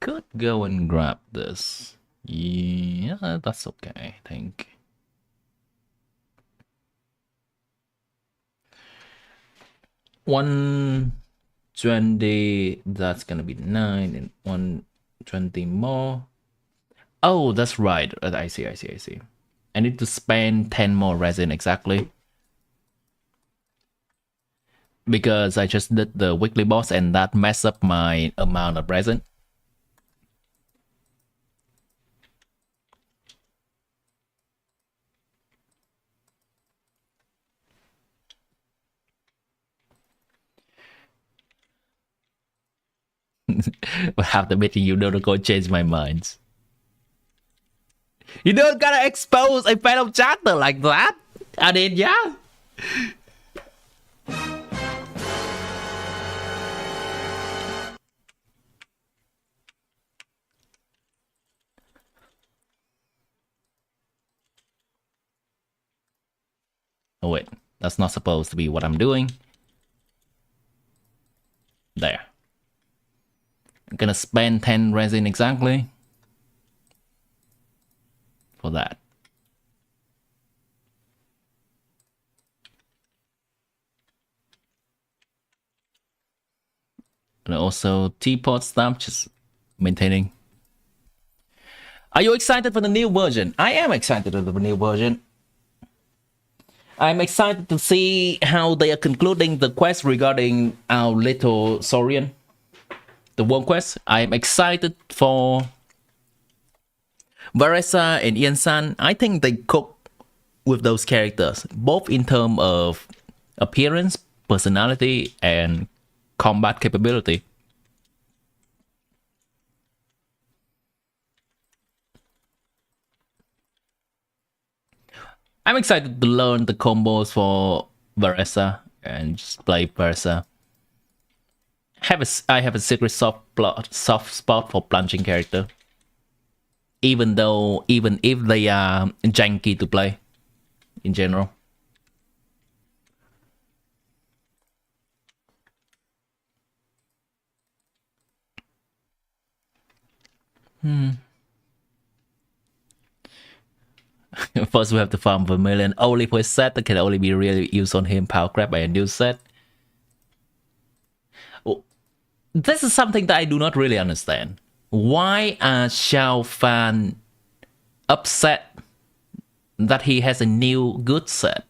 Could go and grab this. Yeah, that's okay, I think. $120, that's gonna be 9 and 120 more. Oh, that's right. I see. I need to spend 10 more resin exactly. Because I just did the weekly boss and that messed up my amount of resin. But after meeting you, don't go change my minds. You don't gotta expose a fellow chatter like that. I did, yeah. Oh wait, that's not supposed to be what I'm doing. There. I'm gonna spend 10 resin exactly for that. And also teapot stuff, just maintaining. Are you excited for the new version? I am excited for the new version. I'm excited to see how they are concluding the quest regarding our little Saurian. The world quest. I'm excited for Varesa and Ian-san. I think they cook with those characters, both in terms of appearance, personality, and combat capability. I'm excited to learn the combos for Varesa and just play Varesa. I have a secret soft spot for plunging character. Even if they are janky to play in general. First we have to farm Vermilion only for a set that can only be really used on him. Power grab by a new set. This is something that I do not really understand. Why are Xiao fan upset that he has a new good set?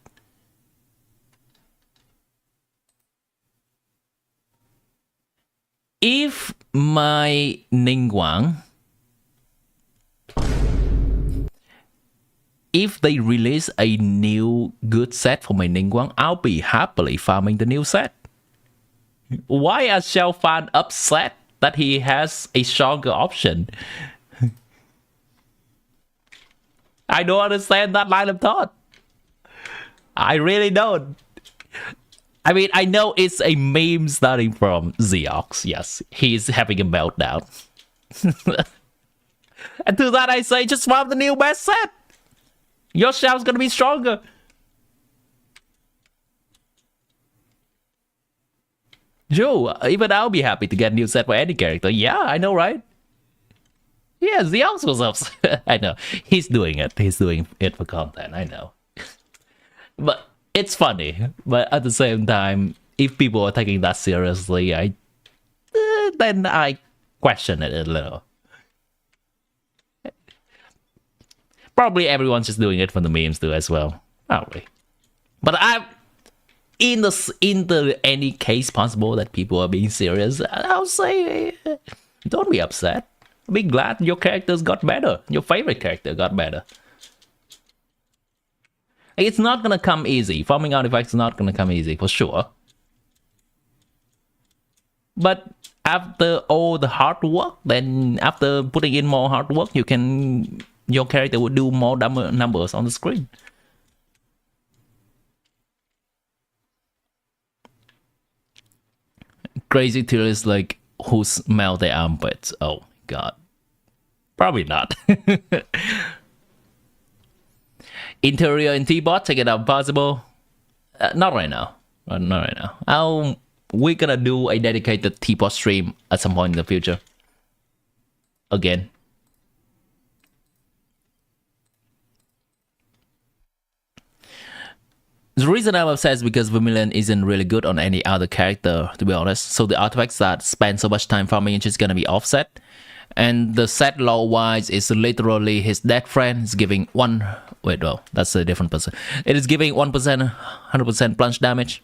If my Ningguang, if they release a new good set for my Ningguang, I'll be happily farming the new set. Why are Xiao fan upset that he has a stronger option? I don't understand that line of thought. I really don't. I mean, I know it's a meme starting from Xeox. Yes, he's having a meltdown. And to that I say, just farm the new best set. Your Xiao's gonna be stronger. Joe, even I'll be happy to get a new set for any character. Yeah, I know, right? Yeah, the also. I know. He's doing it. He's doing it for content. I know. But it's funny. But at the same time, if people are taking that seriously, then I question it a little. Probably everyone's just doing it for the memes too as well. Probably. But in the any case possible that people are being serious, I'll say don't be upset. Be glad your characters got better. Your favorite character got better. It's not gonna come easy. Farming artifacts is not gonna come easy for sure. But after all the hard work, then after putting in more hard work, your character will do more numbers on the screen. Crazy theories like who smell their armpits. Oh god. Probably not. Interior in T-bot, check it out possible. Not right now. Not right now. We're gonna do a dedicated T-bot stream at some point in the future. Again. The reason I'm upset is because Vermilion isn't really good on any other character, to be honest. So the artifacts that spend so much time farming is just gonna be offset. And the set law-wise is literally his dead friend is giving one... Wait, well, that's a different person. It is giving 1%, 100% plunge damage.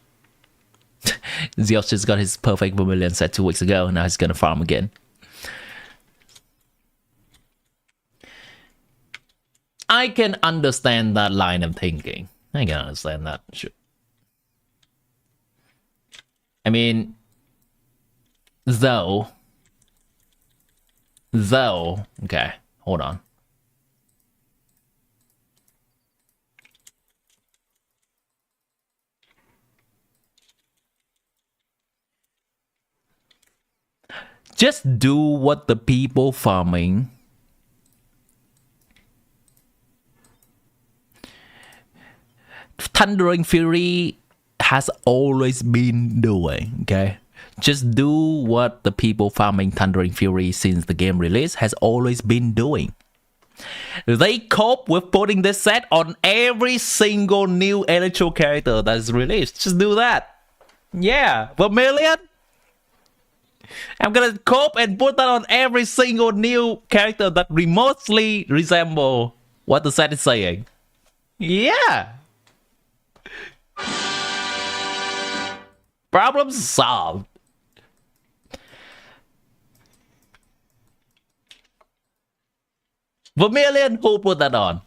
Zeus just got his perfect Vermilion set 2 weeks ago, and now he's gonna farm again. I can understand that line of thinking. I can understand that. Sure. I mean, though, okay, hold on. Just do what the people farming Thundering Fury has always been doing, okay? Just do what the people farming Thundering Fury since the game release has always been doing. They cope with putting this set on every single new electro character that is released. Just do that. Yeah, Vermilion. I'm gonna cope and put that on every single new character that remotely resemble what the set is saying. Yeah. Problem solved. Vermilion, who put that on?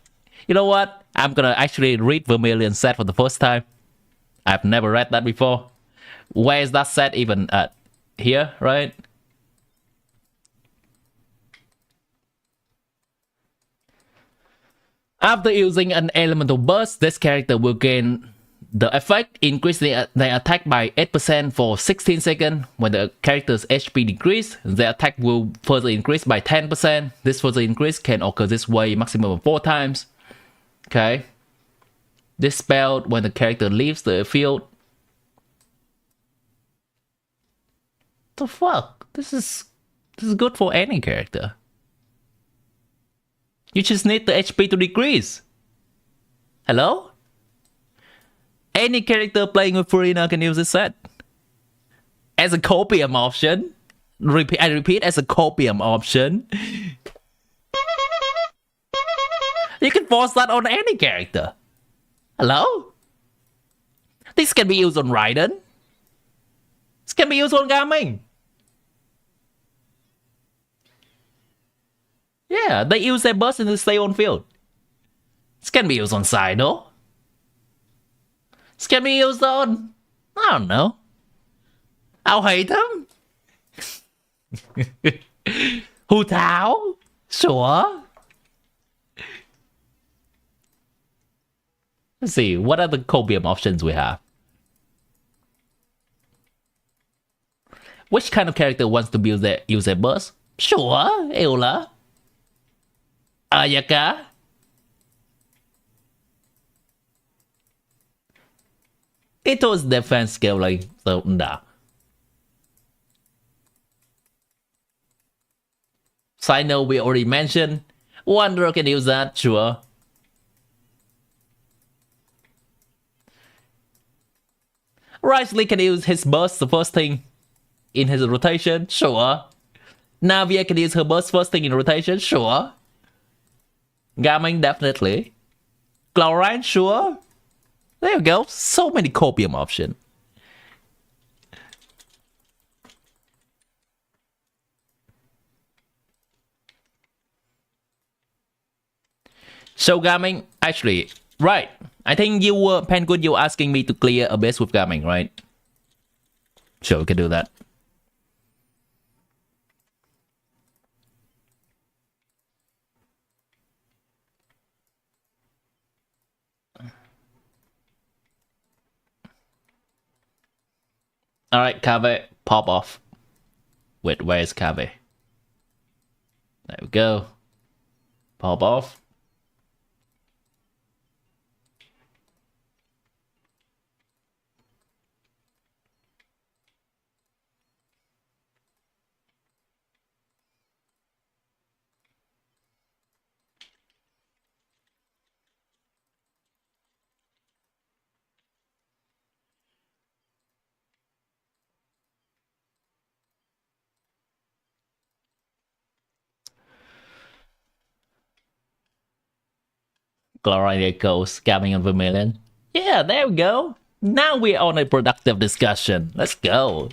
You know what? I'm gonna actually read Vermilion set for the first time. I've never read that before. Where is that set even at? Here, right? After using an elemental burst, this character will gain the effect, increase their attack by 8% for 16 seconds. When the character's HP decrease, the attack will further increase by 10%. This further increase can occur this way maximum of 4 times. Okay. This spell, when the character leaves the field. The fuck? This is good for any character. You just need the HP to decrease. Hello? Any character playing with Furina can use this set. As a copium option. I repeat, as a copium option. You can force that on any character. Hello? This can be used on Raiden. This can be used on Gaming. Yeah, they use their burst and they stay on field. This can be used on Saido. This can be used on... I don't know. I'll hate them. Hu Tao? Sure. Let's see, what are the copium options we have? Which kind of character wants to use their burst? Sure, Eula. Ayaka. Ito's defense scaling, so nah. So I know we already mentioned. Wanderer can use that, sure. Risley can use his burst the first thing in his rotation, sure. Navia can use her burst first thing in rotation, sure. Gaming, definitely. Chlorine, sure. There you go. So many copium options. So gaming, actually, right. I think you were, Penguin, you were asking me to clear a base with gaming, right? Sure, we can do that. Alright, Cave, pop off. Wait, where's Cave? There we go. Pop off. Chlorine echoes, gaming on Vermilion. Yeah, there we go. Now we're on a productive discussion. Let's go.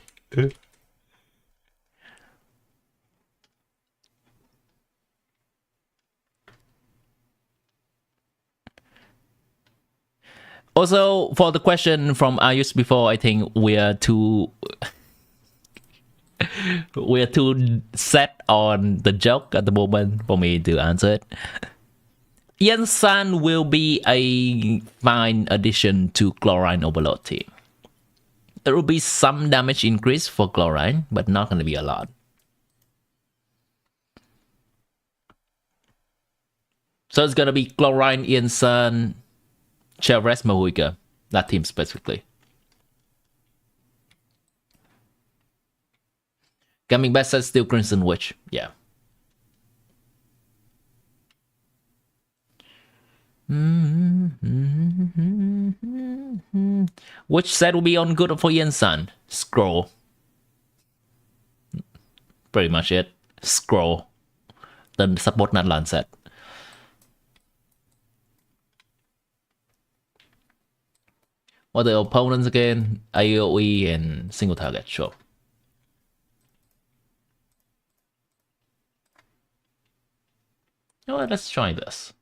Also, for the question from Ayus before, I think we're too set on the joke at the moment for me to answer it. Yen-san will be a fine addition to Chlorine Overload team. There will be some damage increase for Chlorine, but not going to be a lot. So it's going to be Chlorine, Yen-san, Cheres, Mahuika. That team specifically. Coming back says still Crimson Witch. Yeah. Which set will be on good for Yen-san? Scroll. Pretty much it. Scroll. Then support natlan set. What the opponents again? AoE and single target, sure. Alright, let's try this.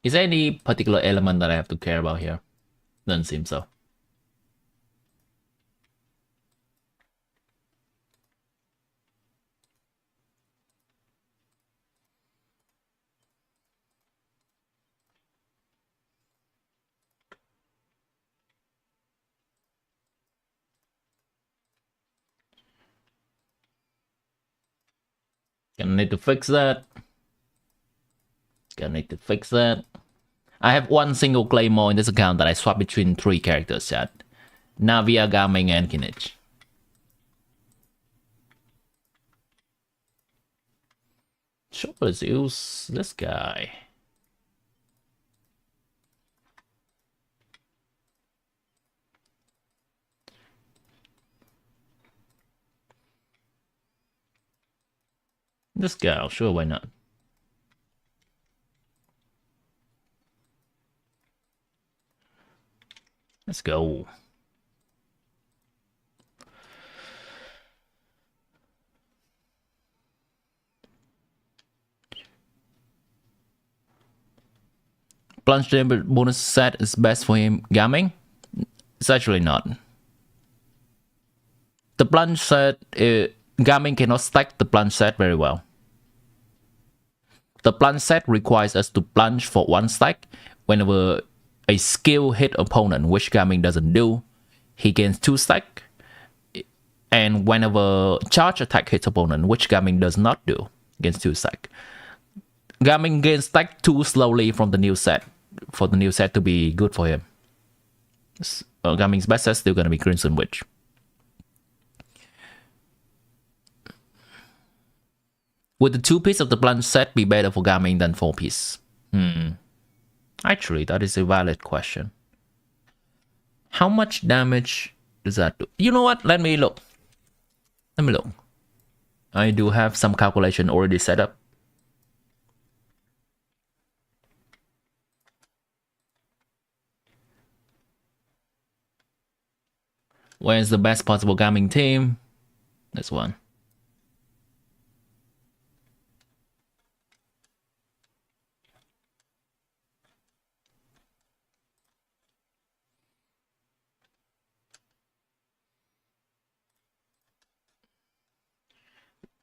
Is there any particular element that I have to care about here? Doesn't seem so. Gonna need to fix that. Gonna need to fix that. I have one single claymore in this account that I swap between 3 characters, chat. Navia, Gaming, and Kinich. Sure, let's use this guy. This guy, sure, why not? Let's go. Plunge damage bonus set is best for him gaming? It's actually not. The plunge set, gaming cannot stack the plunge set very well. The plunge set requires us to plunge for 1 stack. Whenever a skill hit opponent, which gaming doesn't do, he gains 2 stack. And whenever charge attack hits opponent, which gaming does not do, gains 2 stack. Gaming gains stack too slowly from the new set, for the new set to be good for him. Gaming's best set still gonna be Crimson Witch. Would the 2-piece of the plunge set be better for Gaming than 4-piece? Actually, that is a valid question. How much damage does that do? You know what? Let me look. I do have some calculation already set up. Where's the best possible Gaming team? This one.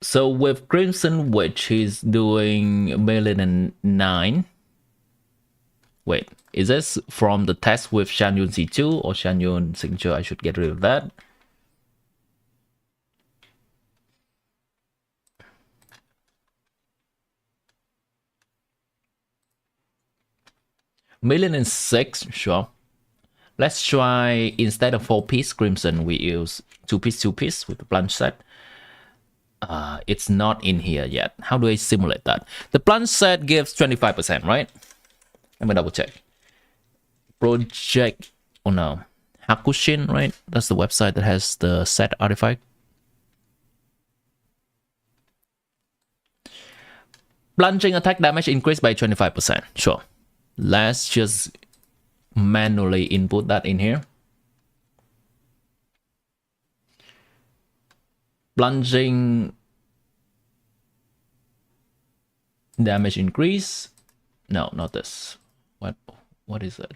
So with Crimson Witch, he's doing 1,009,000. Wait, is this from the test with Shanyun C2 or Shanyun Signature? I should get rid of that. Million and 6, sure. Let's try, instead of 4-piece Crimson, we use 2-piece with the plunge set. It's not in here yet. How do I simulate that? The plunge set gives 25%, right? Let me double check. Project, oh no, Hakushin, right? That's the website that has the set artifact. Plunging attack damage increased by 25%. Sure. Let's just manually input that in here. Plunging damage increase. No, not this. What is it?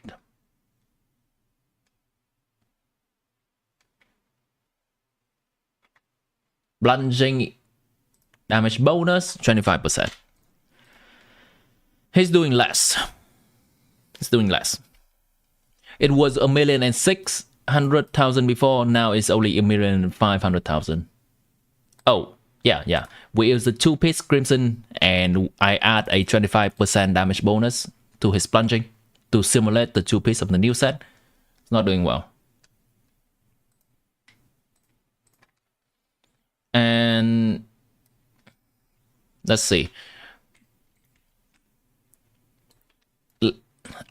Plunging damage bonus 25%. He's doing less. It was 1,600,000 before. Now it's only 1,500,000. Oh, yeah. We use the 2-piece Crimson and I add a 25% damage bonus to his plunging to simulate the 2-piece of the new set. It's not doing well. And let's see.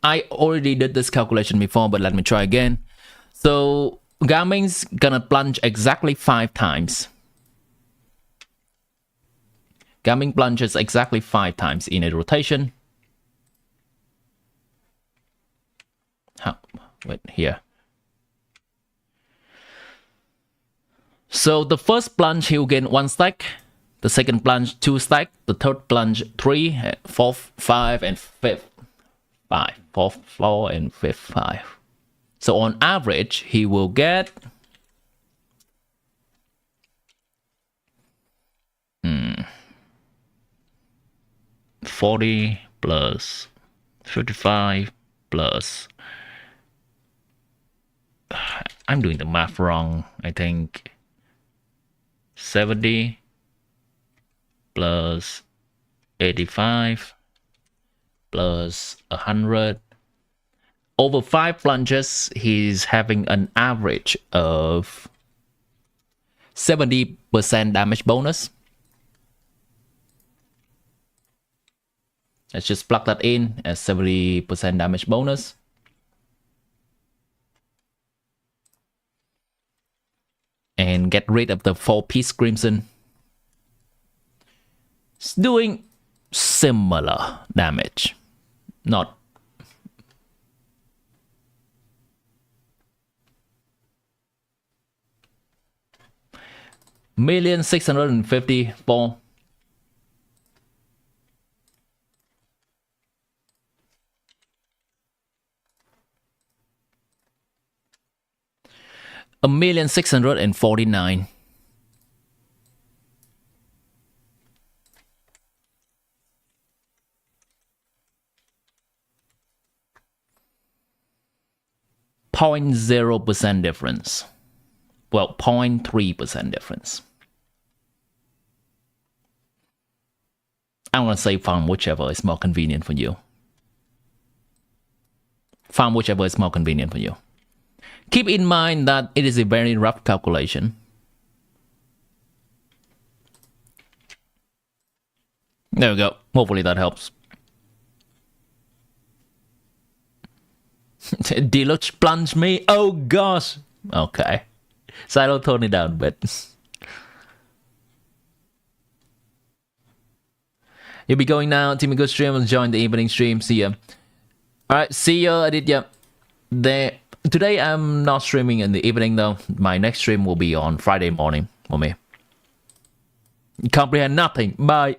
I already did this calculation before, but let me try again. So Gaming's gonna plunge exactly 5 times. Gaming plunges exactly 5 times in a rotation. Wait, here. So the first plunge he'll gain 1 stack, the second plunge 2 stack, the third plunge 3, fourth 5, and fifth 5. Fourth, 4, and fifth 5. So on average, he will get 40 plus 55 plus, I'm doing the math wrong, I think 70 plus 85 plus 100. Over 5 plunges, he's having an average of 70% damage bonus. Let's just plug that in as 70% damage bonus. And get rid of the 4-piece Crimson. It's doing similar damage. Not $1,654,000. $1,649,000. .0% difference. Well, 0.3% difference. I'm gonna say farm whichever is more convenient for you. Farm whichever is more convenient for you. Keep in mind that it is a very rough calculation. There we go. Hopefully that helps. Deluxe plunge me. Oh gosh. Okay. Silo tone it down a bit. You'll be going now. Team Good stream and join the evening stream. See ya. Alright, see ya, Aditya. Today I'm not streaming in the evening though. My next stream will be on Friday morning for me. Comprehend nothing. Bye.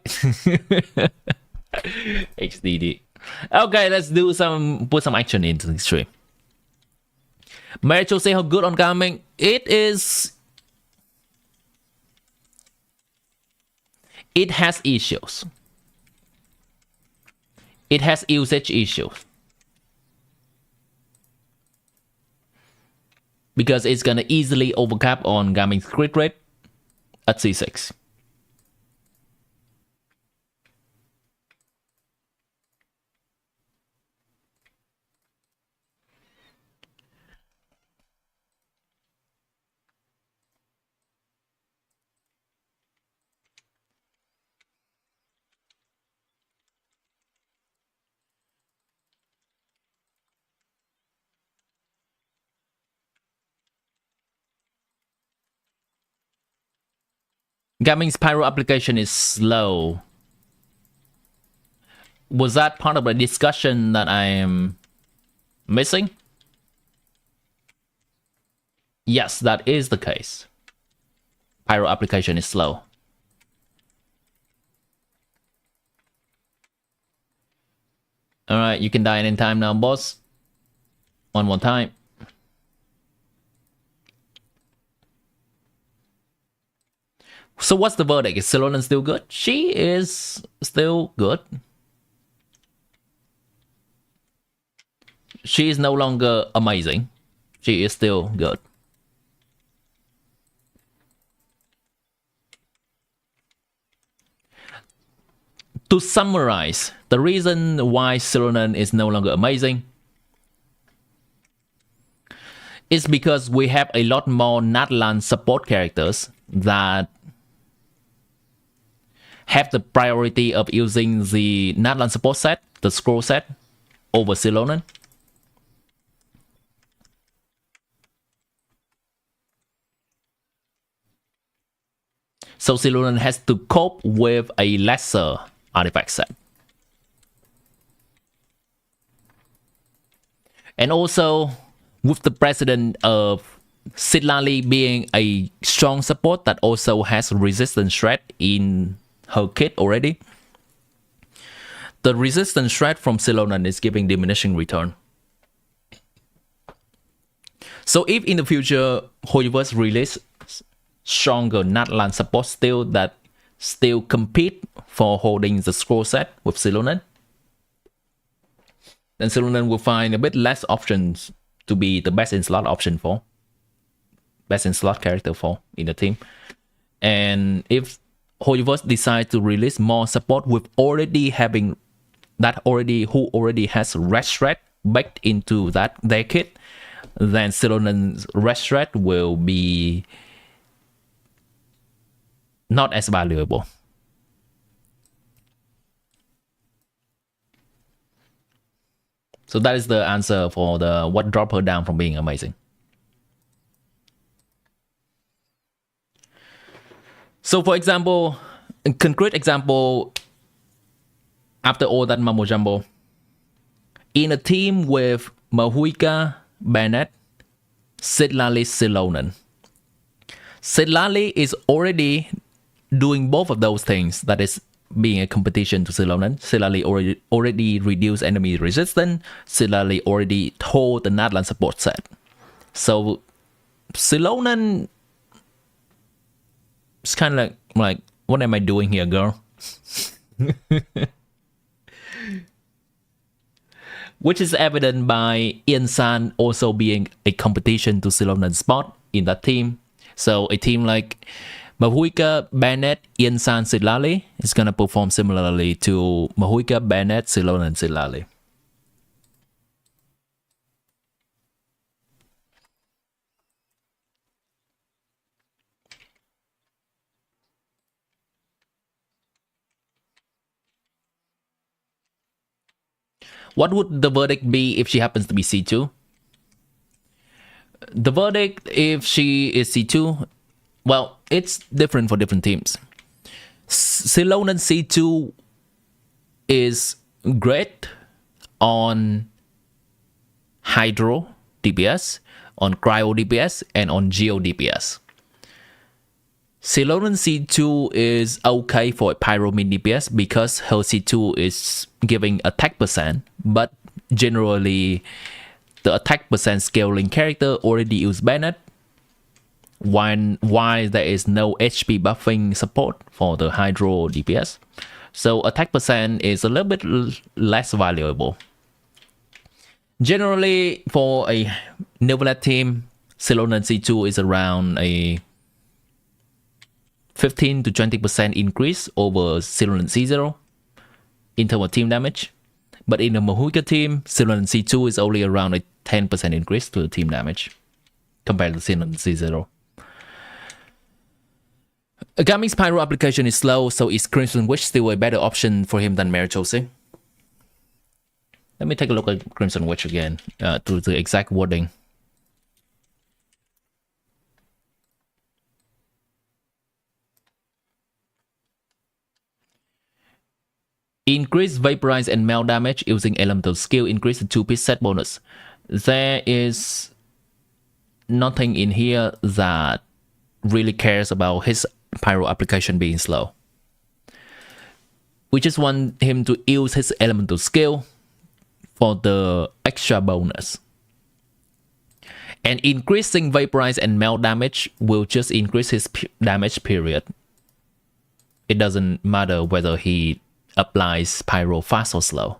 HDD. Okay, let's do put some action into the stream. Maricho say how good on gaming. It is. It has issues. It has usage issues. Because it's gonna easily overcap on gaming crit rate at C6. Gaming's pyro application is slow. Was that part of the discussion that I am missing? Yes, that is the case. Pyro application is slow. Alright, you can die anytime now, boss. One more time. So what's the verdict? Is Xilonen still good? She is still good. She is no longer amazing. She is still good. To summarize, the reason why Xilonen is no longer amazing is because we have a lot more natlan support characters that have the priority of using the natlan support set, the scroll set, over Xilonen. So Xilonen has to cope with a lesser artifact set. And also, with the precedent of Xilonen being a strong support that also has resistance threat in her kit already, the resistance threat from Xilonen is giving diminishing return. So if in the future Hoyoverse release stronger natlan support that still compete for holding the scroll set with Xilonen, then Xilonen will find a bit less options to be the best in slot option for, best in slot character for in the team. And if Hoyoverse decide to release more support with already having that who already has rest threat baked into their kit, then Xilonen's rest threat will be not as valuable. So that is the answer for the what dropped her down from being amazing. So for example, a concrete example, after all that mumbo jumbo, in a team with Mahuika, Bennett, Xilonen, Xilonen. Xilonen is already doing both of those things, that is being a competition to Xilonen. Xilonen already reduced enemy resistance. Xilonen already hold the natlan support set. So Xilonen, it's kind of like, what am I doing here, girl? Which is evident by Ian-san also being a competition to Xilonen's spot in that team. So a team like Mahuika, Bennett, Ian-san, Xilonen is going to perform similarly to Mahuika, Bennett, Xilonen, Xilonen. What would the verdict be if she happens to be C2? The verdict if she is C2, well, it's different for different teams. Xilonen C2 is great on Hydro DPS, on Cryo DPS, and on Geo DPS. Xilonen C2 is okay for Pyro mid DPS because her C2 is giving attack percent, but generally the attack percent scaling character already use Bennett. Why there is no HP buffing support for the Hydro DPS, so attack percent is a little bit less valuable. Generally, for a Neverland team, Xilonen C2 is around a 15 to 20% increase over Xilonen C0 in terms of team damage. But in the Mahuika team, Xilonen C2 is only around a 10% increase to the team damage compared to Xilonen C0. Gami's Pyro application is slow, so is Crimson Witch still a better option for him than Meritocracy? Let me take a look at Crimson Witch again, to the exact wording. Increase vaporize and melt damage using elemental skill, increase the 2-piece set bonus. There is nothing in here that really cares about his Pyro application being slow. We just want him to use his elemental skill for the extra bonus. And increasing vaporize and melt damage will just increase his damage period. It doesn't matter whether he applies Pyro fast or slow.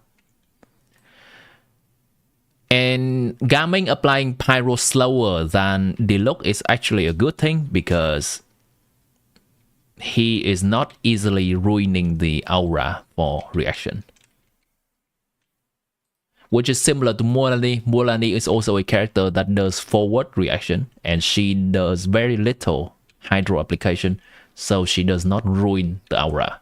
And Gaming applying Pyro slower than Diluc is actually a good thing because he is not easily ruining the aura for reaction. Which is similar to Morlani. Morlani is also a character that does forward reaction, and she does very little Hydro application, so she does not ruin the aura.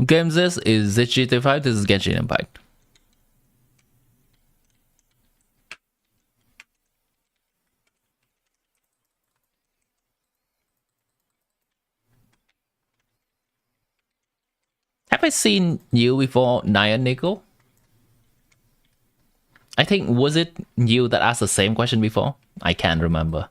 Games this is GTA 5, this is Genshin Impact. Have I seen you before, Nyan Nico? I think, was it you that asked the same question before? I can't remember.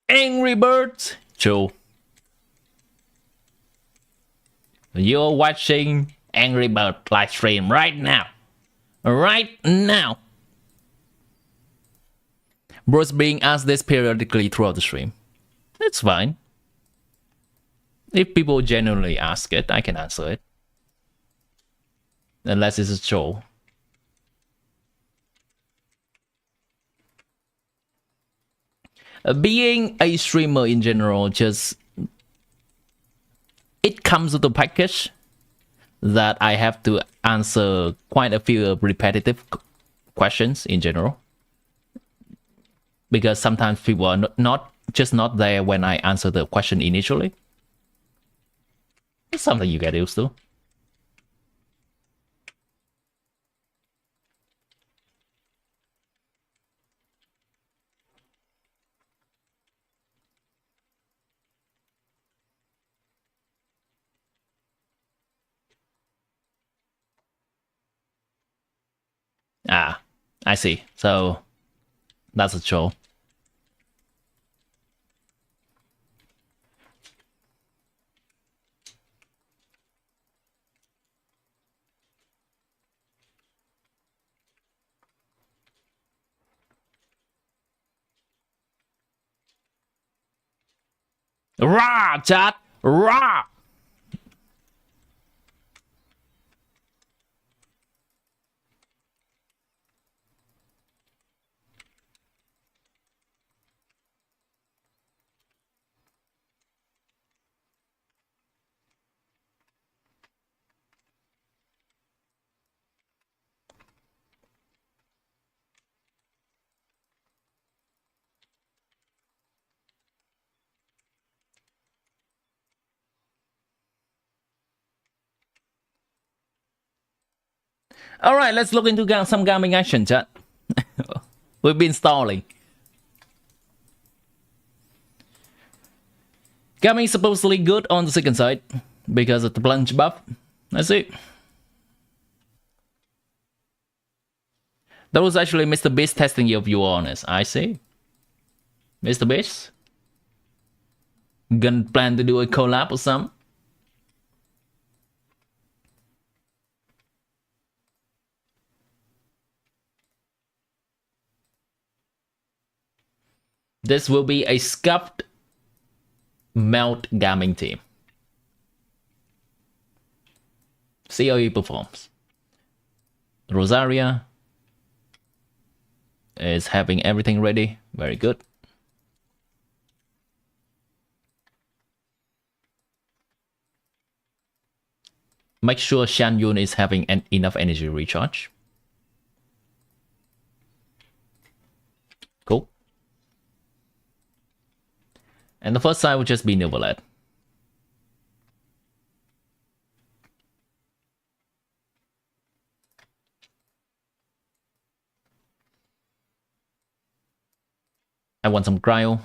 Angry Birds! True. You're watching Angry Bird live stream right now. Right now. Bro's being asked this periodically throughout the stream. It's fine. If people genuinely ask it, I can answer it. Unless it's a troll. Being a streamer in general, just it comes with a package that I have to answer quite a few repetitive questions in general, because sometimes people are not there when I answer the question initially. It's something you get used to. Ah, I see. So that's a troll. Rah, chat. Rah. All right, let's look into some gaming action, chat. We've been stalling. Gaming is supposedly good on the second side because of the plunge buff. That's it. That was actually Mr. Beast testing you if you were honest. I see. Mr. Beast? Gonna plan to do a collab or something? This will be a scuffed melt gaming team. See how he performs. Rosaria is having everything ready. Very good. Make sure Shan Yun is having enough energy recharge. Cool. And the first side will just be Neverland. I want some cryo.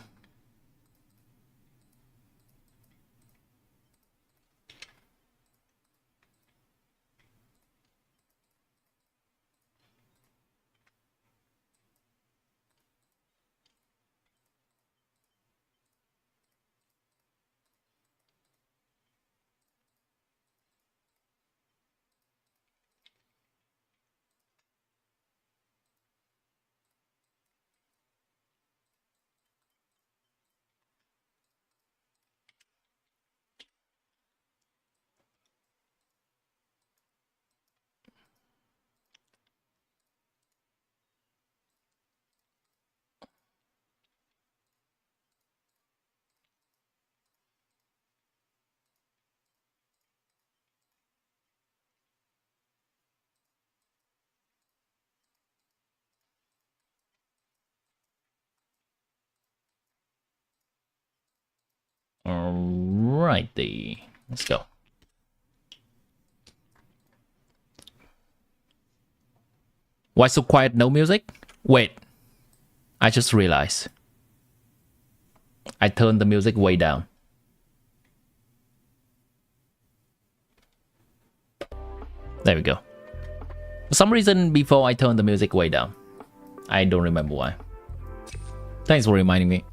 Alrighty, let's go. Why so quiet? No music? Wait, I just realized I turned the music way down. There we go. For some reason, before I turned the music way down. I don't remember why. Thanks for reminding me.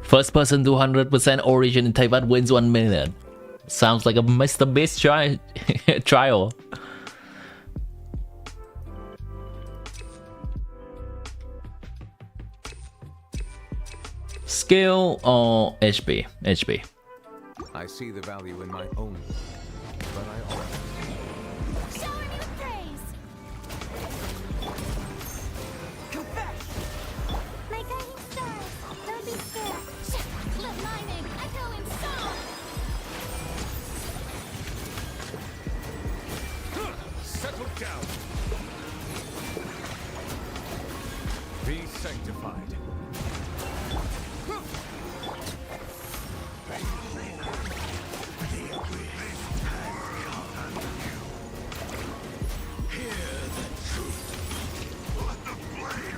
First person 200% origin in Taiwan wins 1 million. Sounds like a Mr. Beast trial. Skill or HP? HP. I see the value in my own, but I also Showing you praise. My guiding stars. Don't be scared. Let lightning echo in song. settle down. Be sanctified.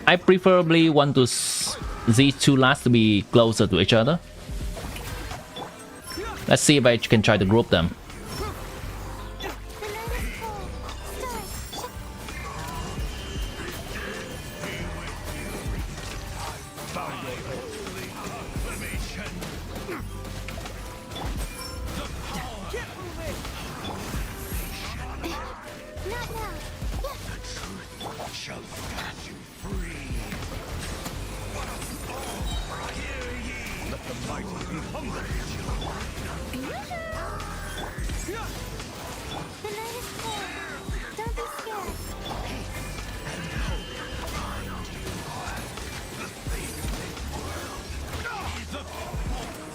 I preferably want to these two last to be closer to each other. Let's see if I can try to group them. The night is cold. Stars. Not now. The night is cold. Don't be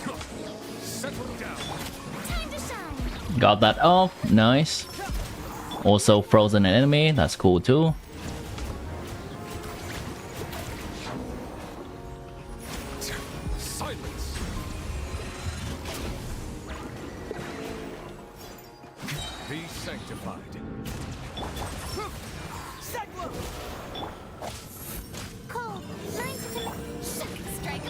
scared. Settle down. Time to shine. Got that off. Nice. Also frozen an enemy. That's cool too. Silence. Be sanctified. Cold. Night to strike.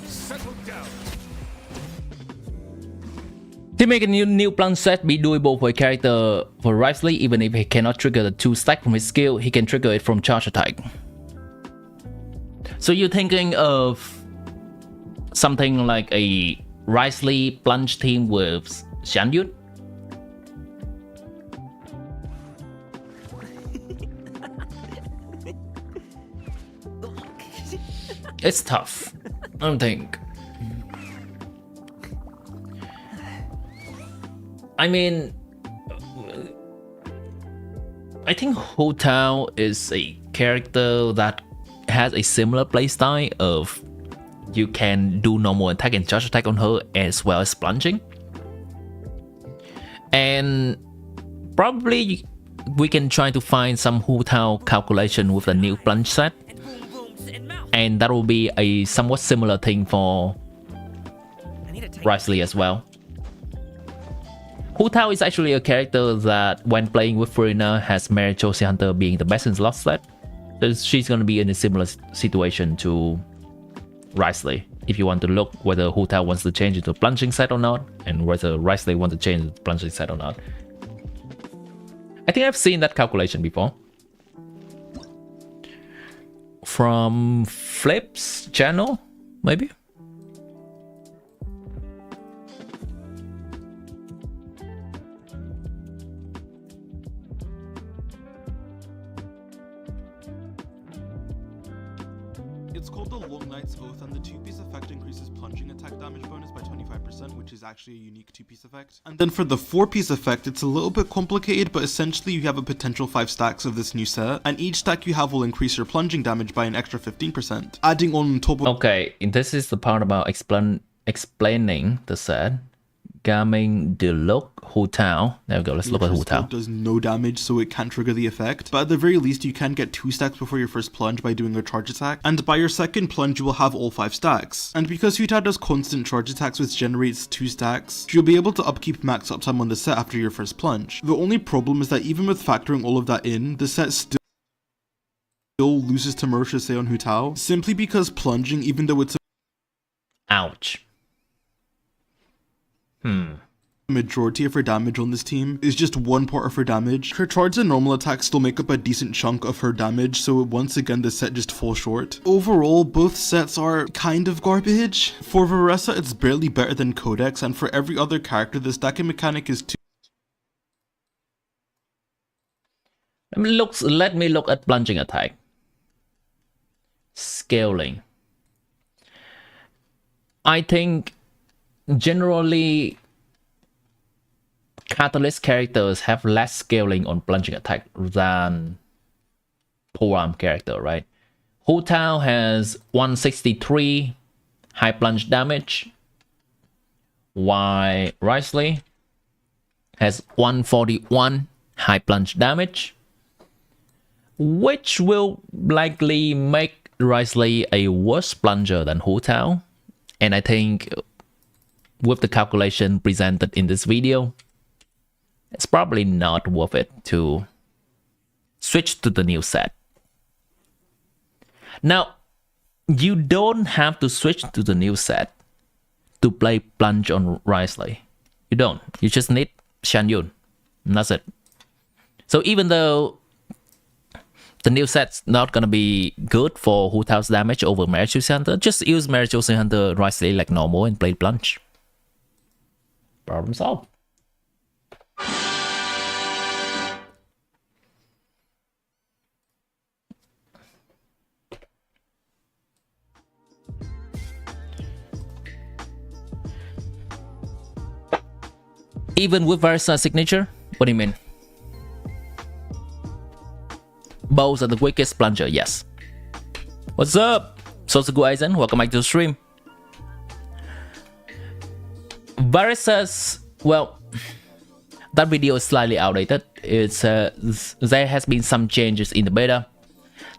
Settle down. To make a new plunge set be doable for a character for Risley, even if he cannot trigger the 2 stack from his skill, he can trigger it from charge attack. So you're thinking of something like a Risley plunge team with Xianyun? It's tough, I don't think. I mean, I think Hotel is a character that has a similar playstyle of you can do normal attack and charge attack on her as well as plunging. And probably we can try to find some Hotel calculation with the new plunge set. And that will be a somewhat similar thing for Risley as well. Hu Tao is actually a character that, when playing with Furina, has Mary Josie Hunter being the best in slot set. So she's going to be in a similar situation to Risley. If you want to look whether Hu Tao wants to change it to a plunging set or not, and whether Risley wants to change it to plunging set or not. I think I've seen that calculation before. From Flip's channel, maybe? It's called the Long Night's Oath, and the two-piece effect increases plunging attack damage bonus by 25%, which is actually a unique two-piece effect. And then for the four-piece effect, it's a little bit complicated, but essentially you have a potential 5 stacks of this new set, and each stack you have will increase your plunging damage by an extra 15%. Adding on top of— Okay, this is the part about explaining the set. Gaming the look Hu Tao. There we go, let's look at Hu Tao. Does no damage, so it can't trigger the effect. But at the very least, you can get 2 stacks before your first plunge by doing a charge attack. And by your second plunge, you will have all 5 stacks. And because Hu Tao does constant charge attacks, which generates 2 stacks, you'll be able to upkeep max uptime on the set after your first plunge. The only problem is that even with factoring all of that in, the set still loses to Mershase on Hu Tao, simply because plunging, even though it's a Ouch. majority of her damage on this team, is just one part of her damage. Her charge and normal attacks still make up a decent chunk of her damage, so once again the set just falls short. Overall, both sets are kind of garbage. For Varessa, it's barely better than Codex, and for every other character, the stacking mechanic is too— Let me look at plunging attack. Scaling. I think generally Catalyst characters have less scaling on plunging attack than polearm character, right? Hu Tao has 163 high plunge damage, while Risley has 141 high plunge damage, which will likely make Risley a worse plunger than Hu Tao. And I think with the calculation presented in this video, it's probably not worth it to switch to the new set. Now, you don't have to switch to the new set to play Plunge on Risley. You don't. You just need Shan Yun. And that's it. So even though the new set's not gonna be good for Hu Tao's damage over Mary Josie Hunter, just use Mary Josie Hunter Risley like normal and play Plunge. Problem solved. Even with Varsa signature? What do you mean? Bows are the quickest plunger, yes. What's up? Sosaku Aizen, welcome back to the stream. Varisa's, well, that video is slightly outdated. It's there has been some changes in the beta.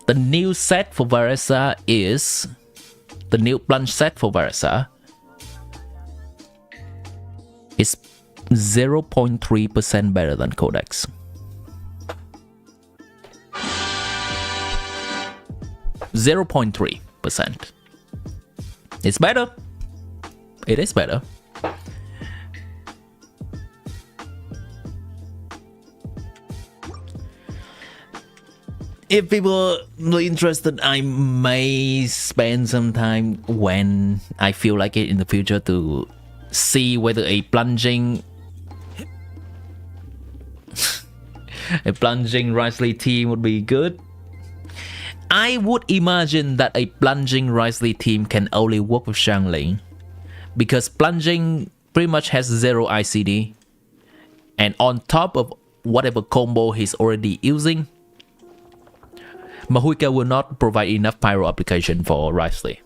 The new set for Varisa is the new plunge set for Varisa is 0.3% better than Codex. 0.3%. It's better. It is better. If people are interested, I may spend some time when I feel like it in the future to see whether a plunging Risley team would be good. I would imagine that a plunging Risley team can only work with Xiangling, because plunging pretty much has 0 ICD, and on top of whatever combo he's already using, Mahuika will not provide enough pyro application for Risley.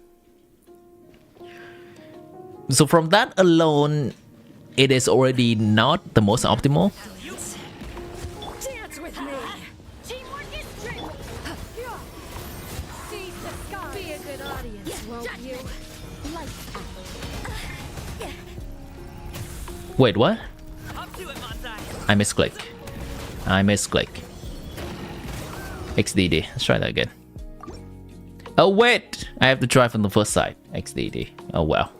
So from that alone, it is already not the most optimal. Dance with me. Teamwork is strength. Seize the sky. Be a good audience, won't you? Lights out. Wait, what? I misclick. XDD. Let's try that again. Oh wait! I have to try from the first side. XDD. Oh well.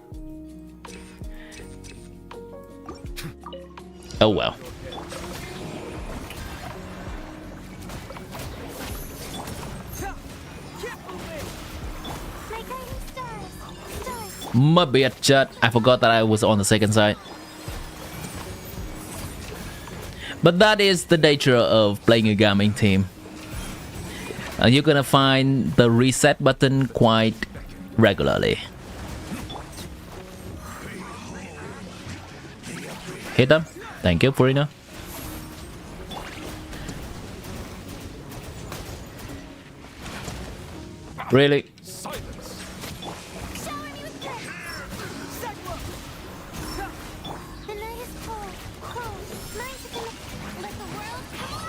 Oh well. My guiding stars. My bad, chat. I forgot that I was on the second side. But that is the nature of playing a gaming team. You're gonna find the reset button quite regularly. Hit them. Thank you, Purina. Really? Shower me with grace. The night is cold. Mine's gonna let the world collide.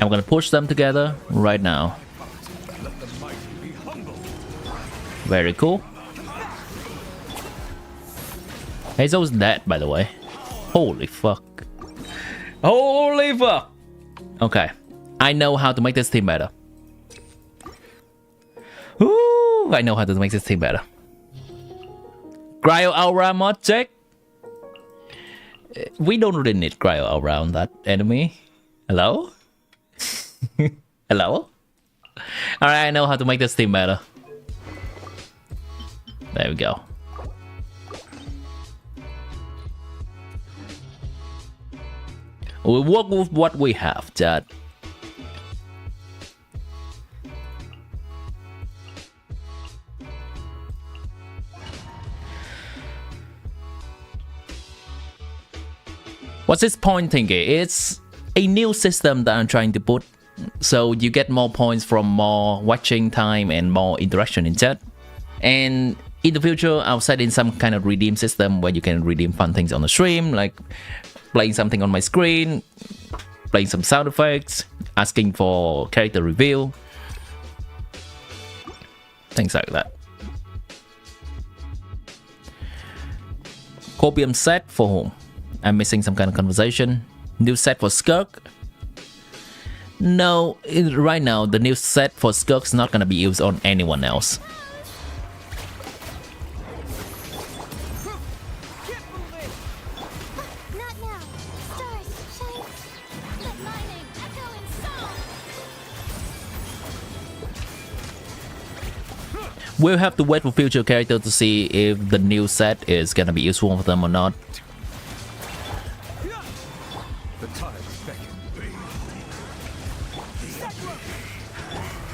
I'm gonna push them together right now. Very cool. Hazel's dead, by the way. Holy fuck. Holy fuck! Okay. I know how to make this team better. Ooh, I know how to make this team better. Cryo Aura mod check. We don't really need Cryo Aura on that enemy. Hello? Hello? Alright, I know how to make this team better. There we go. We'll work with what we have, chat. What's this point thingy? It's a new system that I'm trying to put, so you get more points from more watching time and more interaction in chat. And in the future, I'll set in some kind of redeem system where you can redeem fun things on the stream, like playing something on my screen, playing some sound effects, asking for character reveal, things like that. Copium set for whom? I'm missing some kind of conversation. New set for Skirk? No, right now the new set for Skirk's not gonna be used on anyone else. Not now. Stars, shine. Let my name echo in song. We'll have to wait for future characters to see if the new set is gonna be useful for them or not. The time beckons.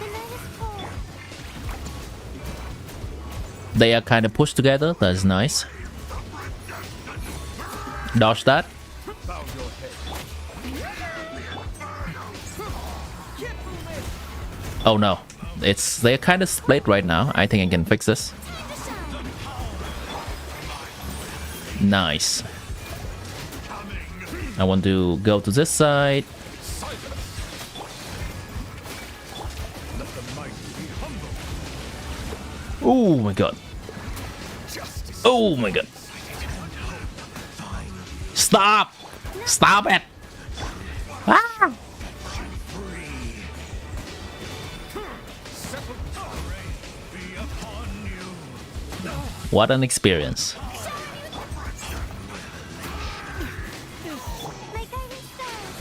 The night is cold. They are kind of pushed together. That's nice. Dodge that. Bow your head. Oh no, they're kind of split right now. I think I can fix this. Nice. I want to go to this side. Let the mighty be humble. Oh my god. Oh my god. Stop! Stop it! Ah! What an experience. My guiding stars.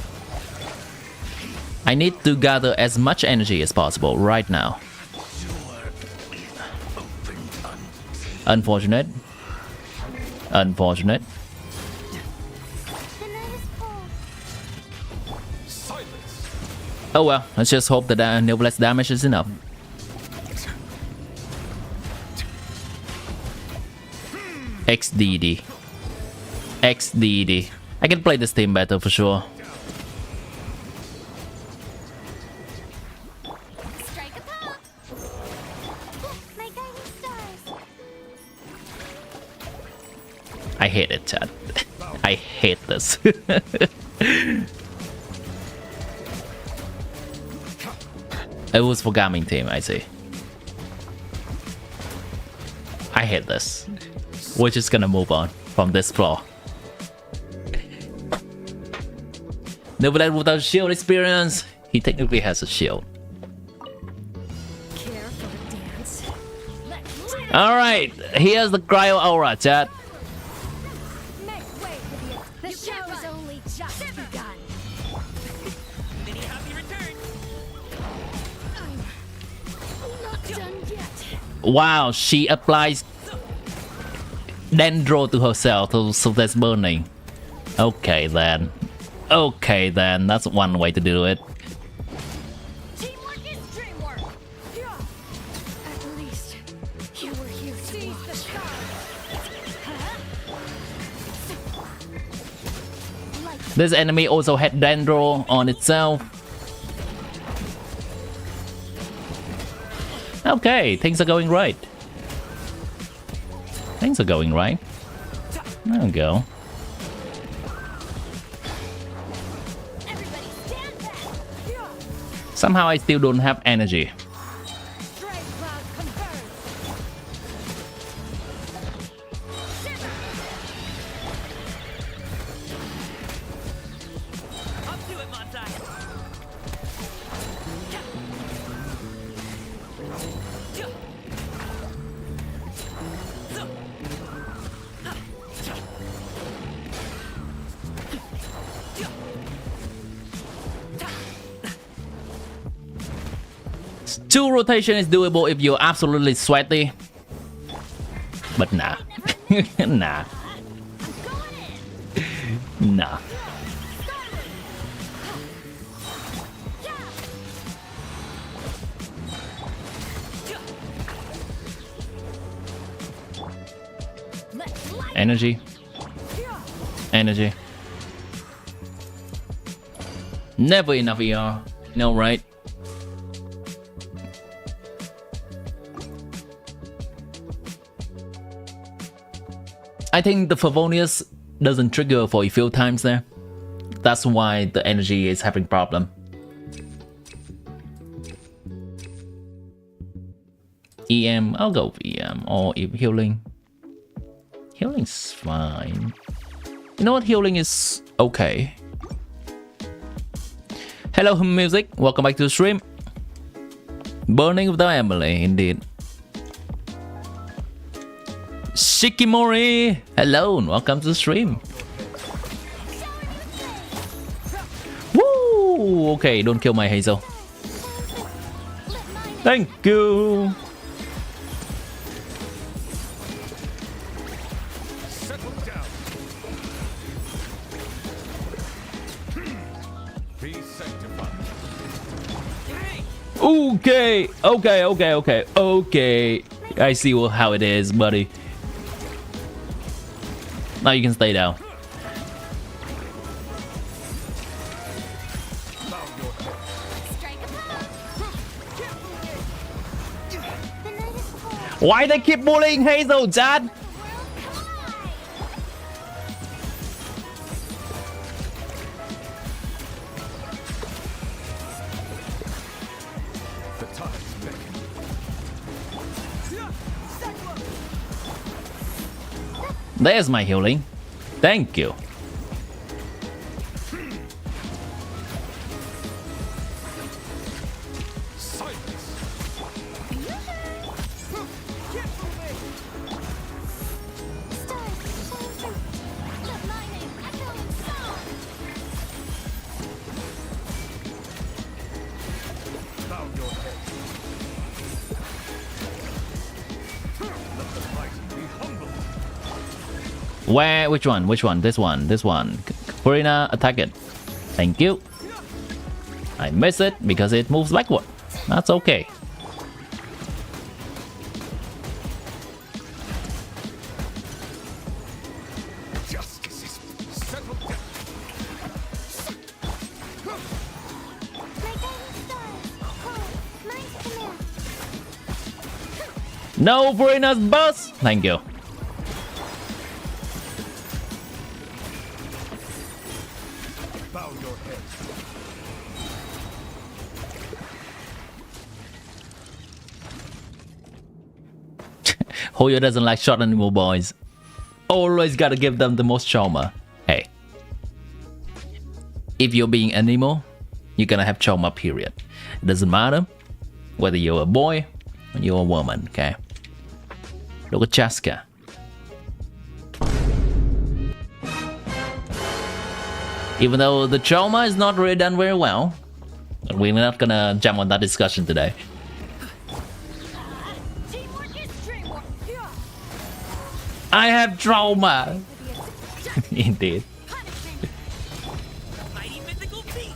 I need to gather as much energy as possible right now. Unfortunate. Unfortunate. The night is cold. Silence. Oh well, let's just hope that Noblesse damage is enough. XDD. XDD. I can play this team better for sure. Strike a pop. My guiding stars. I hate it, Chad. I hate this. It was for gaming team, I see. I hate this. We're just gonna move on from this floor. Nobody without shield experience. He technically has a shield. Care for a dance? Alright, here's the cryo aura, chat. Make way for the show's only just begun. I'm not done yet. Wow, she applies dendro to herself, so that's burning. Okay then. Okay then, that's one way to do it. Teamwork is dreamwork. At least you were here to seize the stars. This enemy also had dendro on itself. Okay, things are going right. Things are going right. There we go. Everybody stand back. Somehow I still don't have energy. Stray cloud converge. Up to it, Montai. Two rotation is doable if you're absolutely sweaty. But nah. Nah. Nah. Energy. Energy. Never enough ER. No, right? I think the Favonius doesn't trigger for a few times there. That's why the energy is having problem. EM, I'll go with EM or if healing. Healing's fine. You know what? Healing is okay. Hello, music. Welcome back to the stream. Burning without Emily, indeed. Shikimori, hello, and welcome to the stream. Woo! Okay, don't kill my Hazel. Thank you. Settle down. Be sanctified. Okay. I see how it is, buddy. Now you can stay down. Strike a pose. The night is cold. Why they keep bullying Hazel, Chad? The tide's beckoning. There's my healing. Thank you. Silence. Stars shine through. Let my name echo in song. Bow your head. Let the mighty be humbled. Where? Which one? This one. Furina, attack it. Thank you. I miss it because it moves backward. That's okay. Justice is settled down. My guiding stars. Hold. Mine's command. No Furina's boss. Thank you. Bow your head. Hoyo doesn't like short animal boys. Always gotta give them the most trauma. Hey. If you're being animal, you're gonna have trauma, period. It doesn't matter whether you're a boy or you're a woman, okay? Look at Chaska. Even though the trauma is not really done very well, but we're not gonna jump on that discussion today. Teamwork is dreamwork. Yeah. I have trauma. Indeed. Punishing. Mighty mythical beast.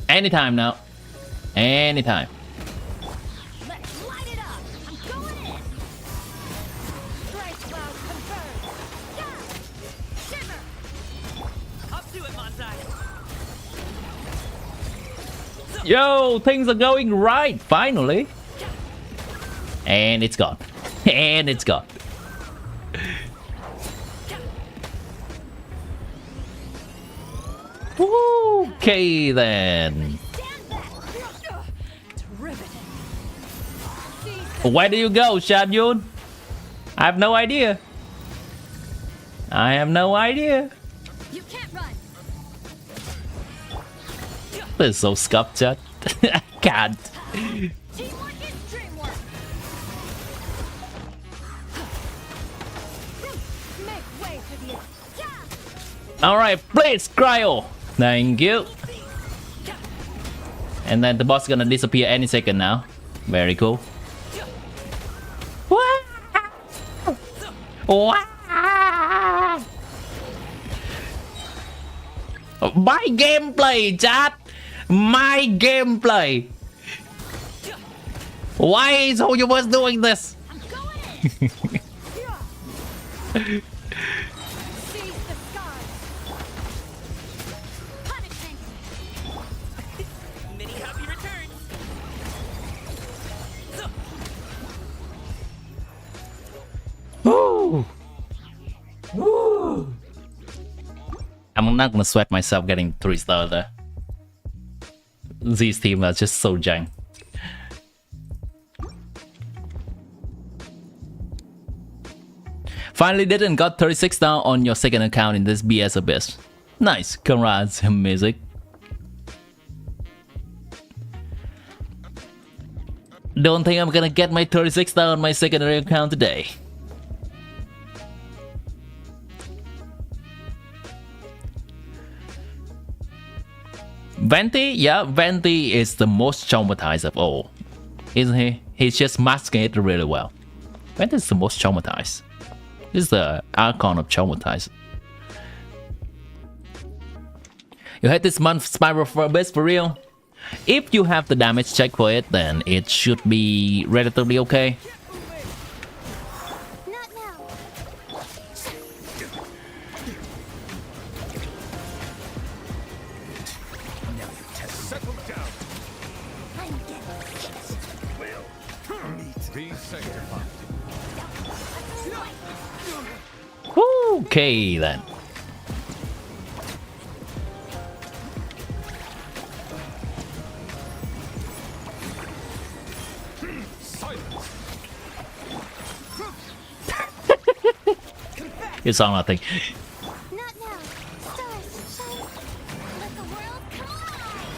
Anytime now. Anytime. Let's light it up. I'm going in. Strike cloud confirmed. Yeah. Shiver. Up to it, Montai. Yo, things are going right, finally. And it's gone. And it's gone. Okay then. Stand back. It's riveting. Where do you go, Shanyun? I have no idea. I have no idea. You can't run. This is so sculptured. I can't. Teamwork is dreamwork. Make way for the yeah. Alright, please, Cryo. Thank you. And then the boss is gonna disappear any second now. Very cool. What? What? My gameplay, chat. My gameplay. Why is Hoyoverse doing this? I'm going in. Seize the skies. Punishing. Many happy returns. Woo. not gonna sweat myself getting 3 stars there. These teams are just so jank. Finally didn't got 36 down on your second account in this BS Abyss. Nice, congrats, music. Don't think I'm gonna get my 36 down on my secondary account today. Venti? Yeah, Venti is the most traumatized of all. Isn't he? He's just masking it really well. Venti is the most traumatized. This is the icon of traumatized. You had this month Spiral for Abyss for real? If you have the damage check for it, then it should be relatively okay. Not now. Settle down. I'm getting hit. Be sanctified. Okay then. Silence. You saw nothing. Not now. Stars, shine. Let the world collide.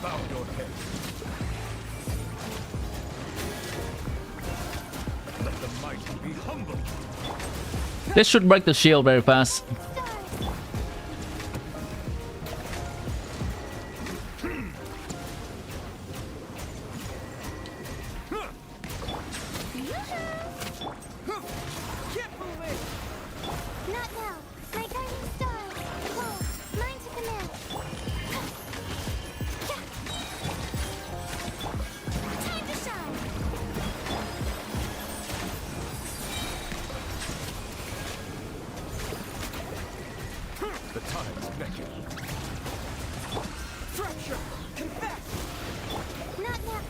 Bow your head. Let the mighty be humble. This should break the shield very fast. Not now. My guiding stars. Whoa. Mine to command. Time to shine. The times beckon. Fracture. Confess. Not now.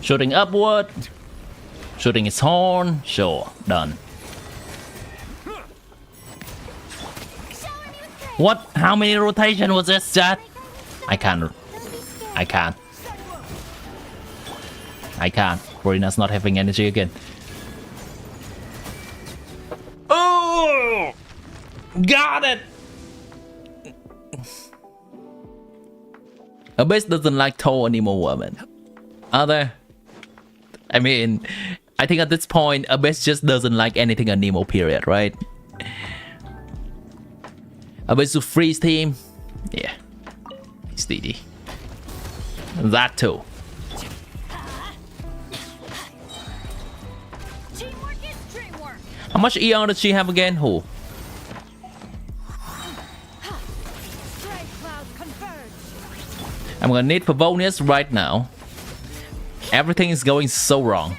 Shooting upward. Shooting his horn. Sure, done. Showing you strength. What? How many rotation was this, chat? I can't. Don't be scared. I can't. I can't. Marina's not having energy again. Oh! Got it! Abyss doesn't like tall anymore, women. Are there? I mean, I think at this point, Abyss just doesn't like anything anymore, period, right? Abyss to freeze team? Yeah. It's DD. That too. Teamwork is dreamwork. How much ER does she have again? Who? Strength clouds converge. I'm gonna need Pavonius right now. Everything is going so wrong.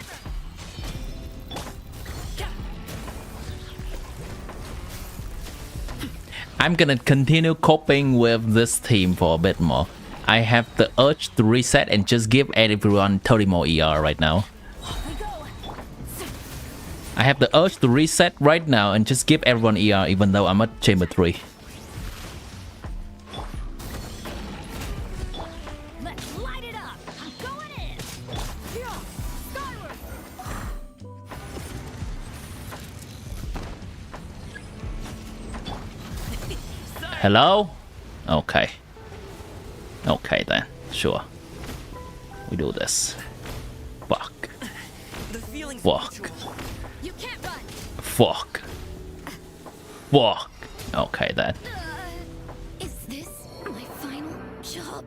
I'm gonna continue coping with this team for a bit more. I have the urge to reset and just give everyone 30 more ER right now. We go. I have the urge to reset right now and just give everyone ER even though I'm at chamber 3. Let's light it up. I'm going in. Yeah. Skyward. Hello? Okay. Okay then, sure. We do this. Fuck. Fuck. You can't run. Fuck. Fuck. Okay then. Is this my final job?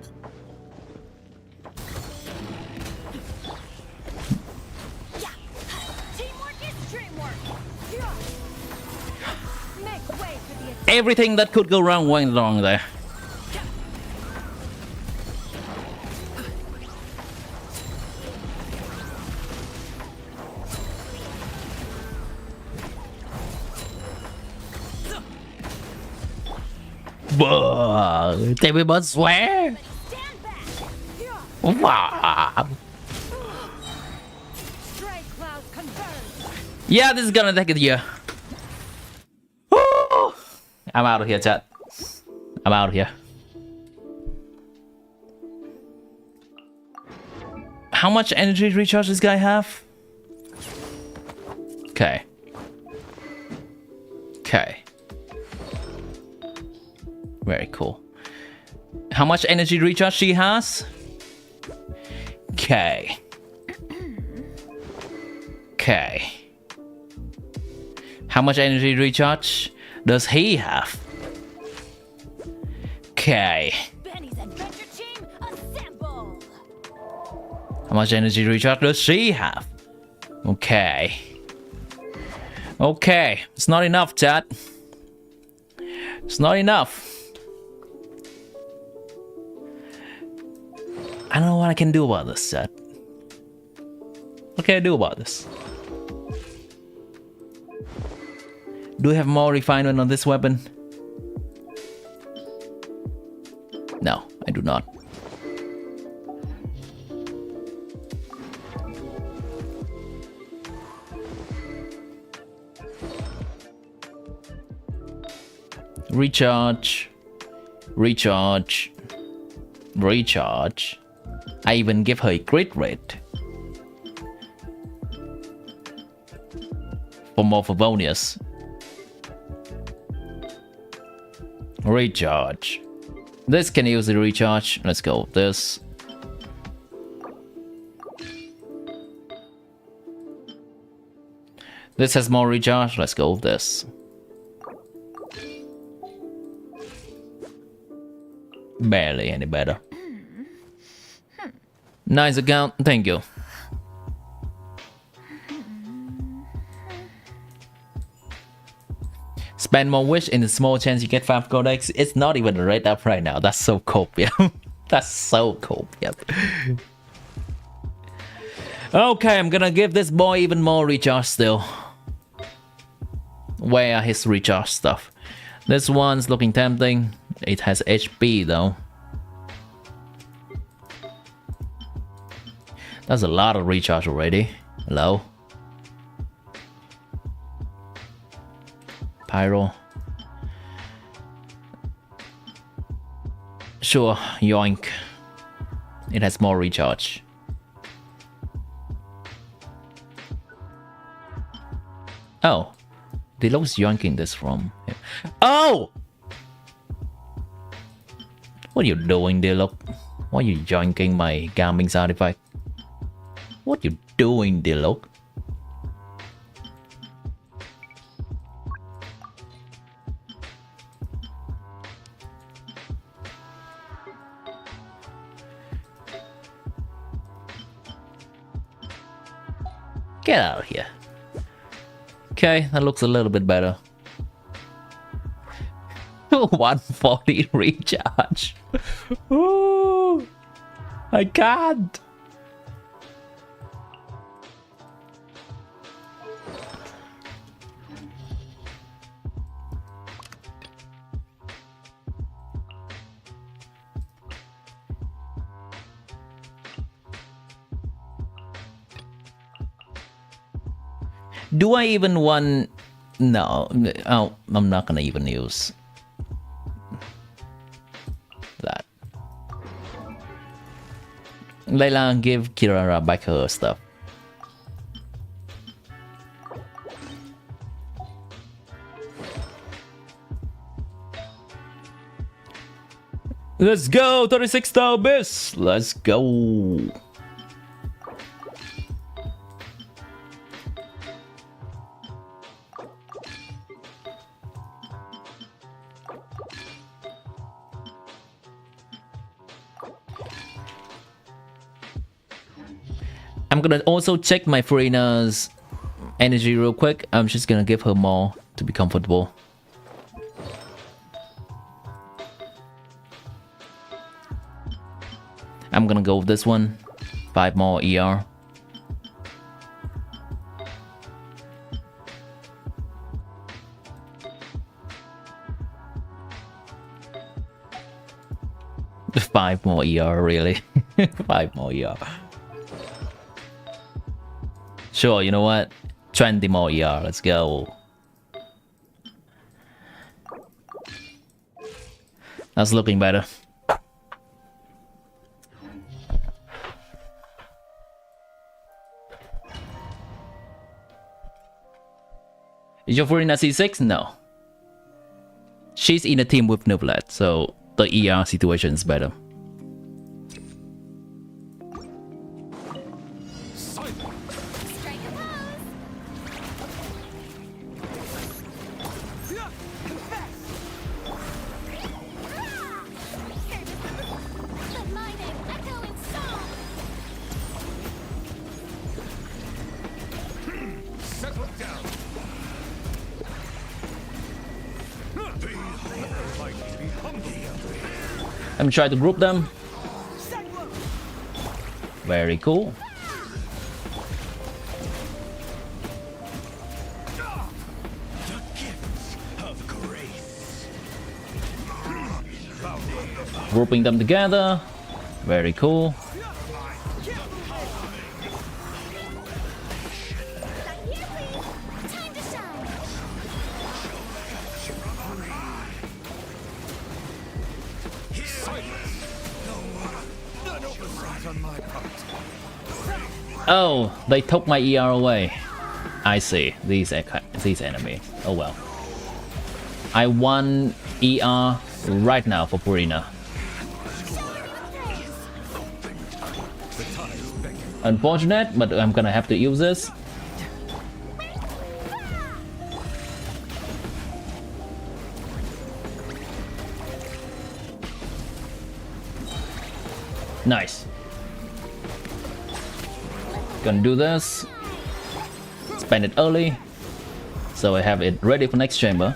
Yeah. Teamwork is dreamwork. Yeah. Make way for the attack. Everything that could go wrong went wrong there. Everybody swear. Stand back. Yeah. Wow. cloud converge. Yeah, this is gonna take a year. Woo! I'm out of here, chat. I'm out of here. How much energy recharge this guy have? Okay. Okay. Very cool. How much energy recharge she has? Okay. Okay. How much energy recharge does he have? Okay. Benny's adventure team, assemble! How much energy recharge does she have? Okay. Okay. It's not enough, chat. It's not enough. I don't know what I can do about this, chat. What can I do about this? Do we have more refinement on this weapon? No, I do not. Recharge. Recharge. Recharge. I even give her a crit rate. For more Favonius. Recharge. This can use the recharge. Let's go with this. This has more recharge. Let's go with this. Barely any better. Nice account. Thank you. Spend more wish in the small chance you get 5 codex. It's not even a rate up right now. That's so copium. That's so copium. Okay, I'm gonna give this boy even more recharge still. Where are his recharge stuff? This one's looking tempting. It has HP though. That's a lot of recharge already. Hello? Pyro. Sure, yoink. It has more recharge. Oh. Deluxe yoinking this from him. Oh! What are you doing, Deluxe? Why are you yoinking my gaming artifact? What you doing, Deluxe? Get out of here. Okay, that looks a little bit better. 140 recharge. Ooh, I can't. Do I even want... No, oh, I'm not gonna even use that. Layla, give Kirara back her stuff. Let's go, 36 star abyss. Let's go. I'm gonna also check my Farina's energy real quick. I'm just gonna give her more to be comfortable. I'm gonna go with this one. 5 more ER. Five more ER, really. 5 more ER. Sure, you know what? 20 more ER, let's go. That's looking better. Is your Furina C6? No. She's in a team with Nublet, so the ER situation is better. Strike a pose. The mining echoing song. Settle down. Be humble. I'm trying to group them. Very cool. The gifts of grace. Grouping them together. Very cool. Here, please. Time to shine. None oversight on my part. Oh, they took my ER away. I see. These enemies. Oh well. I won ER right now for Purina. Unfortunate, but I'm gonna have to use this. Nice. Gonna do this. Spend it early, so I have it ready for next chamber.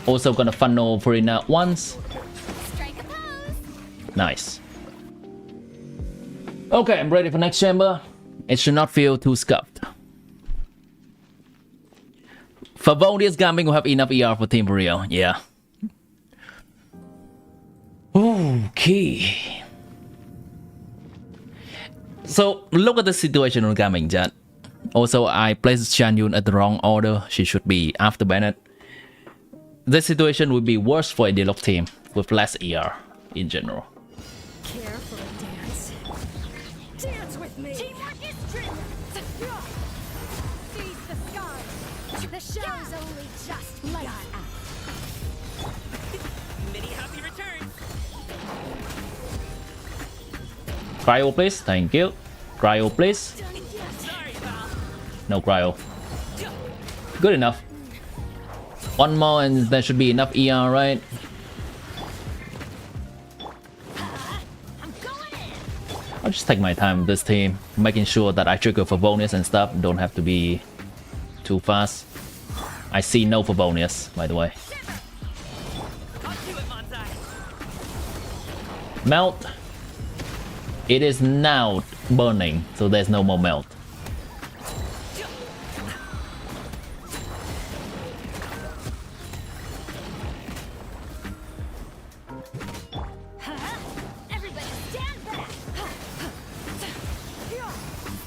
Also gonna funnel Furina once. Strike a pose. Nice. Okay, I'm ready for next chamber. It should not feel too scuffed. Favonius Gaming will have enough ER for Team Rio. Yeah. Okay. So look at the situation on Gaming chat. Also, I placed Xianyun at the wrong order. She should be after Bennett. This situation would be worse for a Dialog team with less ER in general. Care for a dance? Dance with me! Teamwork is strength. Seize the sky! The show's only just begun. Many happy returns! Cryo, please. Thank you. Cryo, please. Sorry, pal. No cryo. Good enough. One more and there should be enough ER, right? I'm going in. I'll just take my time with this team, making sure that I trigger for bonus and stuff. Don't have to be too fast. I see no for bonus, by the way. Up to it, Manzai! Melt. It is now burning, so there's no more melt. Everybody stand back.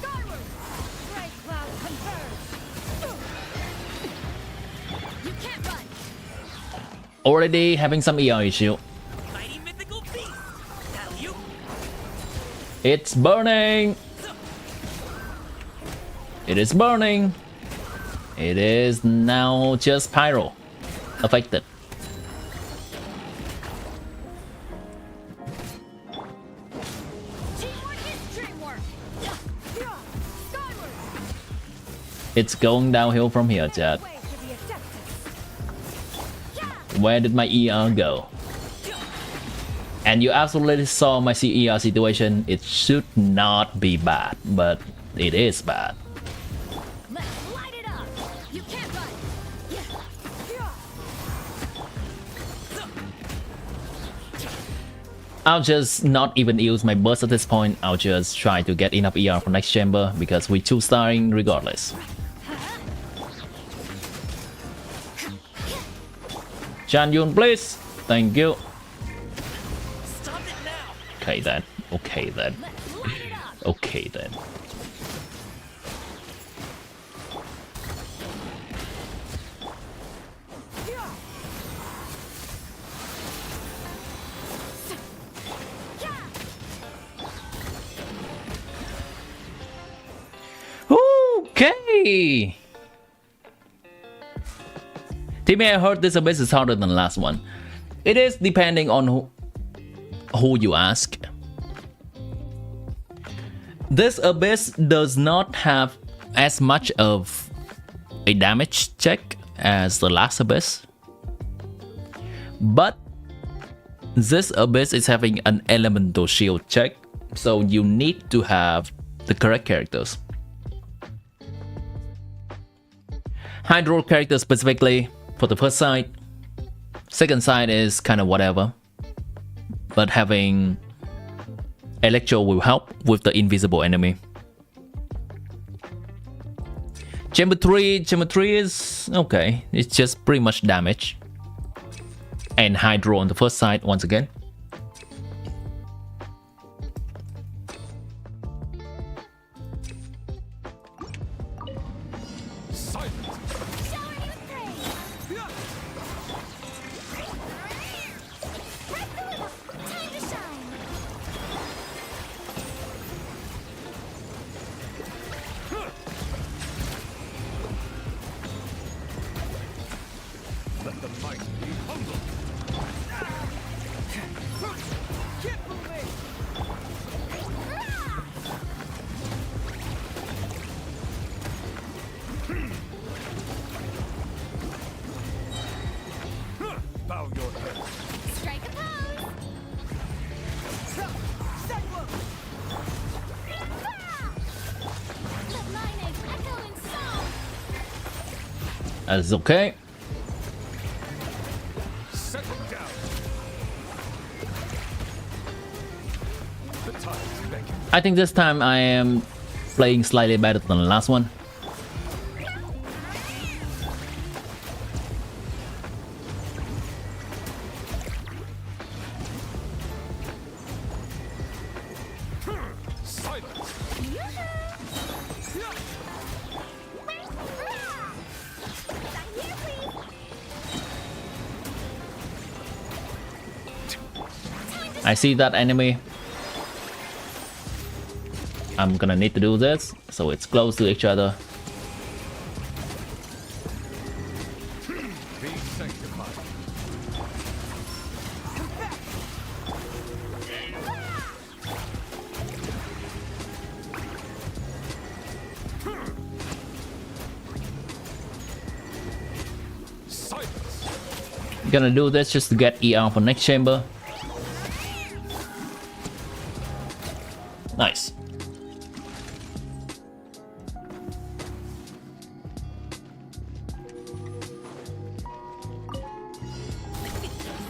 Skyward! Bright cloud converge! You can't run. Already having some ER issue. Mighty mythical beast! That'll you! It's burning. It is burning. It is now just pyro affected. Teamwork is dreamwork. Skyward! It's going downhill from here, chat. Way to the Adeptus! Where did my ER go? And you absolutely saw my CER situation. It should not be bad, but it is bad. Let's light it up. You can't run. I'll just not even use my burst at this point. I'll just try to get enough ER for next chamber because we're 2-starring regardless. Xianyun, please. Thank you. Stop it now! Okay then. Okay then. Let's light it Okay then. Okay. Timmy, I heard this abyss is harder than the last one. It is depending on who you ask. This abyss does not have as much of a damage check as the last abyss, but this abyss is having an elemental shield check, so you need to have the correct characters. Hydro character specifically for the first side. Second side is kind of whatever, but having Electro will help with the invisible enemy. Chamber 3 is okay, it's just pretty much damage. And Hydro on the first side once again. Let the might be humble. Can't move me. Bow your head. Strike a pose. Set look. The line is echoing song. That is okay. Settle down. The time's begging. I think this time I am playing slightly better than the last one. Silence. I see that enemy. I'm gonna need to do this, so it's close to each other. Be sanctified. Silence. Gonna do this just to get ER for next chamber. Nice.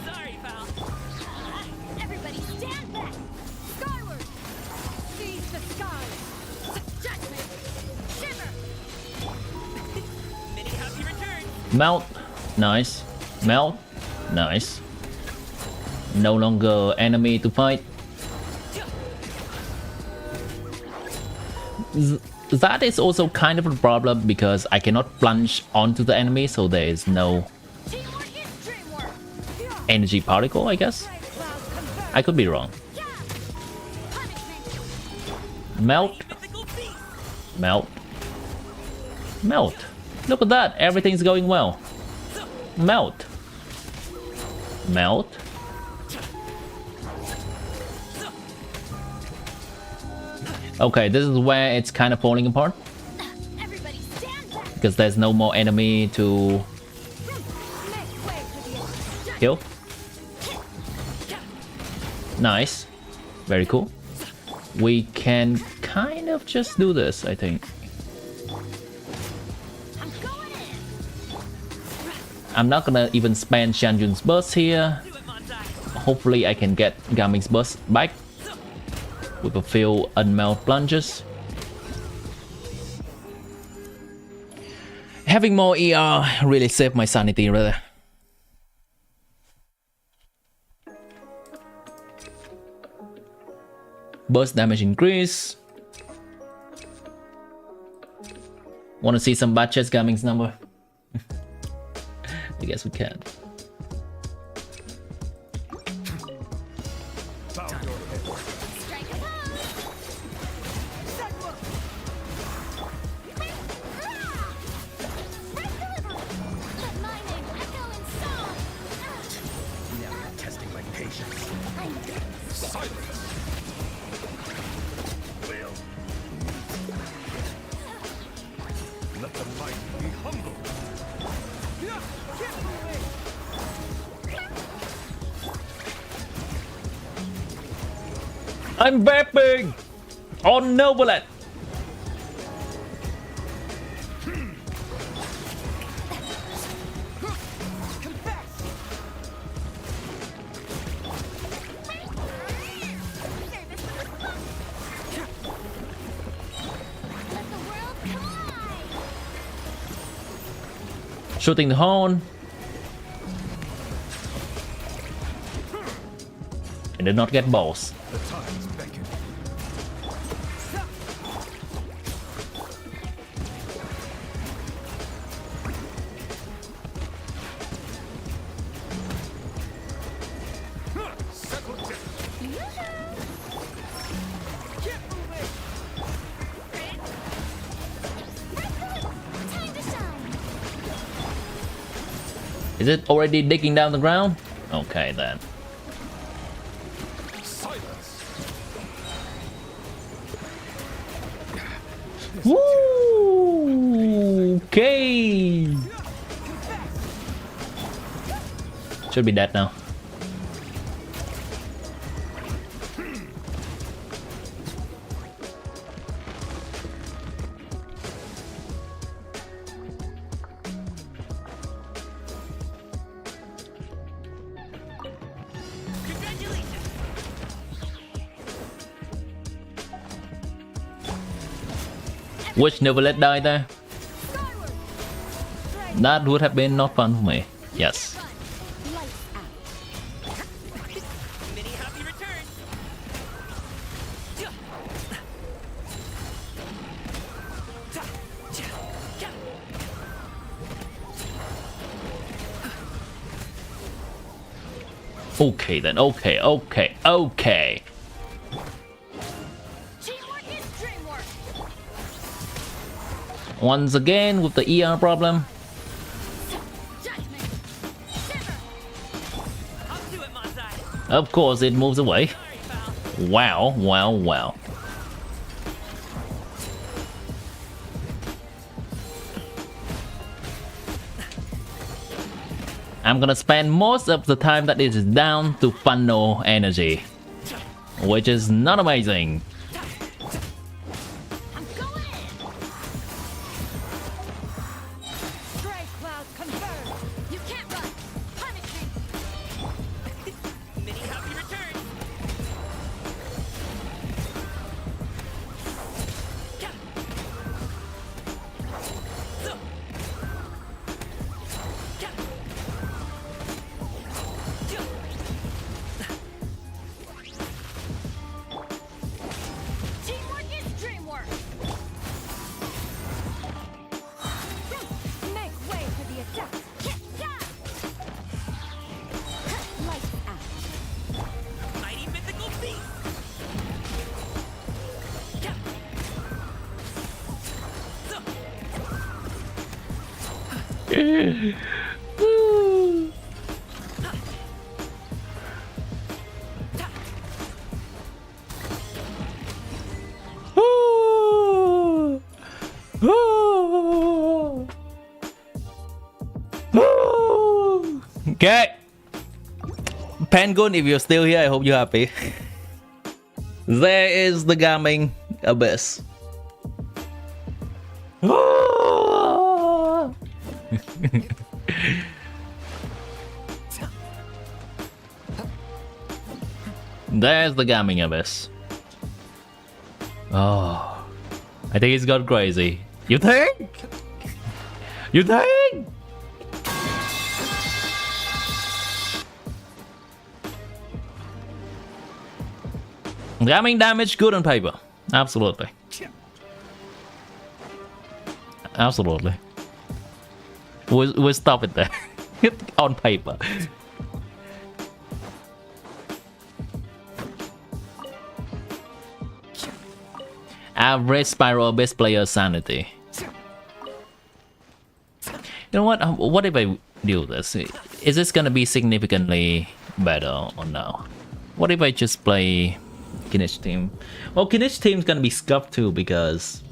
Sorry, pal. Everybody stand back. Skyward. Seize the skies. Judgment. Shimmer. Many happy returns. Melt. Nice. Melt. Nice. No longer enemy to fight. That is also kind of a problem because I cannot plunge onto the enemy, so there is no Teamwork is dreamwork. energy particle, I guess. Bright clouds converge. I could be wrong. Yeah. Punishment. Melt. Mythical beast. Melt. Melt. Look at that. Everything's going well. Melt. Melt. Okay, this is where it's kind of falling apart Everybody stand back. because there's no more enemy to Make way for the end. kill. Nice. Very cool. We can kind of just do this, I think. I'm going in. I'm not gonna even spend Shanjun's burst here. Do it, Montai. Hopefully I can get Gaming's burst back with a few unmelt plunges. Having more ER really saved my sanity rather. Burst damage increase. Want to see some bad chest gaming's number? I guess we can. Strike a pose. Let my name echo in song. Now you're testing my patience. I'm Silence. Will. Let the mighty be humble. I'm vaping on Novelet. Let the world collide. Shooting the horn. I did not get balls. The times beckon. Settle down. Time to shine. Is it already digging down the ground? Okay then. Silence. Woo! Okay. Should be dead now. Congratulations. Which Novelet died there? Skyward. That would have been not fun for me. Yes. Run. Lights out. Many happy returns. Okay then. Okay. Teamwork is dreamwork. Once again with the ER problem. Judgment. Shiver. Up to it, Mazai. Of course it moves away. Sorry, pal. Wow. I'm gonna spend most of the time that it is down to funnel energy, which is not amazing. I'm going in. Stray clouds confirmed. You can't run. Punish me. Many happy returns. Teamwork is dreamwork. Make way for the attack. Lights out. Mighty mythical beast. Okay. Penguin, if you're still here, I hope you're happy. There is the gaming abyss. There's the gaming abyss. Oh, I think it's gone crazy. You think? You think? Gaming damage, good on paper. Absolutely. absolutely. We'll stop it there. On paper. Average spiral best player sanity. You know what? What if I do this? Is this gonna be significantly better or no? What if I just play Kinish team? Well, Kinish team's gonna be scuffed too because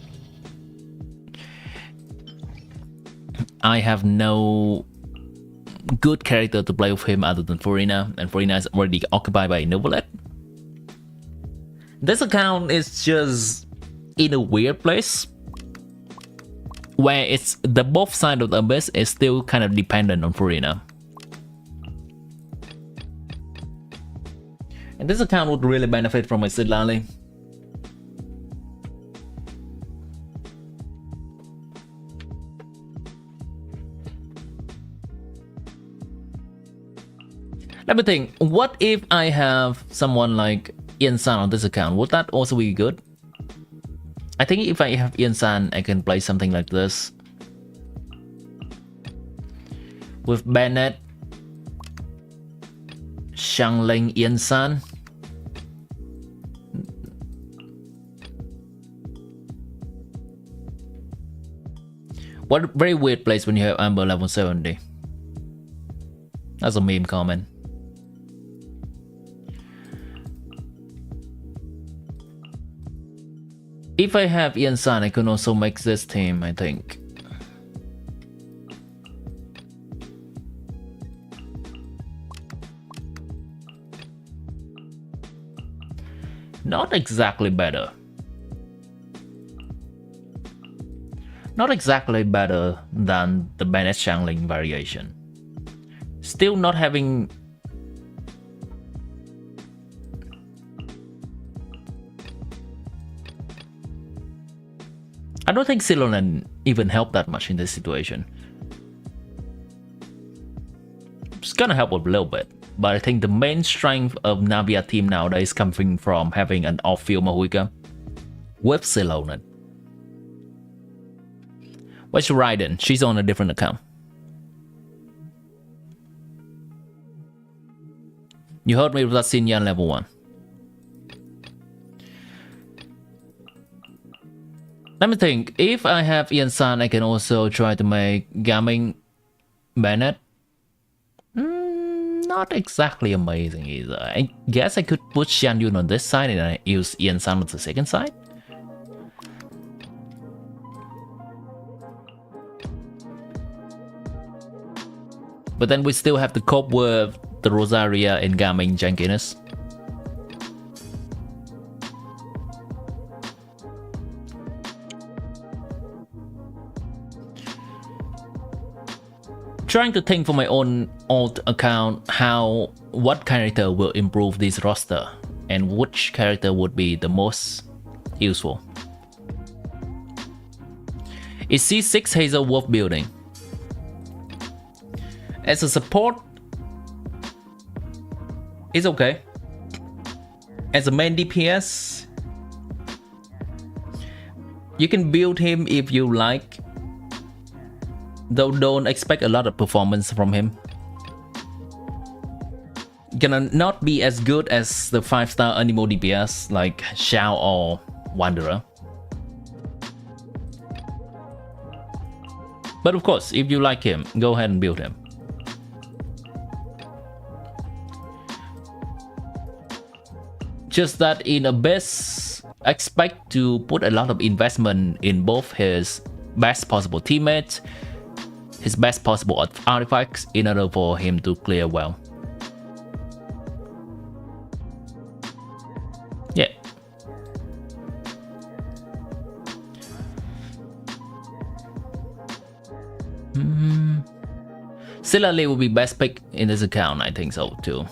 I have no good character to play with him other than Furina, and Furina is already occupied by Novelet. This account is just in a weird place where it's the both side of the abyss is still kind of dependent on Furina. And this account would really benefit from a Xilonen. Let me think, what if I have someone like Ian San on this account? Would that also be good? I think if I have Ian San, I can play something like this. With Bennett, Xiangling, Ian San. What a very weird place when you have Amber level 70. That's a meme comment. If I have Ian San, I can also make this team, I think. Not exactly better. Not exactly better than the Bennett Xiangling variation. Still not having... I don't think Xilonen even helped that much in this situation. It's gonna help a little bit, but I think the main strength of Navia team nowadays coming from having an off-field Mahuika with Xilonen. Where's Raiden? She's on a different account. You heard me with that Xinyan level 1. Let me think, if I have Ian San, I can also try to make Gaming Bennett. Not exactly amazing either. I guess I could put Xian Yun on this side and I use Ian San on the second side. But then we still have to cope with the Rosaria and Gaming jankiness. Trying to think for my own alt account what character will improve this roster and which character would be the most useful. Is C6 Hazel worth building? As a support, it's okay. As a main DPS, you can build him if you like. Though don't expect a lot of performance from him. Gonna not be as good as the 5-star Animo DPS like Xiao or Wanderer. But of course, if you like him, go ahead and build him. Just that in Abyss, expect to put a lot of investment in both his best possible teammates, his best possible artifacts in order for him to clear well. Yeah. Xilonen will be best pick in this account, I think so too.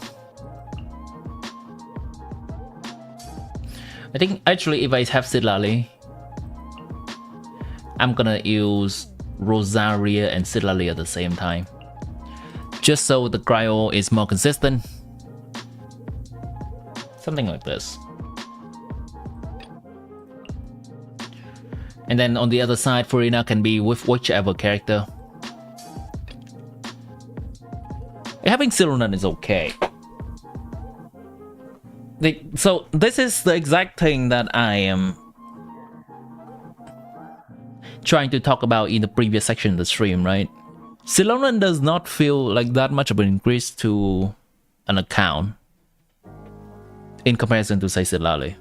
I think actually if I have Xilonen, I'm gonna use Rosaria and Xilonen at the same time, just so the cryo is more consistent. Something like this. And then on the other side, Furina can be with whichever character. Having Xilonen is okay. So this is the exact thing that I am trying to talk about in the previous section of the stream, right? Xilonen does not feel like that much of an increase to an account in comparison to, say, Silale.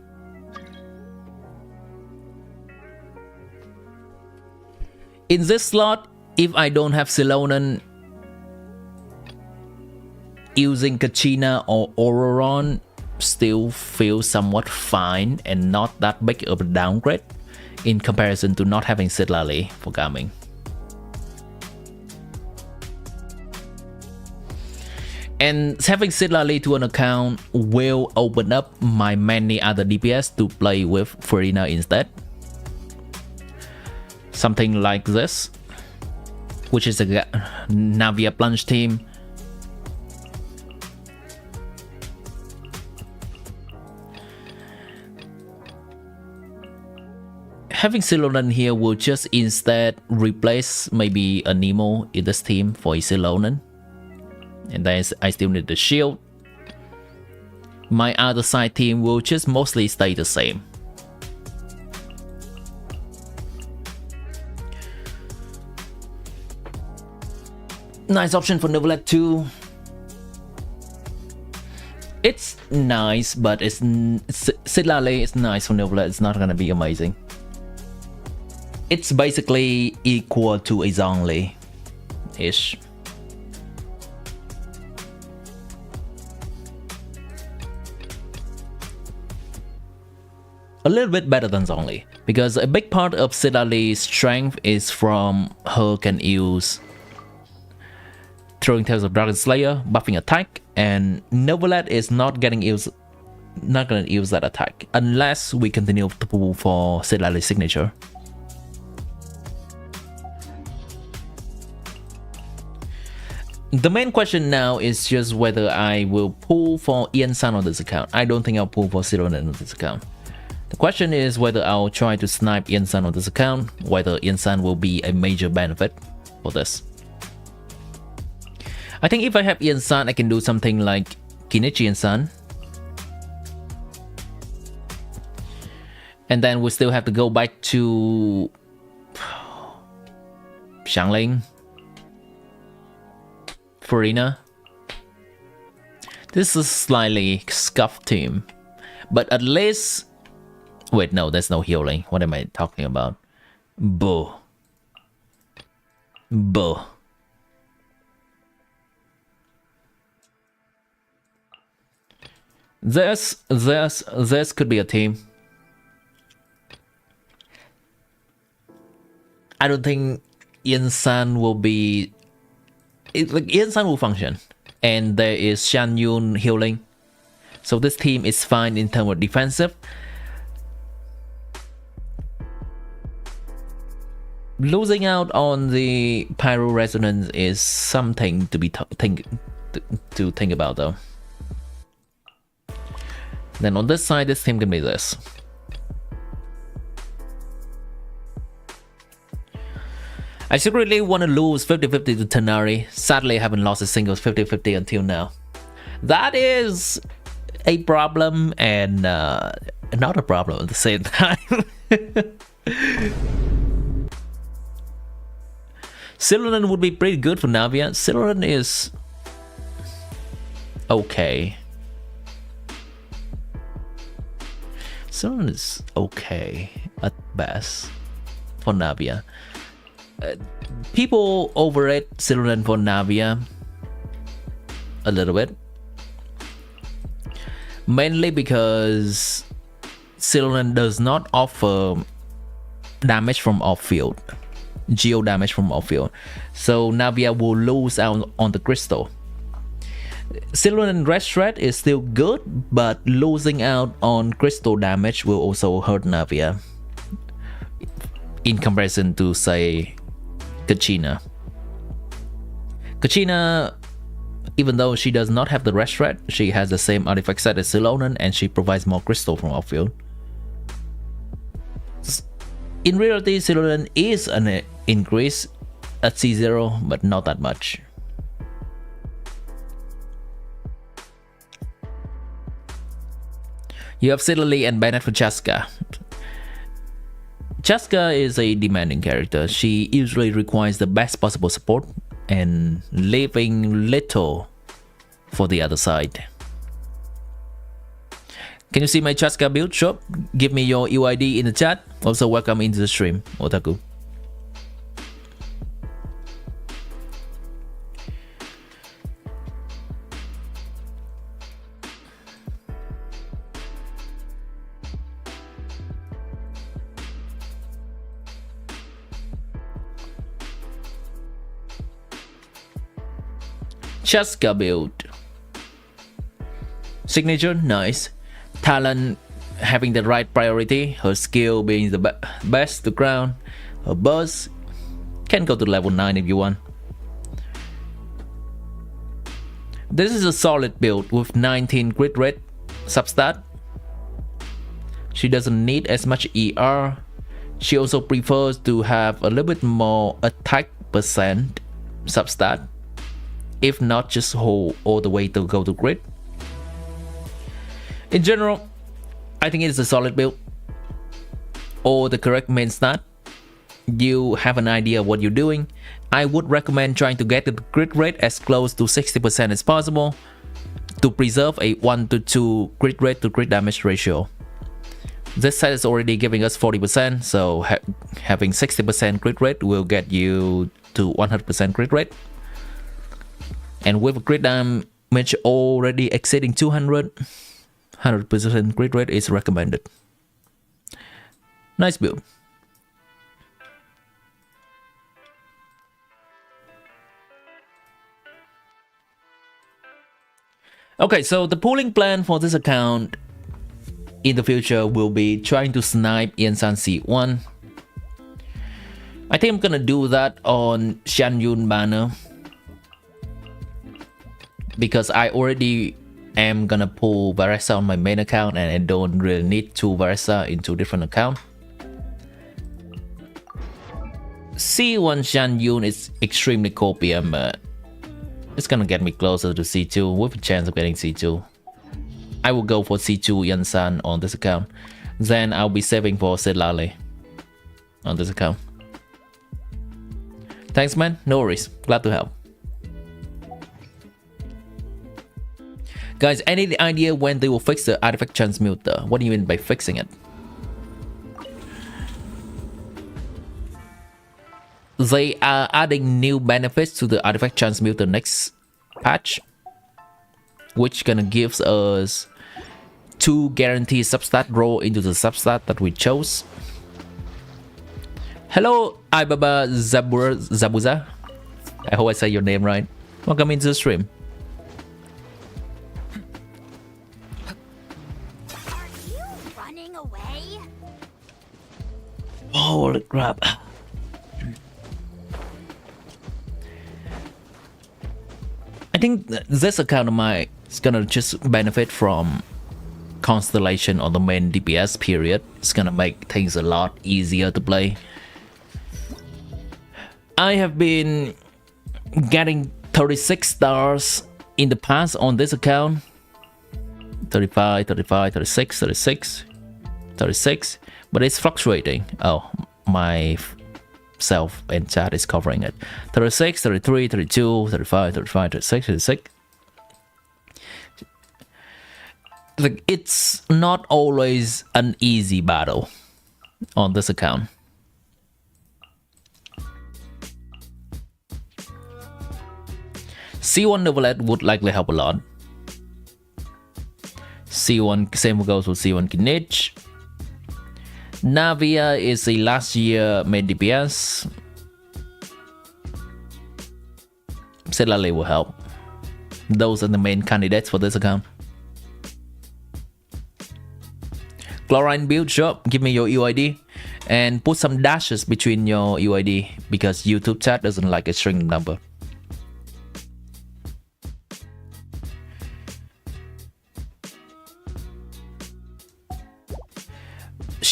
In this slot, if I don't have Xilonen, using Kachina or Auroron still feels somewhat fine and not that big of a downgrade in comparison to not having Silale for Gaming. And having Silale to an account will open up my many other DPS to play with Furina instead. Something like this, which is a Navia Plunge team. Having Xilonen here will just instead replace maybe a Nemo in this team for a Xilonen. And then I still need the shield. My other side team will just mostly stay the same. Nice option for Novelet too. It's nice, but Silale is nice for Novelet. It's not gonna be amazing. It's basically equal to a Zhongli-ish. A little bit better than Zhongli, because a big part of Silale's strength is from her can use Throwing Tales of Dragon Slayer, buffing attack, and Novelet is not gonna use that attack unless we continue to pull for Silale's signature. The main question now is just whether I will pull for Ian San on this account. I don't think I'll pull for Xilonen on this account. The question is whether I'll try to snipe Ian San on this account, whether Ian San will be a major benefit for this. I think if I have Ian San, I can do something like Kinichi Ian San. And then we still have to go back to Xiangling, Furina. This is a slightly scuffed team, but at least... Wait, no, there's no healing. What am I talking about? Boo. Boo. This could be a team. I don't think Ian San will be... Ian San will function. And there is Shan Yun healing. So this team is fine in terms of defensive. Losing out on the Pyro Resonance is something to be think about though. Then on this side, this team can be this. I secretly want to lose 50-50 to Tanari. Sadly, I haven't lost a single 50-50 until now. That is a problem and not a problem at the same time. Xilonen would be pretty good for Navia. Xilonen is okay. Xilonen is okay at best for Navia. People overrate Xilonen for Navia a little bit. Mainly because Xilonen does not offer damage from off-field. Geo damage from off-field. So Navia will lose out on the crystal. Xilonen Red Shred is still good, but losing out on crystal damage will also hurt Navia in comparison to, say, Kachina. Kachina, even though she does not have the Red Shred, she has the same artifact set as Xilonen and she provides more crystal from off-field. In reality, Xilonen is an increase at C0, but not that much. You have Sidley and Bennett for Chaska. Chaska is a demanding character. She usually requires the best possible support and leaving little for the other side. Can you see my Chaska build? Sure. Give me your UID in the chat. Also, welcome into the stream, Otaku. Chaska build. Signature, nice. Talent, having the right priority. Her skill being the best to crown. Her buzz can go to level 9 if you want. This is a solid build with 19 crit rate substat. She doesn't need as much ER. She also prefers to have a little bit more attack percent substat, if not just hold all the way to go to crit. In general, I think it's a solid build. Or the correct main stat. You have an idea of what you're doing. I would recommend trying to get the crit rate as close to 60% as possible to preserve a 1 to 2 crit rate to crit damage ratio. This set is already giving us 40%, so having 60% crit rate will get you to 100% crit rate. And with a crit damage already exceeding 200, 100% crit rate is recommended. Nice build. Okay, so the pooling plan for this account in the future will be trying to snipe Yansan C1. I think I'm gonna do that on Xianyun banner, because I already am gonna pull Varesa on my main account and I don't really need two Varesa in two different accounts. C1 Xianyun is extremely copium, but it's gonna get me closer to C2 with a chance of getting C2. I will go for C2 Yansan on this account. Then I'll be saving for Sedlale on this account. Thanks, man. No worries. Glad to help. Guys, any idea when they will fix the artifact transmuter? What do you mean by fixing it? They are adding new benefits to the artifact transmuter next patch, which gonna gives us 2 guaranteed substat roll into the substat that we chose. Hello, Ibaba Zabuza. I hope I say your name right. Welcome into the stream. Are you running away? Holy crap. I think this account of mine is gonna just benefit from Constellation on the main DPS period. It's gonna make things a lot easier to play. I have been getting 36 stars in the past on this account. 35, 35, 36, 36, 36, but it's fluctuating. Oh, my self and chat is covering it. 36, 33, 32, 35, 35, 36, 36. Like, it's not always an easy battle on this account. C1 Novelet would likely help a lot. C1, same goes with C1 Kinich. Navia is a last year main DPS. Sedlale will help. Those are the main candidates for this account. Chlorine build, sure, give me your UID and put some dashes between your UID because YouTube chat doesn't like a string number.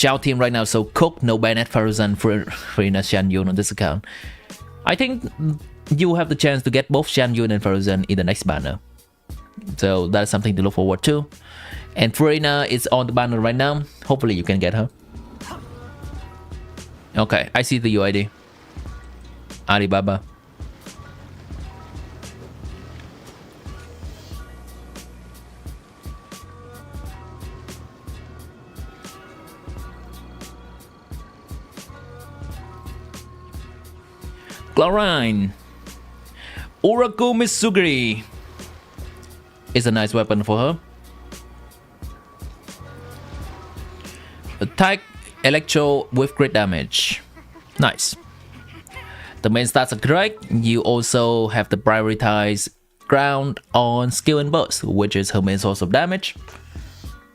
Xiao team right now, so Cook, no Bennett, Faruzan, Farina, Shan Yun on this account. I think you have the chance to get both Shan Yun and Faruzan in the next banner. So that's something to look forward to. And Farina is on the banner right now. Hopefully you can get her. Okay, I see the UID. Alibaba. Chlorine. Uraku Mitsugiri is a nice weapon for her. Attack Electro with crit damage. Nice. The main stats are correct. You also have to prioritize ground on skill and burst, which is her main source of damage.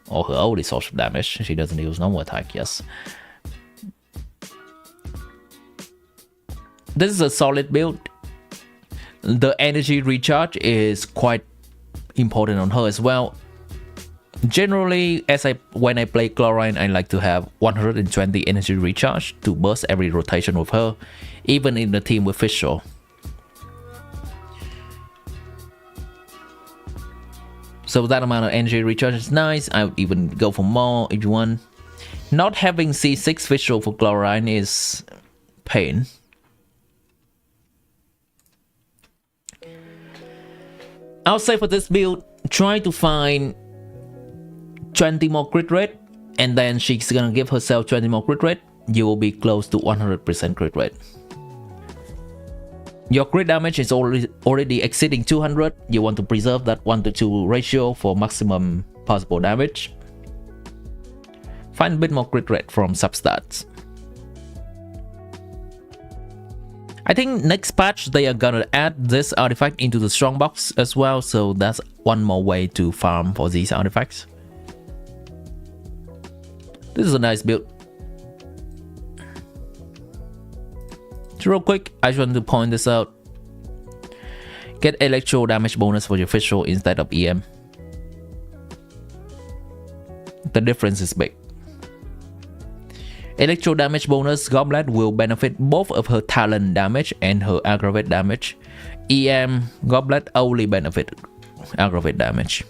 Or her only source of damage. She doesn't use normal attack, yes. This is a solid build. The energy recharge is quite important on her as well. Generally, when I play Chlorine, I like to have 120 energy recharge to burst every rotation with her, even in the team with Fischl. So that amount of energy recharge is nice. I would even go for more if you want. Not having C6 Fischl for Chlorine is pain. I'll say for this build, try to find 20 more crit rate, and then she's gonna give herself 20 more crit rate. You will be close to 100% crit rate. Your crit damage is already exceeding 200. You want to preserve that 1:2 ratio for maximum possible damage. Find a bit more crit rate from substats. I think next patch they are gonna add this artifact into the strongbox as well, so that's one more way to farm for these artifacts. This is a nice build. So real quick, I just want to point this out. Get electro damage bonus for your Fischl instead of EM. The difference is big. Electro damage bonus Goblet will benefit both of her talent damage and her aggravate damage. EM Goblet only benefit aggravate damage.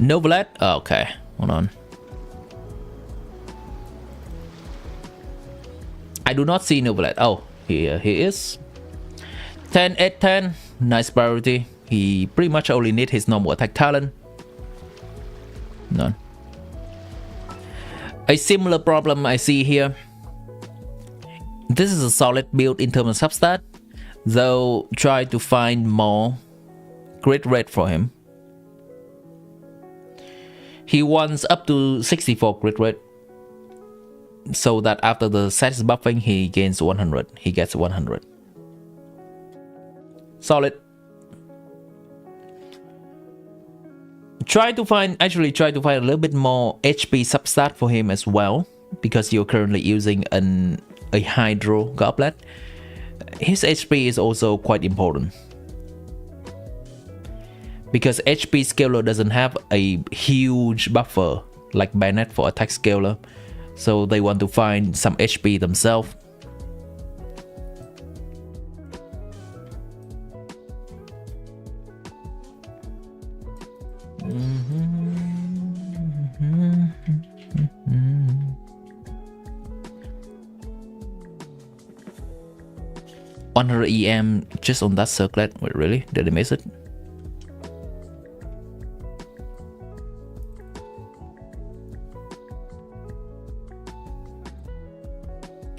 Novelet? Oh, okay, hold on. I do not see Novelet. Oh, here he is. 10, 8, 10. Nice priority. He pretty much only needs his normal attack talent. None. A similar problem I see here. This is a solid build in terms of substat, though try to find more crit rate for him. He wants up to 64 crit rate, so that after the set is buffing, he gains 100. He gets 100. Solid. Try to find a little bit more HP substat for him as well, because you're currently using a Hydro Goblet. His HP is also quite important, because HP scaler doesn't have a huge buffer like Bennett for attack scaler, so they want to find some HP themselves. On her EM just on that circlet. Wait, really? Did I miss it?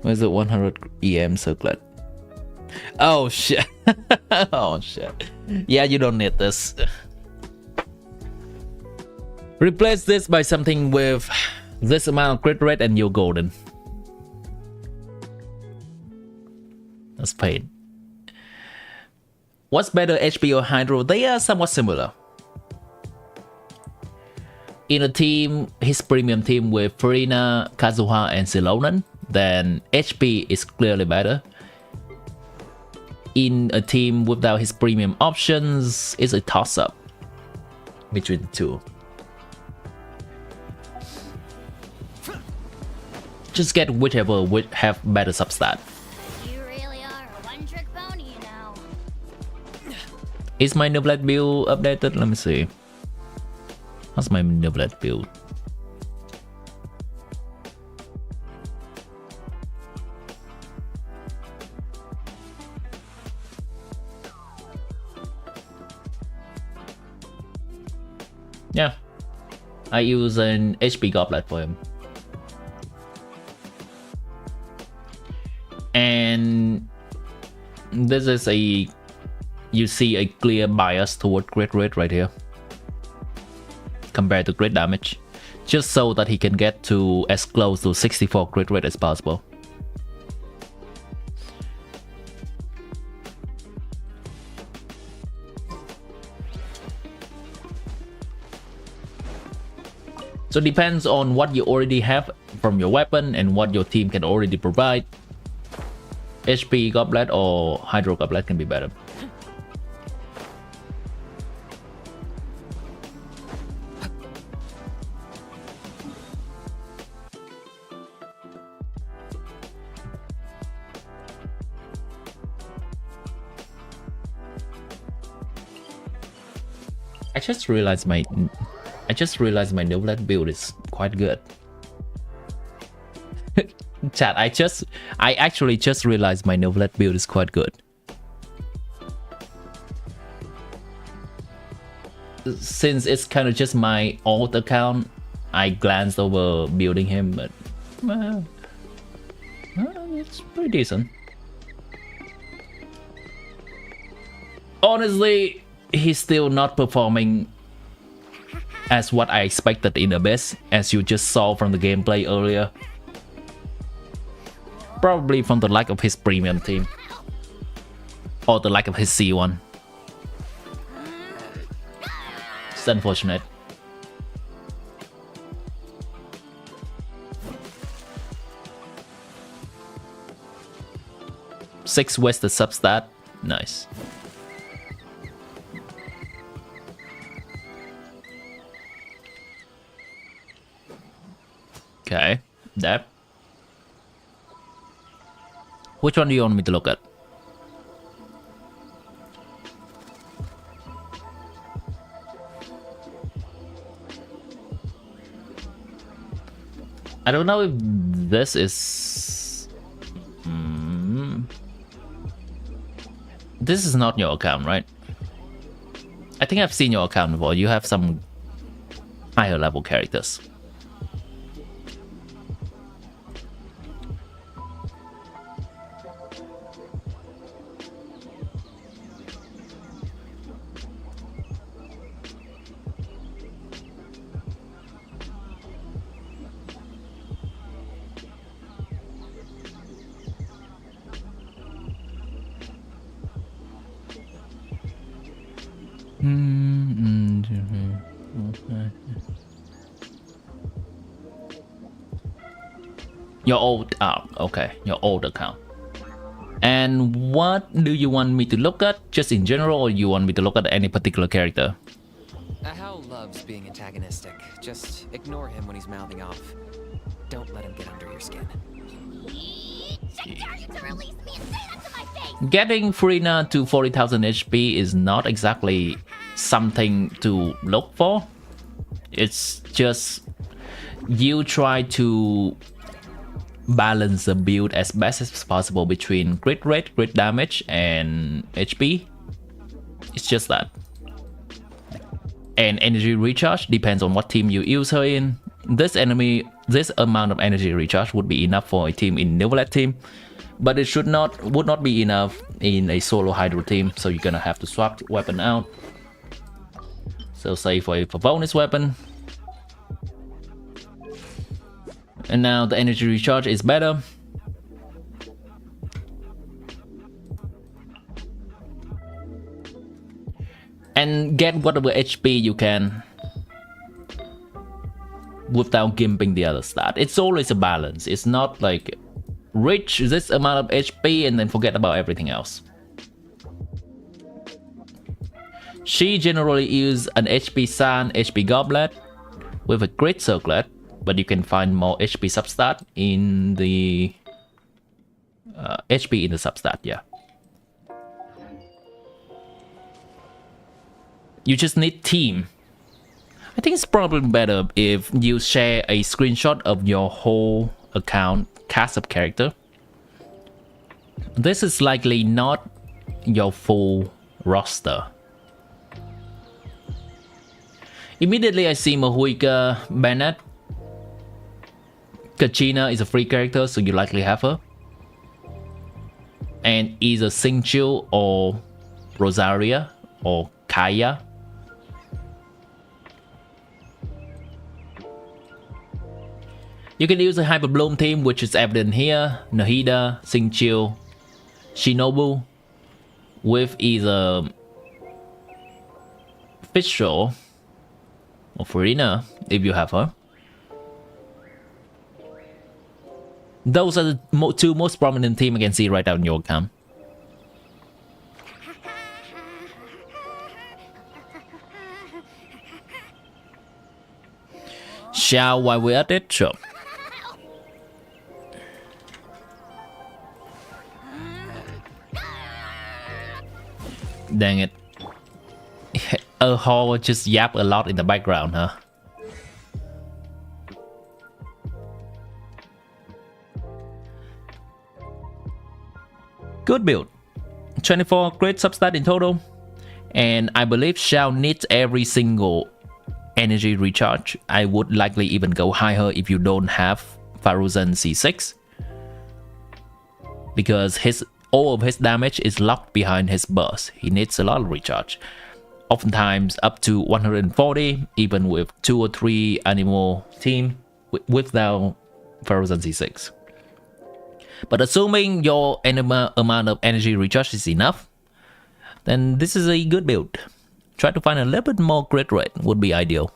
Where's the 100 EM circlet? Oh shit. Oh shit. Yeah, you don't need this. Replace this by something with this amount of crit rate and you're golden. That's pain. What's better, HP or Hydro? They are somewhat similar. In a team, his premium team with Farina, Kazuha, and Xilonen, then HP is clearly better. in a team without his premium options is a toss-up between the two. Just get whichever would have better substat. You really are a one-trick pony, you know. Is my Noblette build updated? Let me see. How's my Noblette build? Yeah, I use an HP goblet for him. And this is you see a clear bias toward crit rate right here compared to crit damage, just so that he can get to as close to 64 crit rate as possible. So depends on what you already have from your weapon and what your team can already provide. HP Goblet or Hydro Goblet can be better. I just realized my Noblette build is quite good. Chat, I actually just realized my Noblette build is quite good. Since it's kind of just my alt account, I glanced over building him, but it's pretty decent. Honestly, he's still not performing as what I expected in Abyss, as you just saw from the gameplay earlier. Probably from the lack of his premium team, or the lack of his C1. It's unfortunate. Six wasted substat, nice. Okay, that. Which one do you want me to look at? I don't know if this is... This is not your account, right? I think I've seen your account before. You have some higher level characters. Your old, okay, your old account. And what do you want me to look at? Just in general, or you want me to look at any particular character? Hal loves being antagonistic. Just ignore him when he's mouthing off. Don't let him get under your skin. I dare you to release me and say that to my face! Getting Freena to 40,000 HP is not exactly something to look for. It's just you try to balance the build as best as possible between crit rate, crit damage, and HP. It's just that. And energy recharge depends on what team you use her in. This amount of energy recharge would be enough for a team in Noblette team, but it would not be enough in a solo Hydro team, so you're gonna have to swap the weapon out. So say for bonus weapon. And now the energy recharge is better. And get whatever HP you can without gimping the other stat. It's always a balance. It's not like reach this amount of HP and then forget about everything else. She generally uses an HP Sand, HP Goblet with a Grid Circlet, but you can find more HP substat in the HP in the substat, yeah. You just need team. I think it's probably better if you share a screenshot of your whole account cast of character. This is likely not your full roster. Immediately I see Mahuika Bennett. Kachina is a free character, so you likely have her. And either Xingqiu or Rosaria or Kaya. You can use a Hyper Bloom team, which is evident here. Nahida, Xingqiu, Shinobu, with either Fischl or Farina, if you have her. Those are the two most prominent teams I can see right now in your account. Shall while we're at it? Sure. Dang it. Hall just yap a lot in the background, huh? Good build. 24 great substat in total. And I believe Xiao needs every single energy recharge. I would likely even go higher if you don't have Faruzan C6. Because all of his damage is locked behind his burst. He needs a lot of recharge. Oftentimes up to 140, even with 2 or 3 animal team without Faruzan C6. But assuming your amount of energy recharge is enough, then this is a good build. Try to find a little bit more crit rate would be ideal.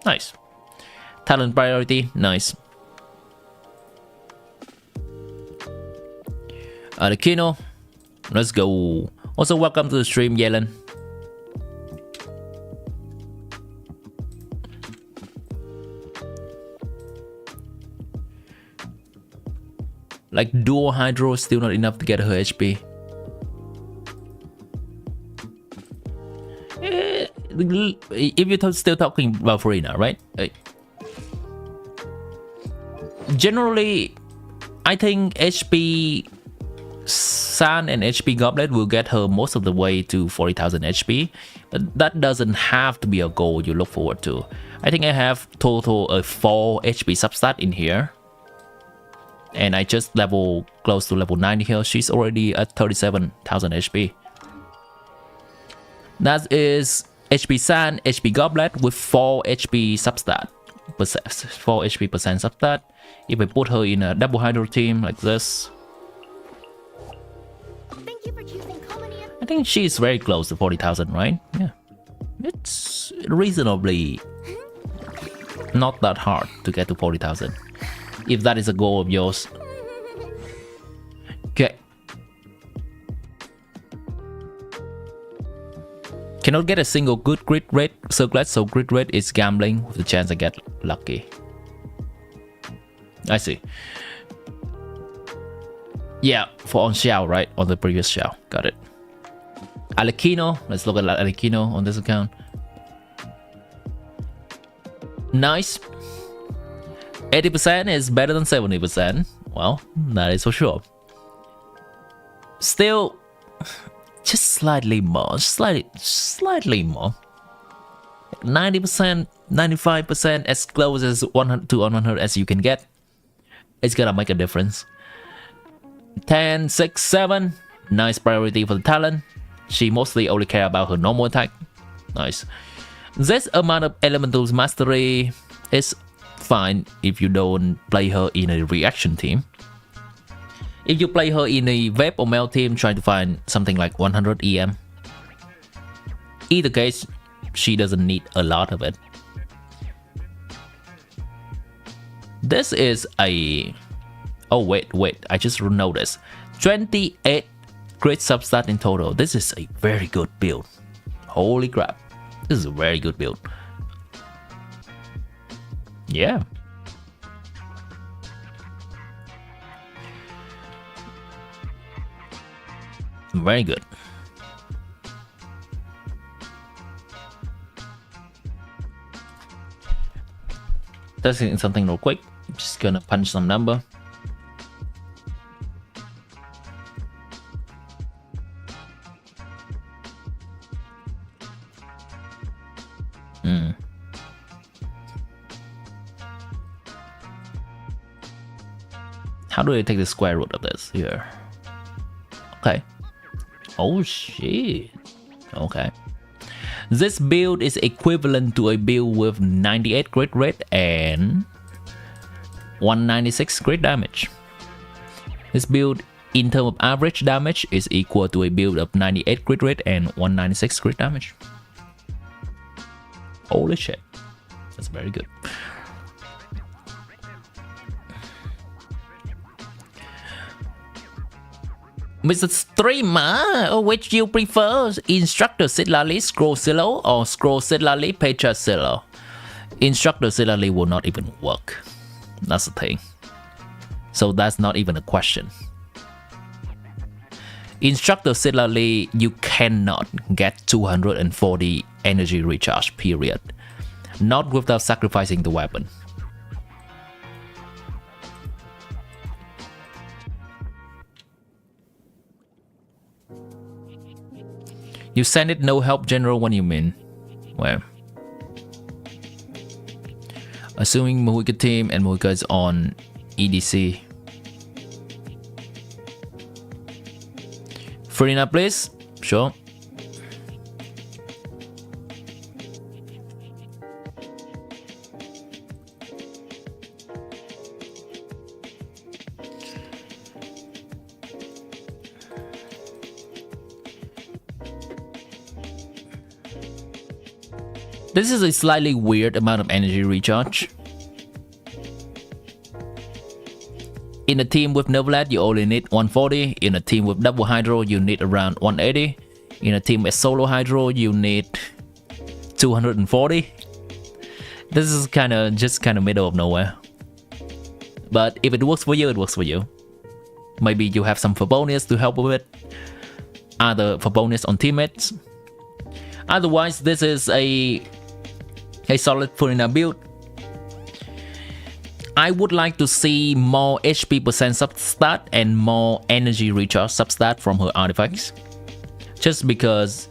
Nice. Talent priority, nice. Arakino, let's go. Also welcome to the stream, Xilonen. Like dual hydro is still not enough to get her HP. If you're still talking about Farina, right? Generally, I think HP Sun and HP Goblet will get her most of the way to 40,000 HP. But that doesn't have to be a goal you look forward to. I think I have total of 4 HP substat in here. And I just level close to level 90 here. She's already at 37,000 HP. That is HP Sand, HP Goblet with 4 HP substat. 4 HP percent substat. If I put her in a double hydro team like this, Thank you for choosing Colony. I think she's very close to 40,000, right? Yeah. It's reasonably not that hard to get to 40,000. If that is a goal of yours. Okay. Cannot get a single good grid rate circlet, so grid rate is gambling with the chance I get lucky. I see. Yeah, for on Xiao, right? On the previous Xiao. Got it. Alekino. Let's look at Alekino on this account. Nice. 80% is better than 70%. Well, that is for sure. Still, just slightly more. Slightly more. 90%, 95%, as close as 100 to 100 as you can get. It's gonna make a difference. 10, 6, 7. Nice priority for the talent. She mostly only care about her normal attack. Nice. This amount of elementals mastery is fine if you don't play her in a reaction team. If you play her in a Vape or Melt team, try to find something like 100 EM. Either case, she doesn't need a lot of it. This is a... Oh, wait. I just noticed. 28 crit substat in total. This is a very good build. Holy crap. This is a very good build. Yeah. Very good. Testing something real quick. Just gonna punch some number. How do I take the square root of this here? Okay. Oh shit. Okay. This build is equivalent to a build with 98 crit rate and 196 crit damage. This build in terms of average damage is equal to a build of 98 crit rate and 196 crit damage. Holy shit. That's very good. Mr. Streamer, which you prefer? Instructor Sidlali Scroll Silo or Scroll Sidlali Petra Silo? Instructor Sidlali will not even work. That's the thing. So that's not even a question. Instructor Sidlali, you cannot get 240 energy recharge, period. Not without sacrificing the weapon. You send it no help general, what do you mean? Well, assuming Mohica team and Mohica is on EDC. Farina, please. Sure. This is a slightly weird amount of energy recharge. In a team with Novelat, you only need 140. In a team with double hydro, you need around 180. In a team with solo hydro, you need 240. This is kind of middle of nowhere. But if it works for you, it works for you. Maybe you have some Fabonius to help with it. Other Fabonius on teammates. Otherwise, this is a solid Farina build. I would like to see more HP percent substat and more energy recharge substat from her artifacts. Just because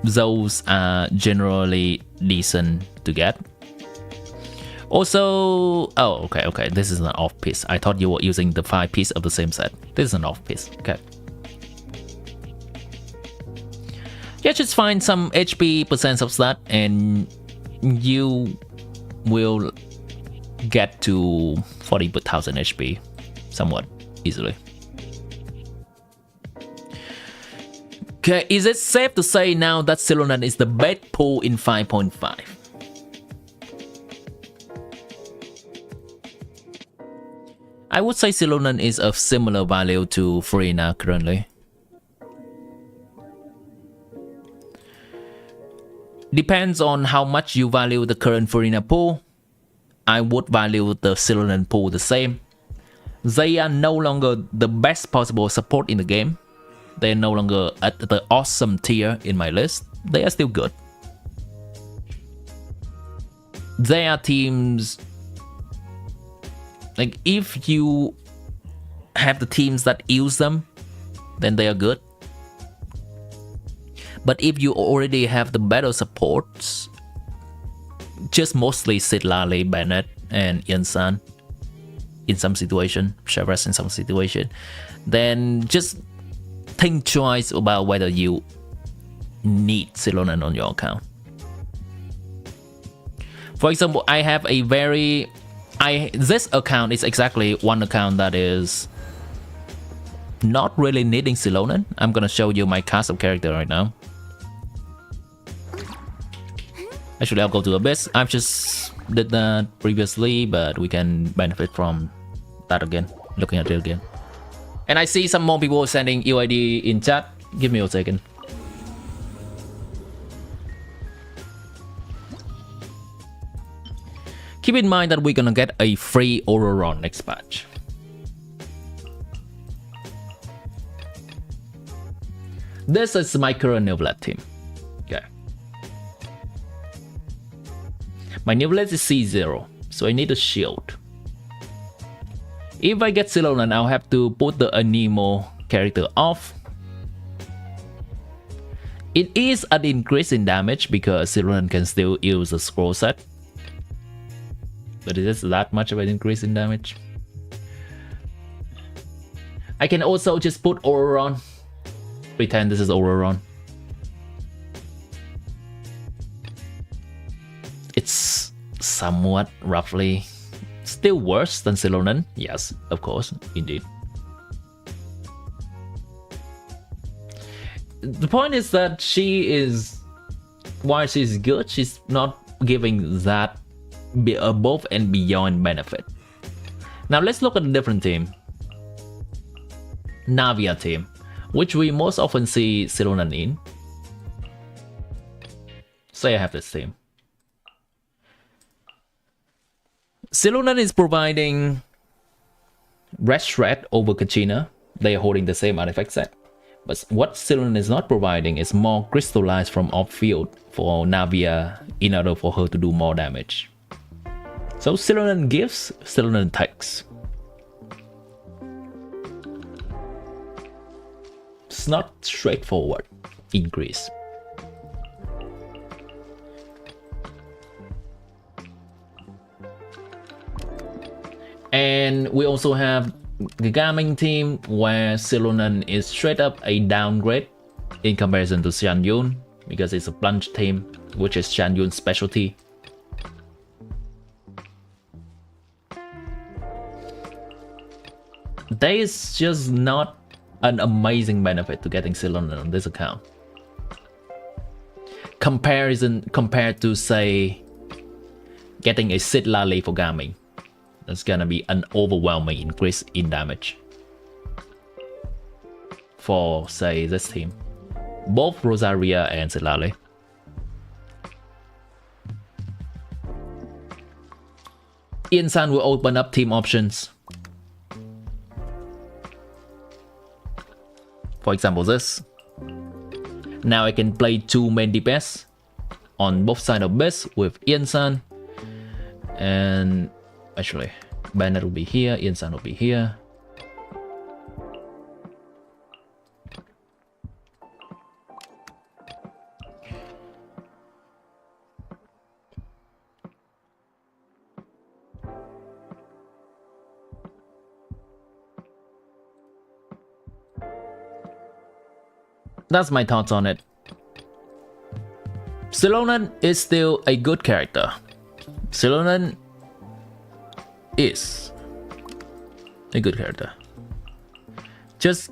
those are generally decent to get. Also, oh, okay, this is an off piece. I thought you were using the 5 piece of the same set. This is an off piece, okay. Yeah, just find some HP percent substat and you will get to 40,000 HP somewhat easily. Okay, is it safe to say now that Xilonen is the best pool in 5.5? I would say Xilonen is of similar value to Farina currently. Depends on how much you value the current Farina pool. I would value the Xilonen pool the same. They are no longer the best possible support in the game. They are no longer at the awesome tier in my list. They are still good. They are teams... Like, if you have the teams that use them, then they are good. But if you already have the better supports, just mostly Sidlali, Bennett, and Yansan in some situation, Shavras in some situation, then just think twice about whether you need Xilonen on your account. For example, I have a this account is exactly one account that is not really needing Xilonen. I'm gonna show you my cast of character right now. Actually, I'll go to Abyss. I've just did that previously, but we can benefit from that again, looking at it again. And I see some more people sending UID in chat. Give me a second. Keep in mind that we're gonna get a free Auroron next patch. This is my current Neuvillette team. Okay. My Neuvillette is C0, so I need a shield. If I get Xilonen, I'll have to put the Anemo character off. It is an increase in damage because Xilonen can still use a scroll set. But it is that much of an increase in damage. I can also just put Auroron. Pretend this is Auroron. It's somewhat roughly still worse than Xilonen. Yes, of course, indeed. The point is that she is, while she's good, she's not giving that above and beyond benefit. Now let's look at a different team. Navia team, which we most often see Xilonen in. Say I have this team. Xilonen is providing Red Shred over Kachina. They are holding the same artifact set. But what Xilonen is not providing is more crystallized from off-field for Navia in order for her to do more damage. So Xilonen gives, Xilonen takes. It's not straightforward increase. And we also have the Gaming team where Xilonen is straight up a downgrade in comparison to Xianyun because it's a plunge team, which is Xianyun's specialty. There is just not an amazing benefit to getting Xilonen on this account. Compared to, say, getting a Citlali for Gaming. That's gonna be an overwhelming increase in damage for, say, this team. Both Rosaria and Citlali. Insan will open up team options. For example, this. Now I can play two main DPS on both sides of base with Insan. And actually, Bennett will be here, Insan will be here. That's my thoughts on it. Xilonen is still a good character. Xilonen is a good character. Just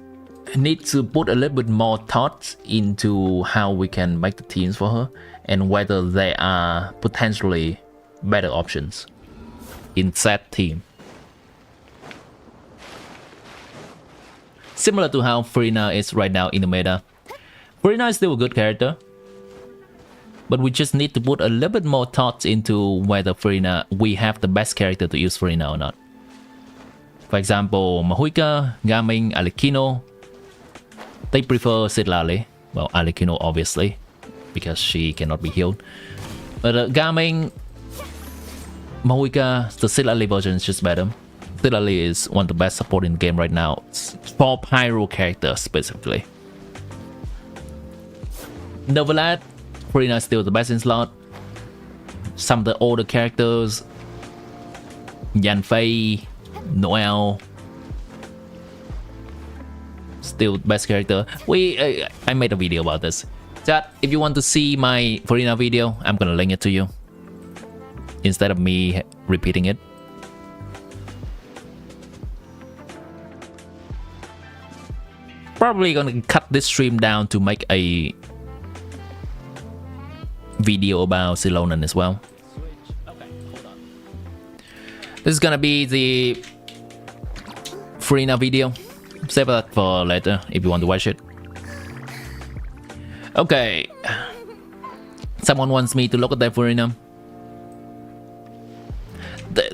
need to put a little bit more thought into how we can make the teams for her and whether they are potentially better options in that team. Similar to how Furina is right now in the meta. Furina is still a good character, but we just need to put a little bit more thought into whether Furina, we have the best character to use Furina or not. For example, Mahuika, Gaming, Alikino, they prefer Citlali. Well, Alikino obviously, because she cannot be healed. But Gaming, Mahuika, the Citlali version is just better. Citlali is one of the best support in the game right now, for Pyro characters specifically. Neuvillette, Furina is still the best in slot. Some of the older characters, Yanfei, Noel, still the best character. I made a video about this. Chat, if you want to see my Furina video, I'm gonna link it to you instead of me repeating it. Probably gonna cut this stream down to make a video about Xilonen as well. This is gonna be the Furina video. Save that for later if you want to watch it. Okay. Someone wants me to look at that Furina.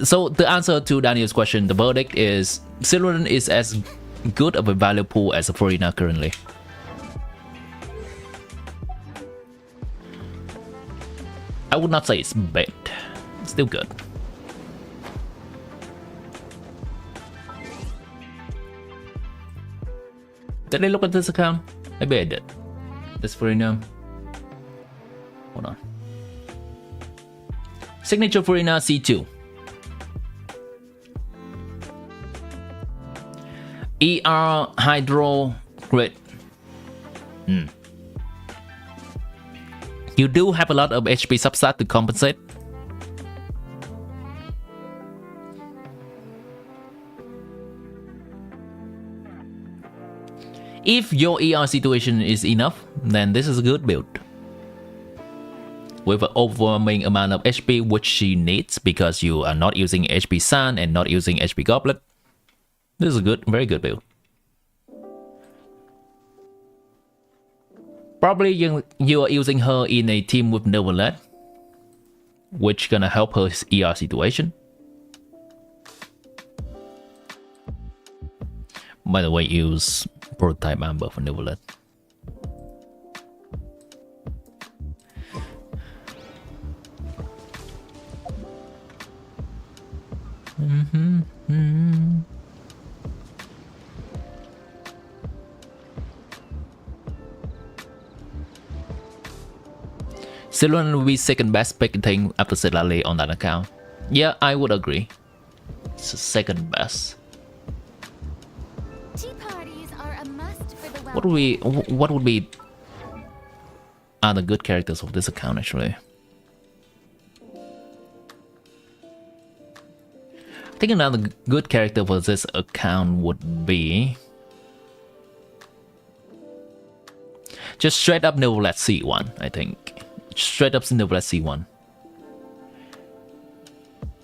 So the answer to Daniel's question, the verdict is Xilonen is as good of a value pool as a Furina currently. I would not say it's bad. It's still good. Did I look at this account? Maybe I did. This Furina. Hold on. Signature Furina C2. ER Hydro Grid. You do have a lot of HP substat to compensate. If your ER situation is enough, then this is a good build. With an overwhelming amount of HP which she needs because you are not using HP Sand and not using HP Goblet. This is a good, very good build. Probably you are using her in a team with Novelet, which gonna help her ER situation. By the way, use prototype Amber for Novelet. Xilonen will be second best pick thing after Silale on that account. Yeah, I would agree. It's the second best. Tea parties are a must for the What would be other good characters of this account actually? I think another good character for this account would be just straight up Novelet C1, I think. Straight up Novelet C1.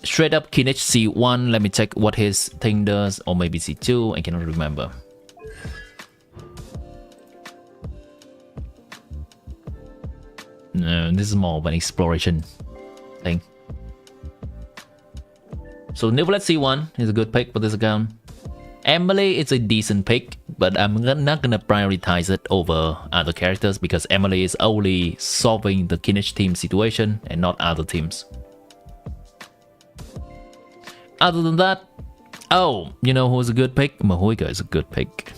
Straight up Kinech C1. Let me check what his thing does. Or maybe C2. I cannot remember. No, this is more of an exploration thing. So Novelet C1 is a good pick for this account. Emily is a decent pick, but I'm not gonna prioritize it over other characters because Emily is only solving the Kinech team situation and not other teams. Other than that, oh, you know who's a good pick? Mahuika is a good pick.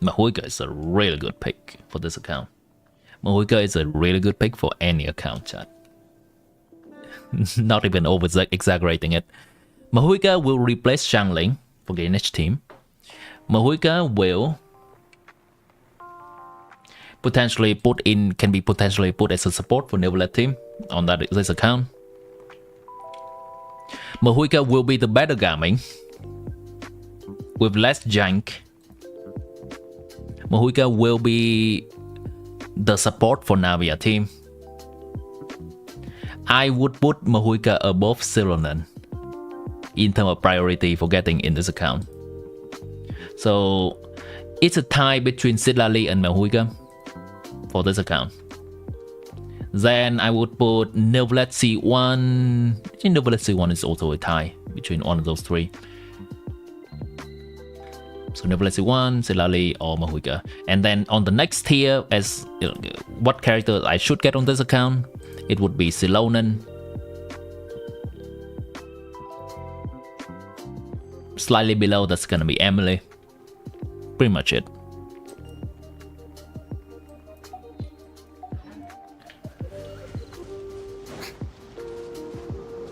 Mahuika is a really good pick for this account. Mahuika is a really good pick for any account, chat. Not even over exaggerating it. Mahuika will replace Xiangling for the Kinech team. Mahuika will potentially can be potentially put as a support for Novelet team on this account. Mahuika will be the better gaming with less jank. Mahuika will be the support for Navia team. I would put Mahuika above Xilonen in terms of priority for getting in this account. So it's a tie between Sidlali and Mahuika for this account. Then I would put Novelet C1. I think Novelet C1 is also a tie between one of those three. So Novelet C1, Sidlali, or Mahuika. And then on the next tier, as what character I should get on this account, it would be Xilonen. Slightly below, that's gonna be Emily. Pretty much it.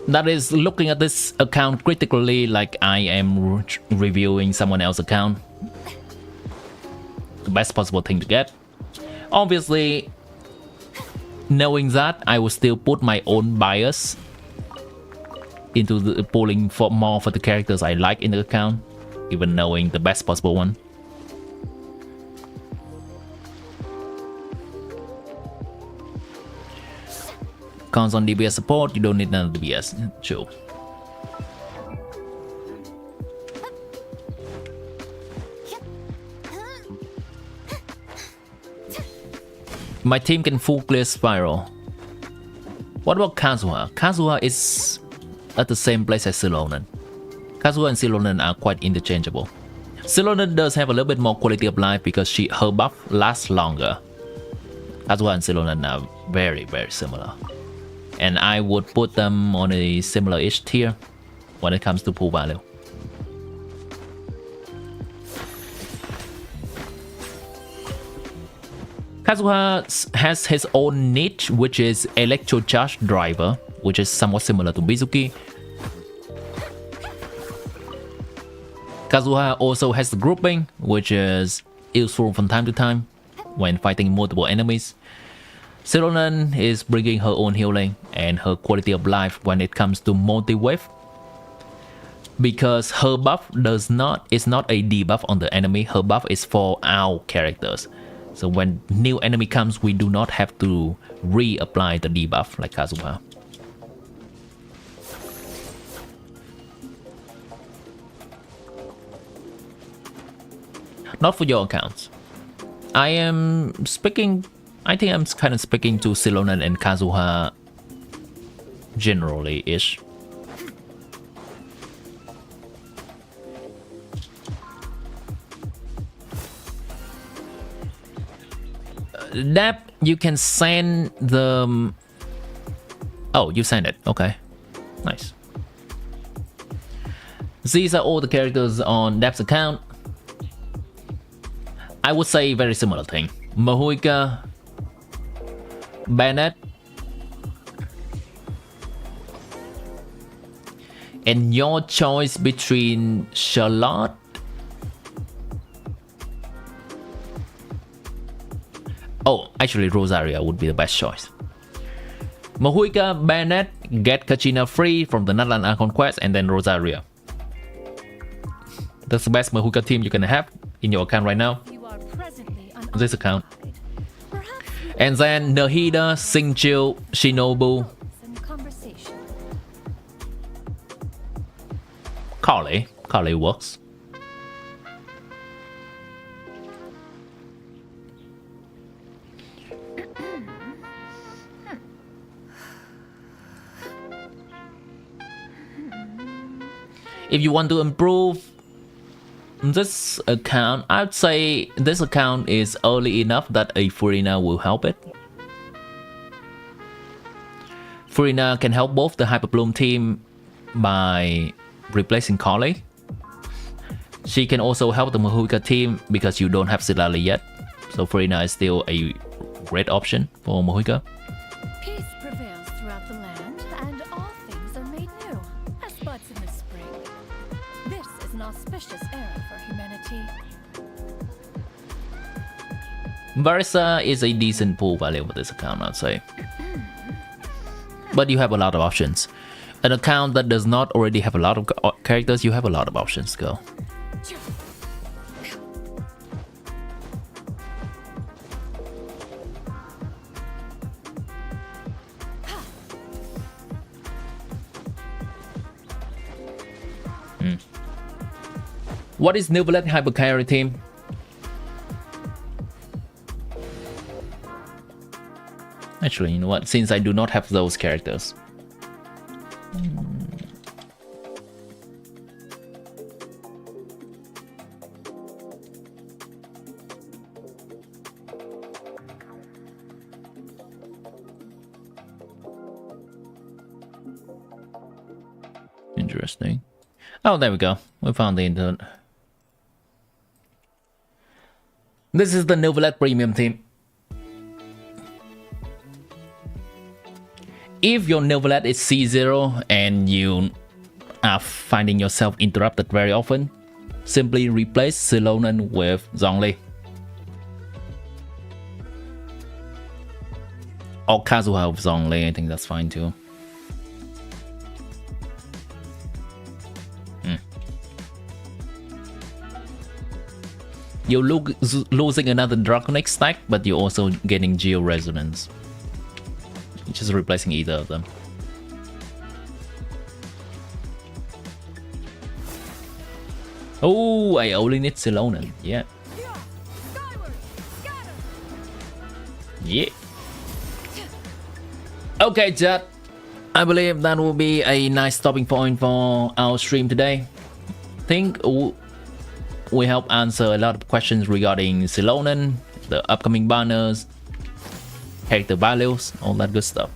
That is looking at this account critically like I am reviewing someone else's account. The best possible thing to get. Obviously, knowing that, I will still put my own bias into the pulling for more for the characters I like in the account, even knowing the best possible one. Counts on DBS support, you don't need another DBS. Chill. My team can full clear Spiral. What about Kazuha? Kazuha is at the same place as Xilonen. Kazuha and Xilonen are quite interchangeable. Xilonen does have a little bit more quality of life because her buff lasts longer. Kazuha and Xilonen are very, very similar. And I would put them on a similar-ish tier when it comes to pool value. Kazuha has his own niche, which is Electro Charge Driver, which is somewhat similar to Mizuki. Kazuha also has the grouping, which is useful from time to time when fighting multiple enemies. Xilonen is bringing her own healing and her quality of life when it comes to multi-wave, because her buff is not a debuff on the enemy. Her buff is for our characters. So when new enemy comes, we do not have to reapply the debuff like Kazuha. Not for your accounts. I think I'm kind of speaking to Xilonen and Kazuha generally-ish. That you can send the... Oh, you send it. Okay. Nice. These are all the characters on Dap's account. I would say very similar thing. Mahuika, Bennett, and your choice between Charlotte Oh, actually Rosaria would be the best choice. Mahuika, Bennett, get Kachina free from the Natlan Conquest, and then Rosaria. That's the best Mahuika team you can have in your account right now. You are presently This account. Perhaps And then Nahida, Singchil, Shinobu, some conversation. Carly. Carly works. If you want to improve this account, I'd say this account is early enough that a Furina will help it. Furina can help both the Hyperbloom team by replacing Carly. She can also help the Mahuika team because you don't have Silali yet. So Furina is still a great option for Mahuika. Peace prevails throughout the land, and all things are made new, as buds in the spring. This is an auspicious era for humanity. Varisa is a decent pool value for this account, I'd say. But you have a lot of options. An account that does not already have a lot of characters, you have a lot of options to go. What is Neuvillette Hypercarry team? Actually, you know what? Since I do not have those characters. Interesting. Oh, there we go. We found the internet. This is the Neuvillette Premium team. If your Neuvillette is C0 and you are finding yourself interrupted very often, simply replace Xilonen with Zhongli. Or Kazuha with Zhongli, I think that's fine too. You're losing another Draconic stack, but you're also getting Geo Resonance. Just replacing either of them. Oh, I only need Xilonen, yeah. Yeah. Okay, chat. I believe that will be a nice stopping point for our stream today. Think we help answer a lot of questions regarding Xilonen, the upcoming banners, character values, all that good stuff.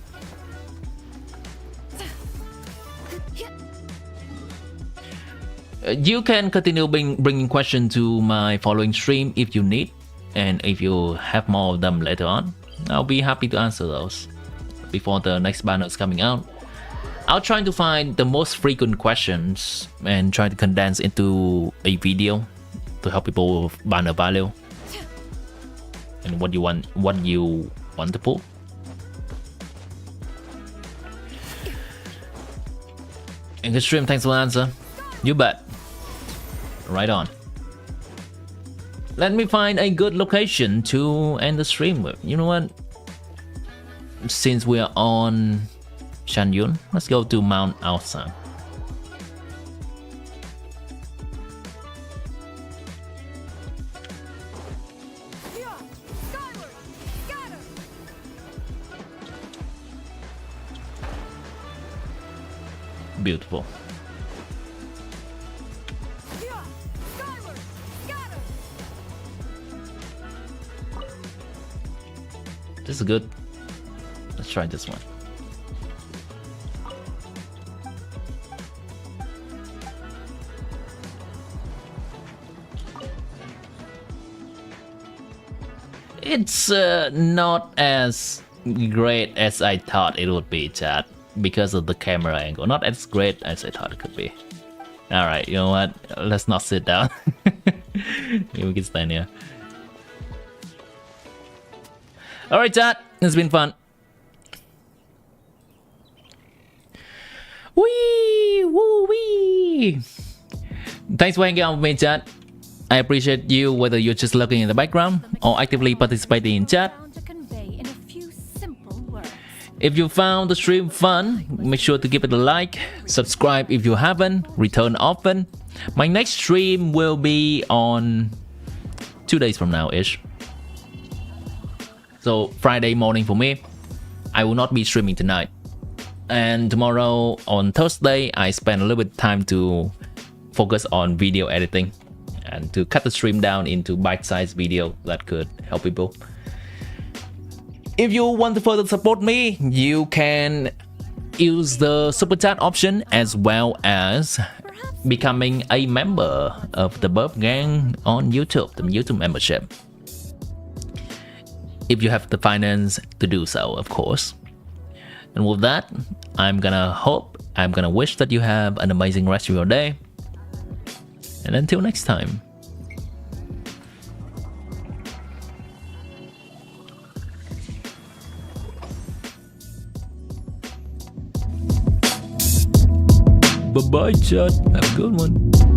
You can continue bringing questions to my following stream if you need, and if you have more of them later on, I'll be happy to answer those before the next banner is coming out. I'll try to find the most frequent questions and try to condense into a video to help people with banner value and what you want to pull. In the stream, thanks for the answer. You bet. Right on. Let me find a good location to end the stream with. You know what? Since we are on Shanyun, let's go to Mount Aosan. Beautiful. This is good. Let's try this one. It's not as great as I thought it would be, chat, because of the camera angle. Not as great as I thought it could be. Alright, you know what? Let's not sit down. We can stand here. Alright, chat. It's been fun. Wee! Woo wee! Thanks for hanging out with me, chat. I appreciate you whether you're just lurking in the background or actively participating in chat. If you found the stream fun, make sure to give it a like, subscribe if you haven't, return often. My next stream will be on 2 days from now-ish. So Friday morning for me. I will not be streaming tonight. And tomorrow on Thursday, I spend a little bit of time to focus on video editing and to cut the stream down into bite-sized video that could help people. If you want to further support me, you can use the super chat option as well as becoming a member of the Burp Gang on YouTube, the YouTube membership. If you have the finance to do so, of course. And with that, I'm gonna wish that you have an amazing rest of your day. And until next time. Bye-bye, chat. Have a good one.